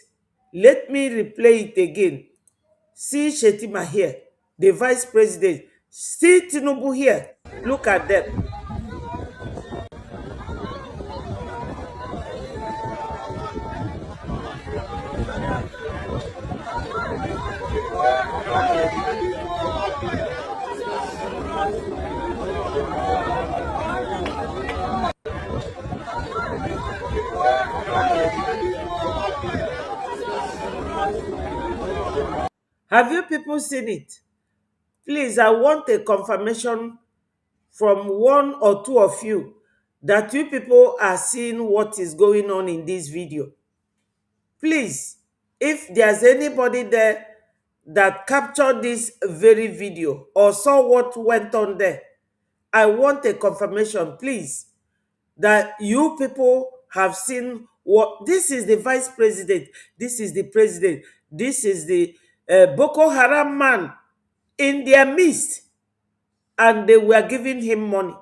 Let me replay it again. See Shetima here, the vice president. See Tinubu here. Look at them. Have you people seen it? Please, I want a confirmation from one or two of you that you people are seeing what is going on in this video. Please, if there's anybody there that captured this very video or saw what went on there, I want a confirmation, please, that you people have seen what this is. The vice president, this is the president, this is the Boko Haram man in their midst, and they were giving him money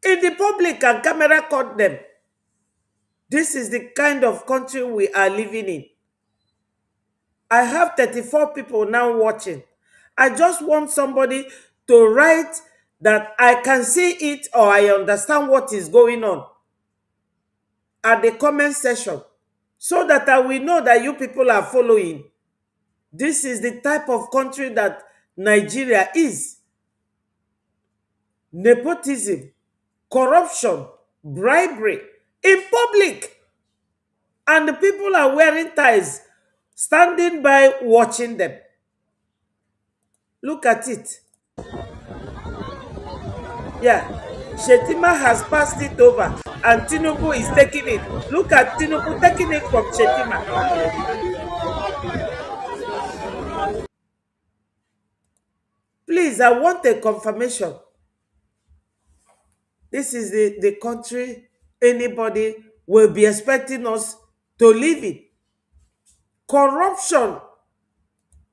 in the public, and camera caught them. This is the kind of country we are living in. I have 34 people now watching. I just want somebody to write that I can see it or I understand what is going on at the comment section, so that I will know that you people are following. This is the type of country that Nigeria is. Nepotism, corruption, bribery in public. And the people are wearing ties, standing by watching them. Look at it. Yeah. Shetima has passed it over and Tinubu is taking it. Look at Tinubu taking it from Shetima. Please, I want a confirmation. This is the country anybody will be expecting us to live in. Corruption.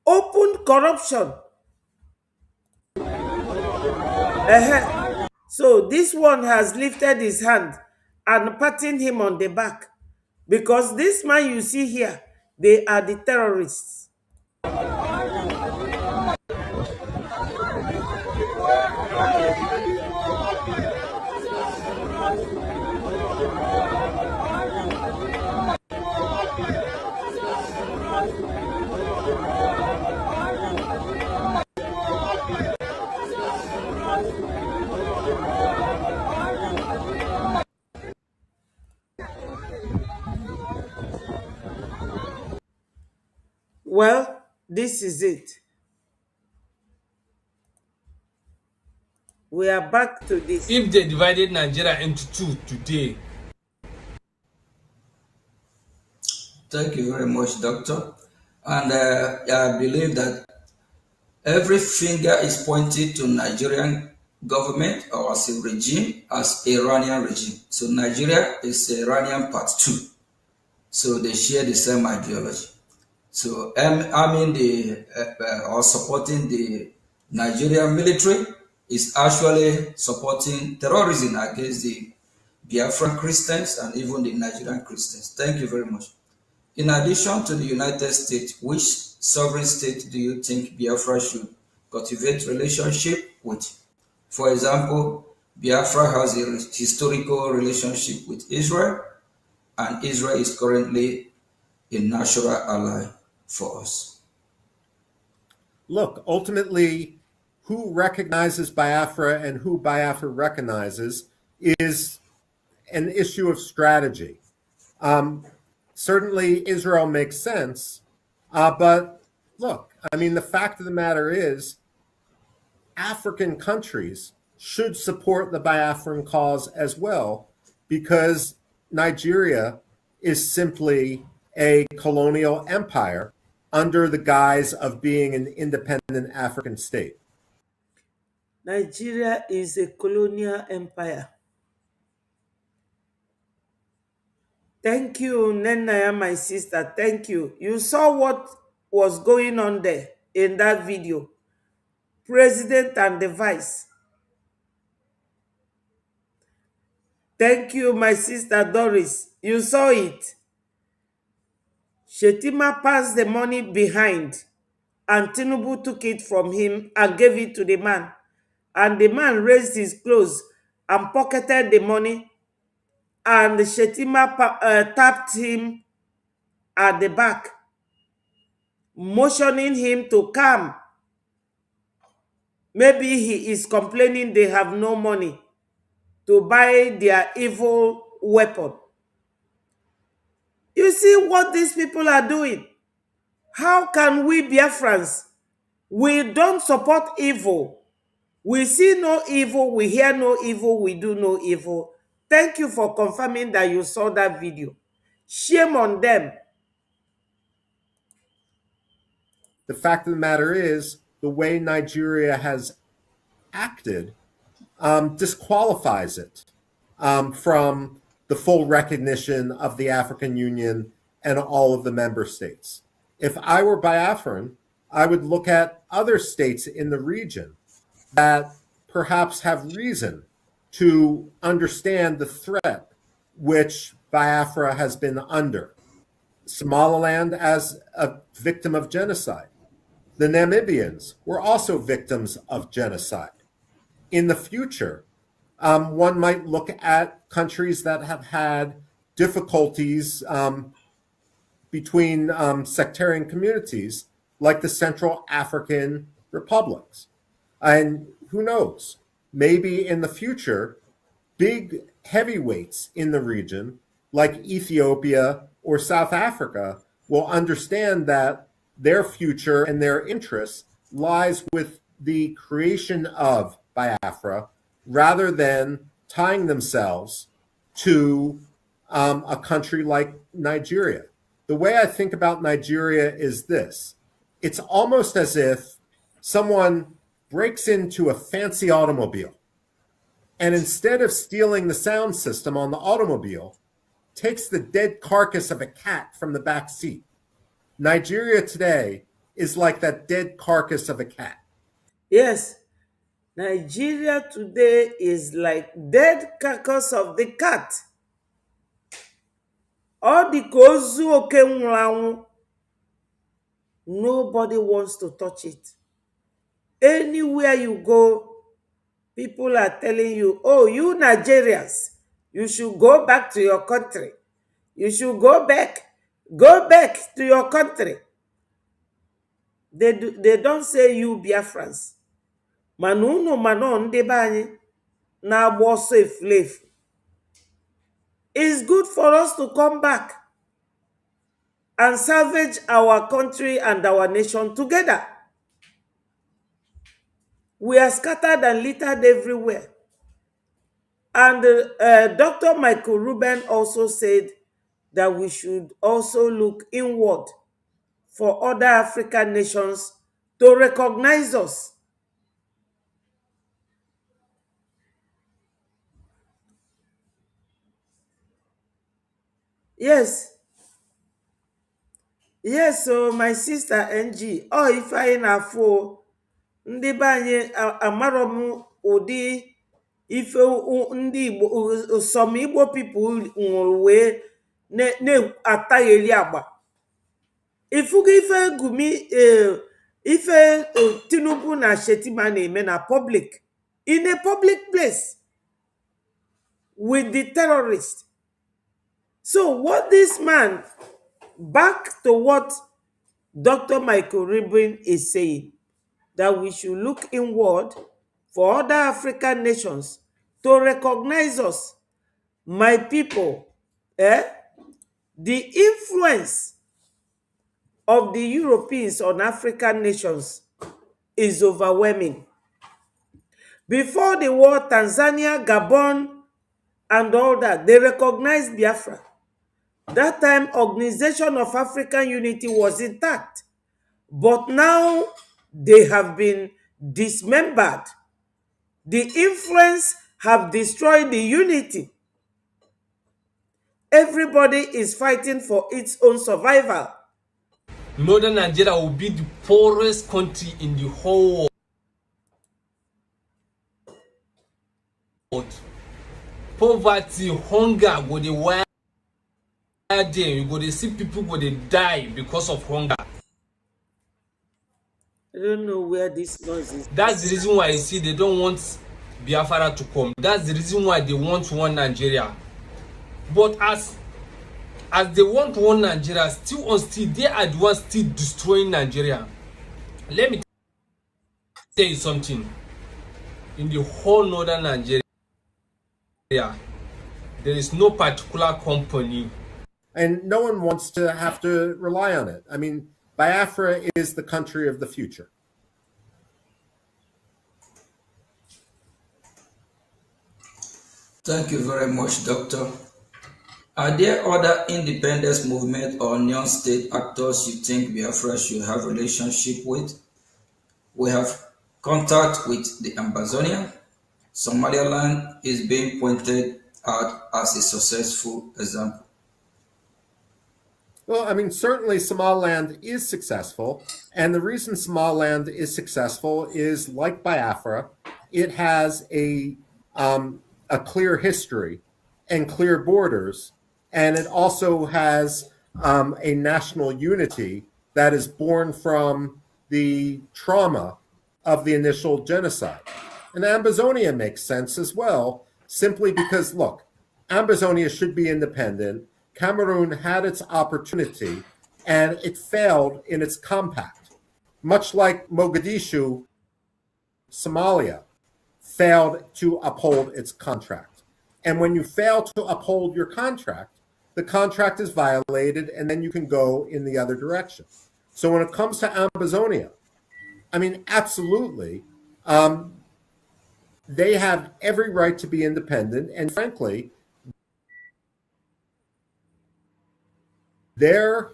Open corruption. So this one has lifted his hand and patting him on the back, because this man you see here, they are the terrorists. Well, this is it. We are back to this. If they divided Nigeria into two today. Thank you very much, Doctor. And I believe that every finger is pointed to Nigerian government or as a regime, as Iranian regime. So Nigeria is Iranian part 2. So they share the same ideology. So arming the or supporting the Nigerian military is actually supporting terrorism against the Biafran Christians and even the Nigerian Christians. Thank you very much. In addition to the United States, which sovereign state do you think Biafra should cultivate relationship with? For example, Biafra has a historical relationship with Israel, and Israel is currently a natural ally for us. Look, ultimately, who recognizes Biafra and who Biafra recognizes is an issue of strategy. Certainly, Israel makes sense, but look, I mean, the fact of the matter is, African countries should support the Biafran cause as well, because Nigeria is simply a colonial empire under the guise of being an independent African state. Nigeria is a colonial empire. Thank you, Nenaya, my sister. Thank you. You saw what was going on there in that video. President and the vice. Thank you, my sister Doris. You saw it. Shetima passed the money behind, and Tinubu took it from him and gave it to the man. And the man raised his clothes and pocketed the money, and Shetima tapped him at the back, motioning him to come. Maybe he is complaining they have no money to buy their evil weapon. You see what these people are doing? How can we Biafrans, we don't support evil. We see no evil, we hear no evil, we do no evil. Thank you for confirming that you saw that video. Shame on them. The fact of the matter is, the way Nigeria has acted disqualifies it from the full recognition of the African Union and all of the member states. If I were Biafran, I would look at other states in the region that perhaps have reason to understand the threat which Biafra has been under. Somaliland as a victim of genocide. The Namibians were also victims of genocide. In the future, one might look at countries that have had difficulties between sectarian communities, like the Central African republics. And who knows, maybe in the future, big heavyweights in the region, like Ethiopia or South Africa, will understand that their future and their interests lies with the creation of Biafra rather than tying themselves to a country like Nigeria. The way I think about Nigeria is this. It's almost as if someone breaks into a fancy automobile and instead of stealing the sound system on the automobile, takes the dead carcass of a cat from the back seat. Nigeria today is like that dead carcass of a cat. Yes, Nigeria today is like dead carcass of the cat. All the ozu oke nwụrụ anwụ. Nobody wants to touch it. Anywhere you go, people are telling you, oh, you Nigerians, you should go back to your country. You should go back to your country. They don't say you Biafrans. Manunu manon ndị be anyị na-agba ọsọ efulefu. It's good for us to come back and salvage our country and our nation together. We are scattered and littered everywhere. And Dr. Michael Rubin also said that we should also look inward for other African nations to recognize us. Yes. Yes, so my sister NG, oh, if I na-afụ ndị be anyị amarọ m ụdị ife ndị Igbo, some Igbo people nwụrụ wee na-atagheli agba. Ifugo ife Gumi, ife Tinubu na Shetima na-eme na public, in a public place with the terrorists. So what this man, back to what Dr. Michael Rubin is saying, that we should look inward for other African nations to recognize us. My people, the influence of the Europeans on African nations is overwhelming. Before the war, Tanzania, Gabon, and all that, they recognized Biafra. That time, Organization of African Unity was intact. But now, they have been dismembered. The influence have destroyed the unity. Everybody is fighting for its own survival. Northern Nigeria will be the poorest country in the whole world. Poverty, hunger, go the wild there. You go to see people go they die because of hunger. I don't know where this noise is. That's the reason why you see they don't want Biafra to come. That's the reason why they want one Nigeria. But as they want one Nigeria, still they are the ones still destroying Nigeria. Let me tell you something. In the whole northern Nigeria, there is no particular company. And no one wants to have to rely on it. I mean, Biafra is the country of the future. Thank you very much, Doctor. Are there other independence movement or non-state actors you think Biafra should have relationship with? We have contact with the Ambazonia. Somaliland is being pointed out as a successful example. Well, I mean, certainly Somaliland is successful. And the reason Somaliland is successful is, like Biafra, it has a clear history and clear borders. And it also has a national unity that is born from the trauma of the initial genocide. And Ambazonia makes sense as well, simply because, look, Ambazonia should be independent. Cameroon had its opportunity and it failed in its compact, much like Mogadishu, Somalia, failed to uphold its contract. And when you fail to uphold your contract, the contract is violated and then you can go in the other direction. So when it comes to Ambazonia, I mean, absolutely, they have every right to be independent. And frankly, their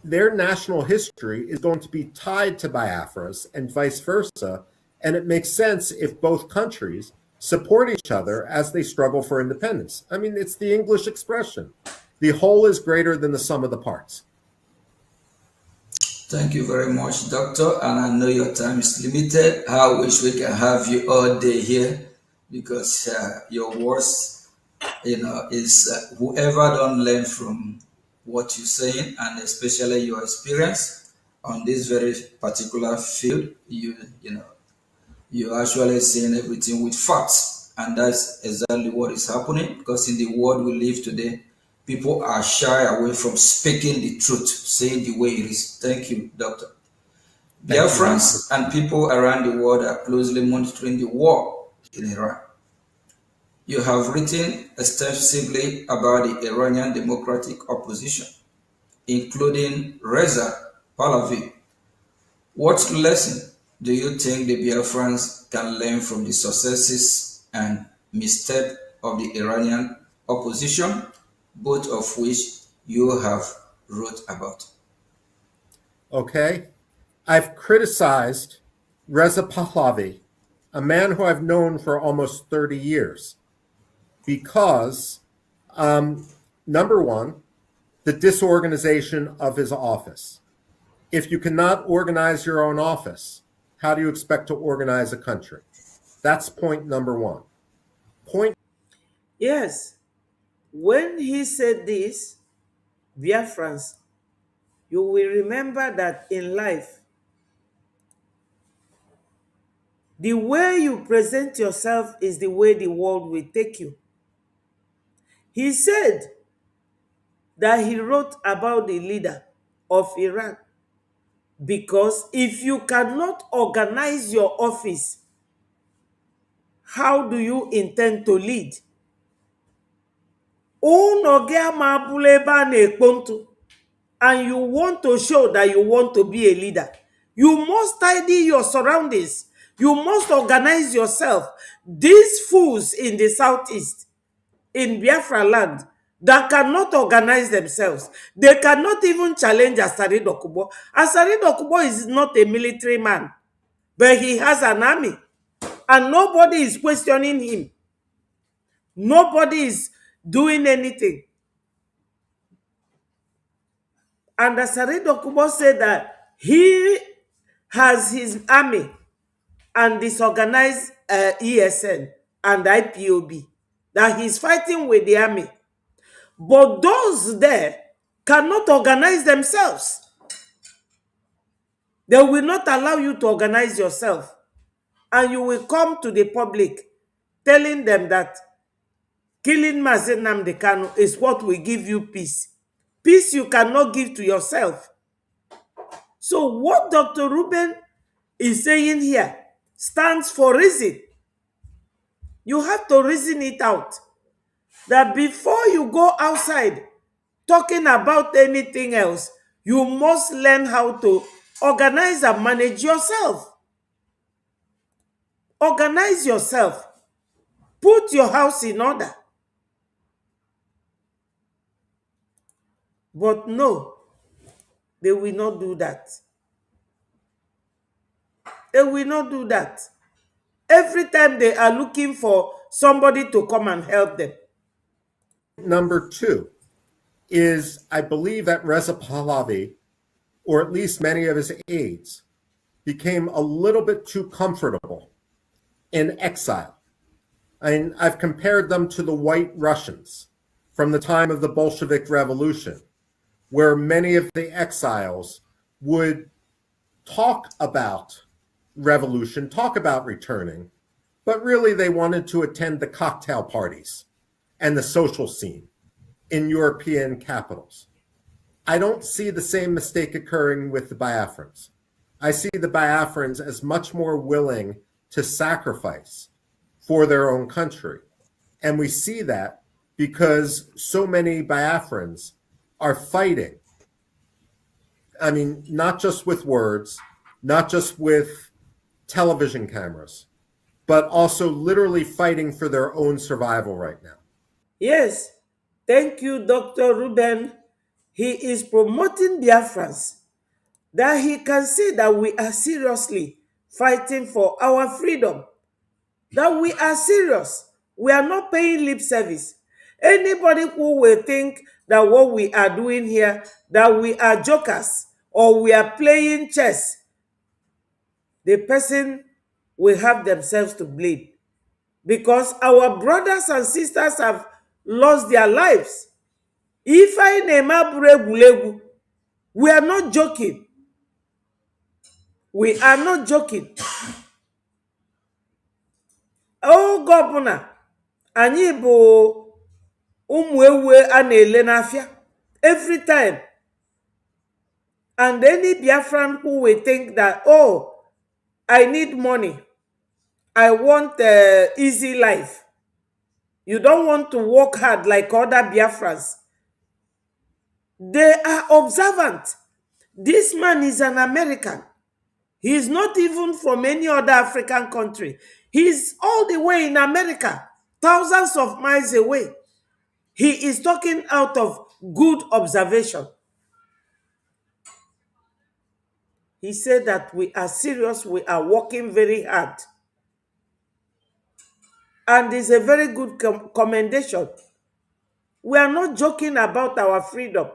national history is going to be tied to Biafra's and vice versa. And it makes sense if both countries support each other as they struggle for independence. I mean, it's the English expression. The whole is greater than the sum of the parts. Thank you very much, Doctor. And I know your time is limited. I wish we can have you all day here because your words, is whoever don't learn from what you're saying and especially your experience on this very particular field, you're actually saying everything with facts. And that's exactly what is happening because in the world we live today, people are shy away from speaking the truth, saying the way it is. Thank you, Doctor. Biafrans and people around the world are closely monitoring the war in Iran. You have written extensively about the Iranian democratic opposition, including Reza Pahlavi. What lesson do you think the Biafrans can learn from the successes and missteps of the Iranian opposition, both of which you have wrote about? Okay. I've criticized Reza Pahlavi, a man who I've known for almost 30 years, because, number one, the disorganization of his office. If you cannot organize your own office, how do you expect to organize a country? That's point number one. Yes, when he said this, Biafrans, you will remember that in life, the way you present yourself is the way the world will take you. He said that he wrote about the leader of Iran because if you cannot organize your office, how do you intend to lead? And you want to show that you want to be a leader. You must tidy your surroundings. You must organize yourself. These fools in the southeast, in Biafra land, that cannot organize themselves. They cannot even challenge Asari Dokubo. Asari Dokubo is not a military man, but he has an army. And nobody is questioning him. Nobody is doing anything. And Asari Dokubo said that he has his army and disorganized ESN and IPOB, that he's fighting with the army. But those there cannot organize themselves. They will not allow you to organize yourself. And you will come to the public telling them that killing Mazen Nnamdi Kanu is what will give you peace. Peace you cannot give to yourself. So what Dr. Ruben is saying here stands for reason. You have to reason it out. That before you go outside talking about anything else, you must learn how to organize and manage yourself. Organize yourself. put your house in order. But no, they will not do that. They will not do that. Every time they are looking for somebody to come and help them. Number two is, I believe that Reza Pahlavi, or at least many of his aides, became a little bit too comfortable in exile. I've compared them to the White Russians from the time of the Bolshevik Revolution, where many of the exiles would talk about revolution, talk about returning, but really they wanted to attend the cocktail parties and the social scene in European capitals. I don't see the same mistake occurring with the Biafrans. I see the Biafrans as much more willing to sacrifice for their own country. And we see that because so many Biafrans are fighting. I mean, not just with words, not just with television cameras, but also literally fighting for their own survival right now. Yes, thank you, Dr. Ruben. He is promoting Biafrans, that he can see that we are seriously fighting for our freedom, that we are serious. We are not paying lip service. Anybody who will think that what we are doing here, that we are jokers or we are playing chess, the person will have themselves to blame, because our brothers and sisters have lost their lives. If I name Abregulegu, we are not joking. We are not joking. Oh, Governor, anyị bụ ụmụ ewu a na-ele n'afịa every time. And any Biafran who will think that, oh, I need money, I want easy life, you don't want to work hard like other Biafrans, they are observant. This man is an American. He is not even from any other African country. He's all the way in America, thousands of miles away. He is talking out of good observation. He said that we are serious, we are working very hard. And it's a very good commendation. We are not joking about our freedom.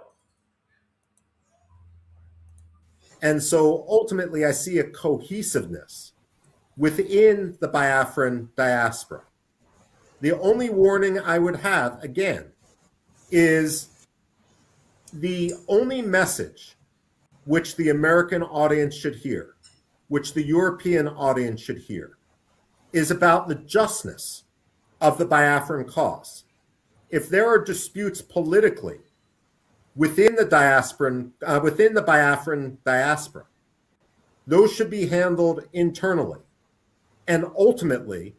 And so ultimately, I see a cohesiveness within the Biafran diaspora. The only warning I would have, again, is the only message which the American audience should hear, which the European audience should hear, is about the justness of the Biafran cause. If there are disputes politically within the Biafran diaspora, those should be handled internally. And ultimately,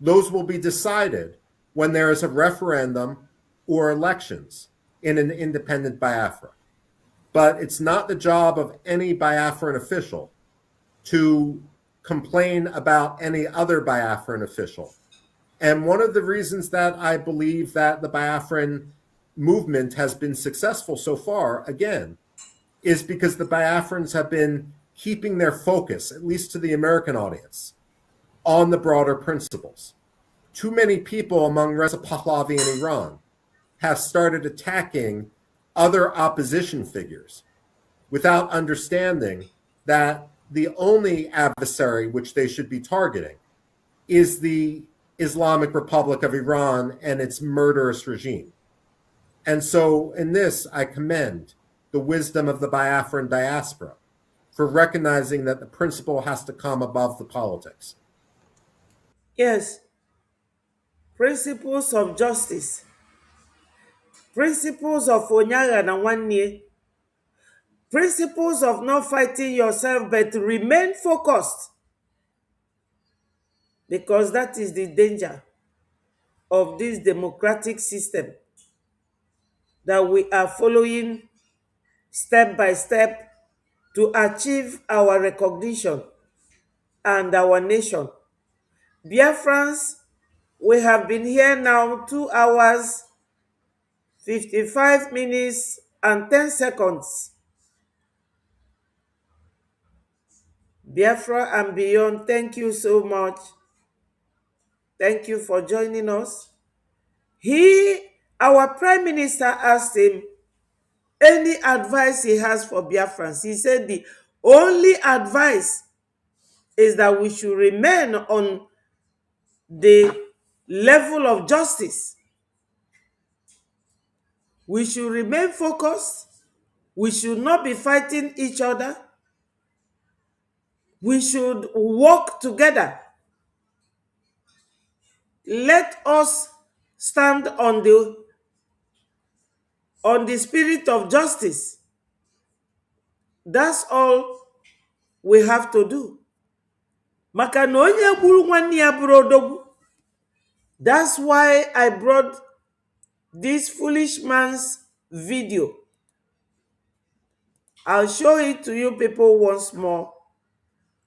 those will be decided when there is a referendum or elections in an independent Biafra. But it's not the job of any Biafran official to complain about any other Biafran official. And one of the reasons that I believe that the Biafran movement has been successful so far, again, is because the Biafrans have been keeping their focus, at least to the American audience, on the broader principles. Too many people among Reza Pahlavi in Iran have started attacking other opposition figures without understanding that the only adversary which they should be targeting is the Islamic Republic of Iran and its murderous regime. And so in this, I commend the wisdom of the Biafran diaspora for recognizing that the principle has to come above the politics. Yes, principles of justice, principles of onyaga na nwanne, principles of not fighting yourself but remain focused, because that is the danger of this democratic system that we are following step by step to achieve our recognition and our nation. Biafrans We have been here now 2 hours, 55 minutes, and 10 seconds. Biafra and beyond, thank you so much. Thank you for joining us. Our Prime Minister asked him any advice he has for Biafrans. He said the only advice is that we should remain on the level of justice. We should remain focused. We should not be fighting each other. We should work together. Let us stand on the spirit of justice. That's all we have to do. Maka na onye gburu nwanne ya bụrụ odogwu. That's why I brought this foolish man's video. I'll show it to you people once more.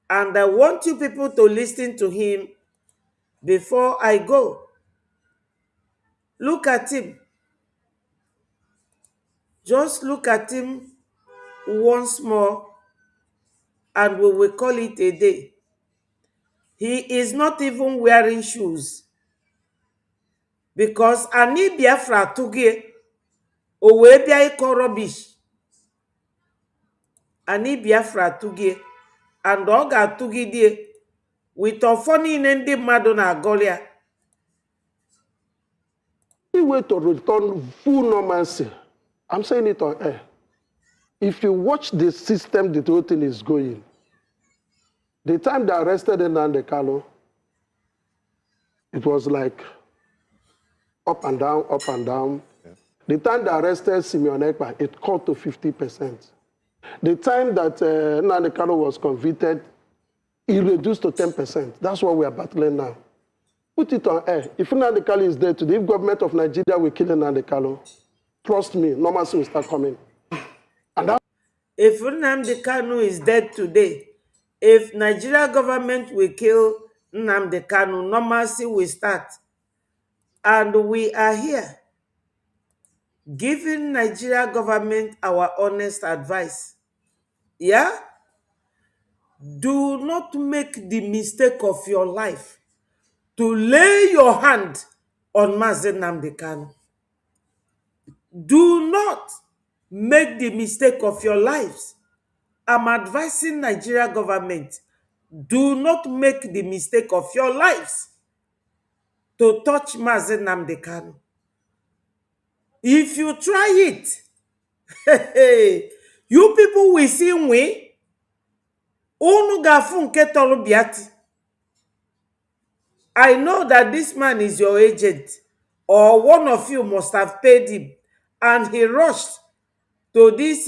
And I want you people to listen to him before I go. Look at him. Just look at him once more and we will call it a day. He is not even wearing shoes. Because ani Biafra tugie owe bia iko rubbish. Ani Biafra tugie and oga tugidie with ofoni ndị mmadụ na agolia. The way to return full normalcy, I'm saying it on air. If you watch the system the whole thing is going, the time they arrested Nnamdi Kanu, it was like up and down, up and down. Yeah. The time they arrested Simeon Ekpa, it cut to 50%. The time that Nnamdi Kanu was convicted, it reduced to 10%. That's what we are battling now. Put it on air. If Nnamdi Kanu is dead today, if government of Nigeria will kill Nnamdi Kanu, trust me, normalcy will start coming. And that if Nnamdi Kanu is dead today, if Nigeria government will kill Nnamdi Kanu, normalcy will start. And we are here giving Nigeria government our honest advice. Yeah? Do not make the mistake of your life to lay your hand on Mazi Nnamdi Kanu. Do not make the mistake of your lives. I'm advising Nigeria government, do not make the mistake of your lives to touch Mazi Nnamdi Kanu. If you try it, you people will see we unu gafu nke tolu biati. I know that this man is your agent, or one of you must have paid him, and he rushed to this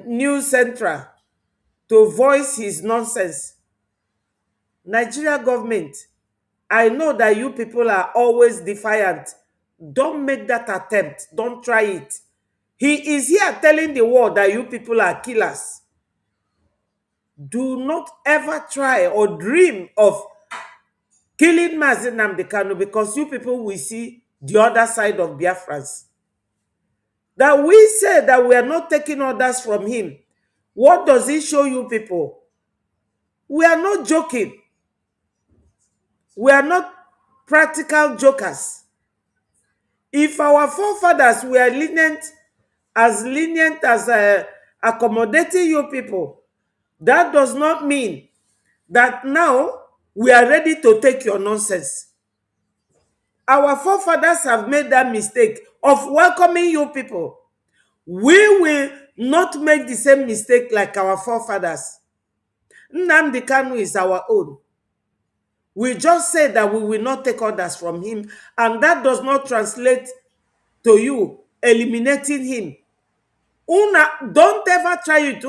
news central to voice his nonsense. Nigeria government, I know that you people are always defiant. Don't make that attempt. Don't try it. He is here telling the world that you people are killers. Do not ever try or dream of killing Mazi Nnamdi Kanu, because you people will see the other side of Biafrans. That we say that we are not taking orders from him. What does it show you people? We are not joking. We are not practical jokers. If our forefathers were lenient as accommodating you people, that does not mean that now we are ready to take your nonsense. Our forefathers have made that mistake of welcoming you people. We will not make the same mistake like our forefathers. Nnamdi Kanu is our own. We just say that we will not take orders from him, and that does not translate to you eliminating him. Don't ever try it.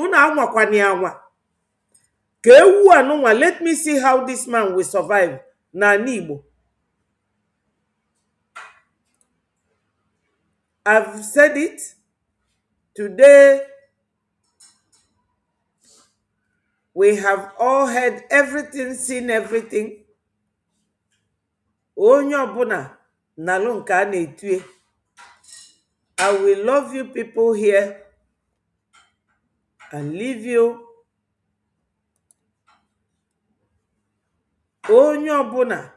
Let me see how this man will survive. Nanibo. I've said it. Today, we have all heard everything, seen everything. onye ọbụla nalụ nke a na-etue. I will love you people here and leave you. Onye ọbụla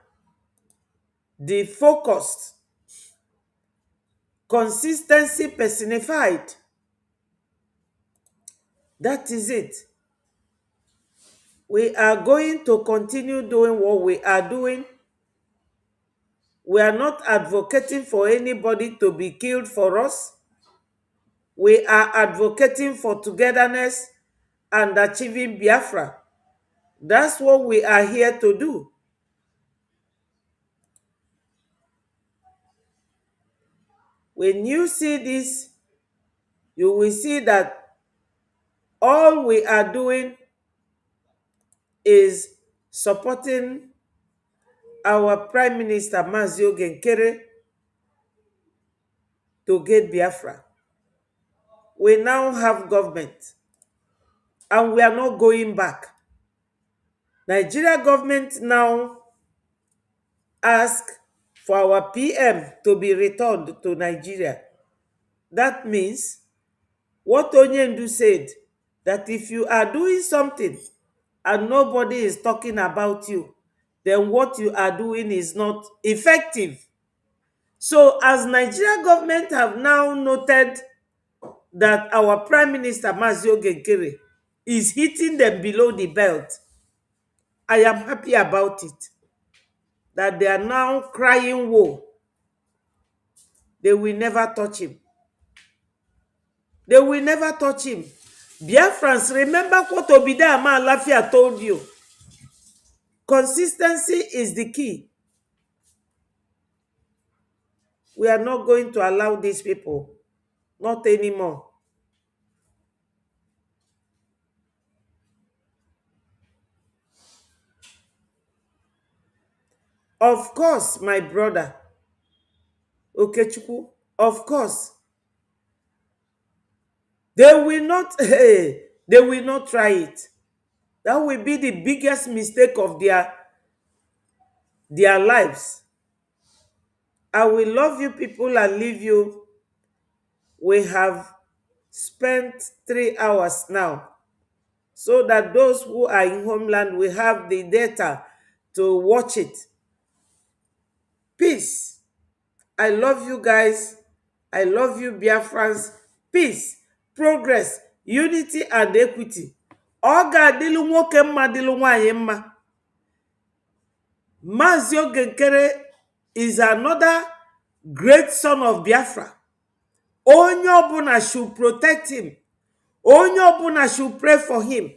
the focused, consistency personified. That is it. We are going to continue doing what we are doing. We are not advocating for anybody to be killed for us. We are advocating for togetherness and achieving Biafra. That's what we are here to do. When you see this, you will see that all we are doing is supporting our Prime Minister Mazio Genkere to get Biafra. We now have government and we are not going back. Nigeria government now ask for our PM to be returned to Nigeria. That means what Onyendu said, that if you are doing something and nobody is talking about you, then what you are doing is not effective. So as Nigeria government have now noted that our Prime Minister Mazio Genkere is hitting them below the belt, I am happy about it. That they are now crying woe. They will never touch him. They will never touch him. Biafrans, remember what Obida Ama Lafia told you. Consistency is the key. We are not going to allow these people. Not anymore. Of course, my brother, Okechukwu, of course, they will not, they will not try it. That will be the biggest mistake of their lives. I will love you people and leave you. We have spent 3 hours now, so that those who are in homeland will have the data to watch it. Peace. I love you guys. I love you, Biafrans. Peace, progress, unity, and equity. Ọ ga-adịlụ nwoke mma, dịlụ nwanyị mma. Mazio Genkere is another great son of Biafra. Onye ọbụla should protect him. Onye ọbụla should pray for him.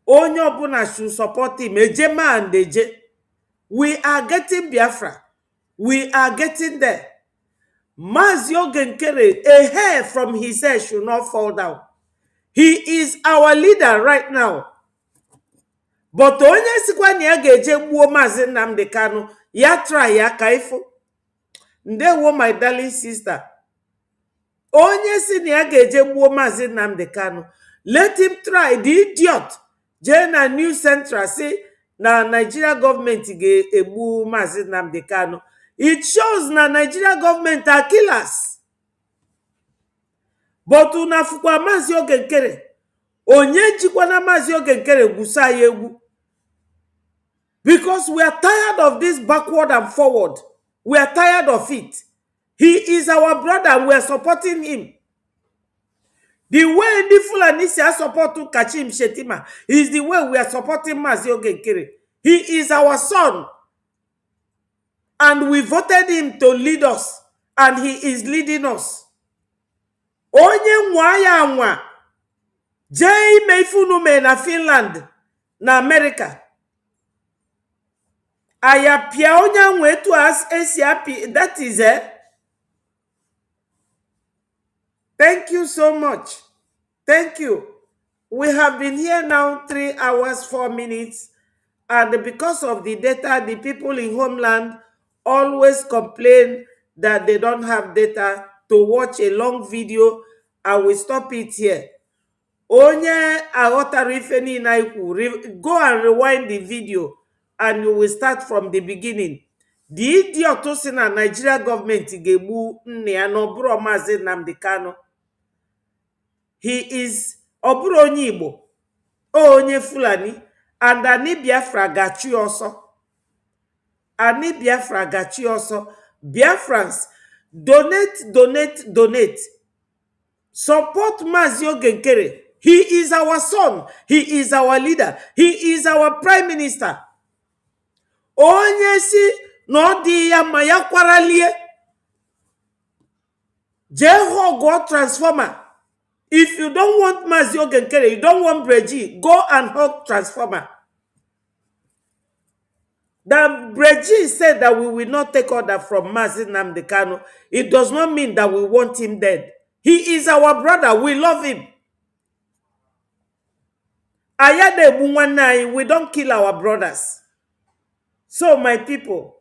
Onye ọbụla should support him. Ejema and Eje. We are getting Biafra. We are getting there. Mazio Genkere, a hair from his head should not fall down. He is our leader right now. But onye sikwa na ya ga-eje gbuo Maazị Nnamdi Kanu, ya try ya ka ifo. Ndewo, my darling sister. Onye si na ya ga-eje gbuo Maazị Nnamdi Kanu, let him try. The idiot jee na New Central say na Nigeria government ga-egbu Maazị Nnamdi Kanu. It shows na Nigeria government are killers. But una fukwa Maazị Genkere, onye jikwa na Maazị Genkere gwusa ya egwu. Because we are tired of this backward and forward. We are tired of it. He is our brother and we are supporting him. The way the Fulani are supporting Kachim Shetima is the way we are supporting Maazị Genkere. He is our son. And we voted him to lead us. And he is leading us. Onye nwa ya nwa. Jee ime ifunume na Finland, na America. Ayapia onye nwe etu esi api. That is it. Thank you so much. Thank you. We have been here now 3 hours, 4 minutes. And because of the data, the people in homeland always complain that they don't have data to watch a long video. I will stop it here. Onye aghọtara ife niile ikwu, go and rewind the video and you will start from the beginning. the idiot si na Nigeria government ga-egbu nne ya na ọbụrụ Maazị Nnamdi Kanu. He is ọbụrụ onye Igbo, onye Fulani, and Ani Biafra gachi ọsọ. Ani Biafra gachi ọsọ. Biafrans, donate. Support Maazị Ogenkere. He is our son. He is our leader. He is our prime minister. Onye si no di ya ma ya kwaralie. Jeho go transformer. If you don't want Maazị Ogenkere, you don't want Breji, go and hug transformer. That Breji said that we will not take order from Maazị Nnamdi Kanu. It does not mean that we want him dead. He is our brother. We love him. We don't kill our brothers. So my people,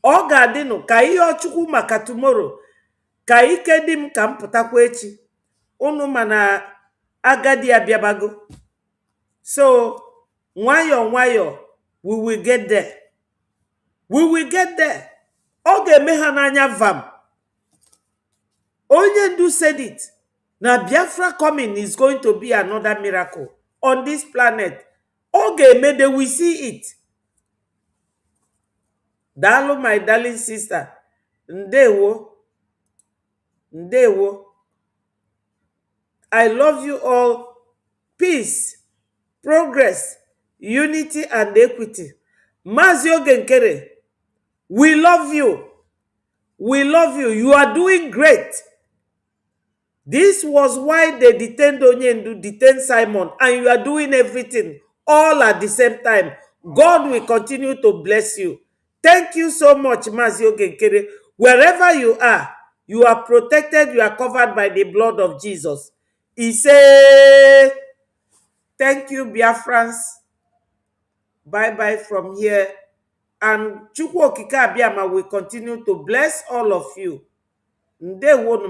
Ogadino, Kaiyo Chukwu maka tomorrow, Kaikedim kamputakwa echi, unu mana agadi abiabago. So, nwayo, we will get there. We will get there. Oge mehananya vam. Onyendu said it. Now Biafra coming is going to be another miracle on this planet. Oge made we see it. Dalo, my darling sister. Ndewo. I love you all. Peace, progress, unity, and equity. Maazị Ogenkere, we love you. We love you. You are doing great. This was why they detained Onyendu, detained Simon, and you are doing everything all at the same time. God will continue to bless you. Thank you so much, Maazị Ogenkere. Wherever you are protected, you are covered by the blood of Jesus. He said, thank you, Biafrans. Bye-bye from here. And Chukwu Okike Abiama will continue to bless all of you. Ndewo.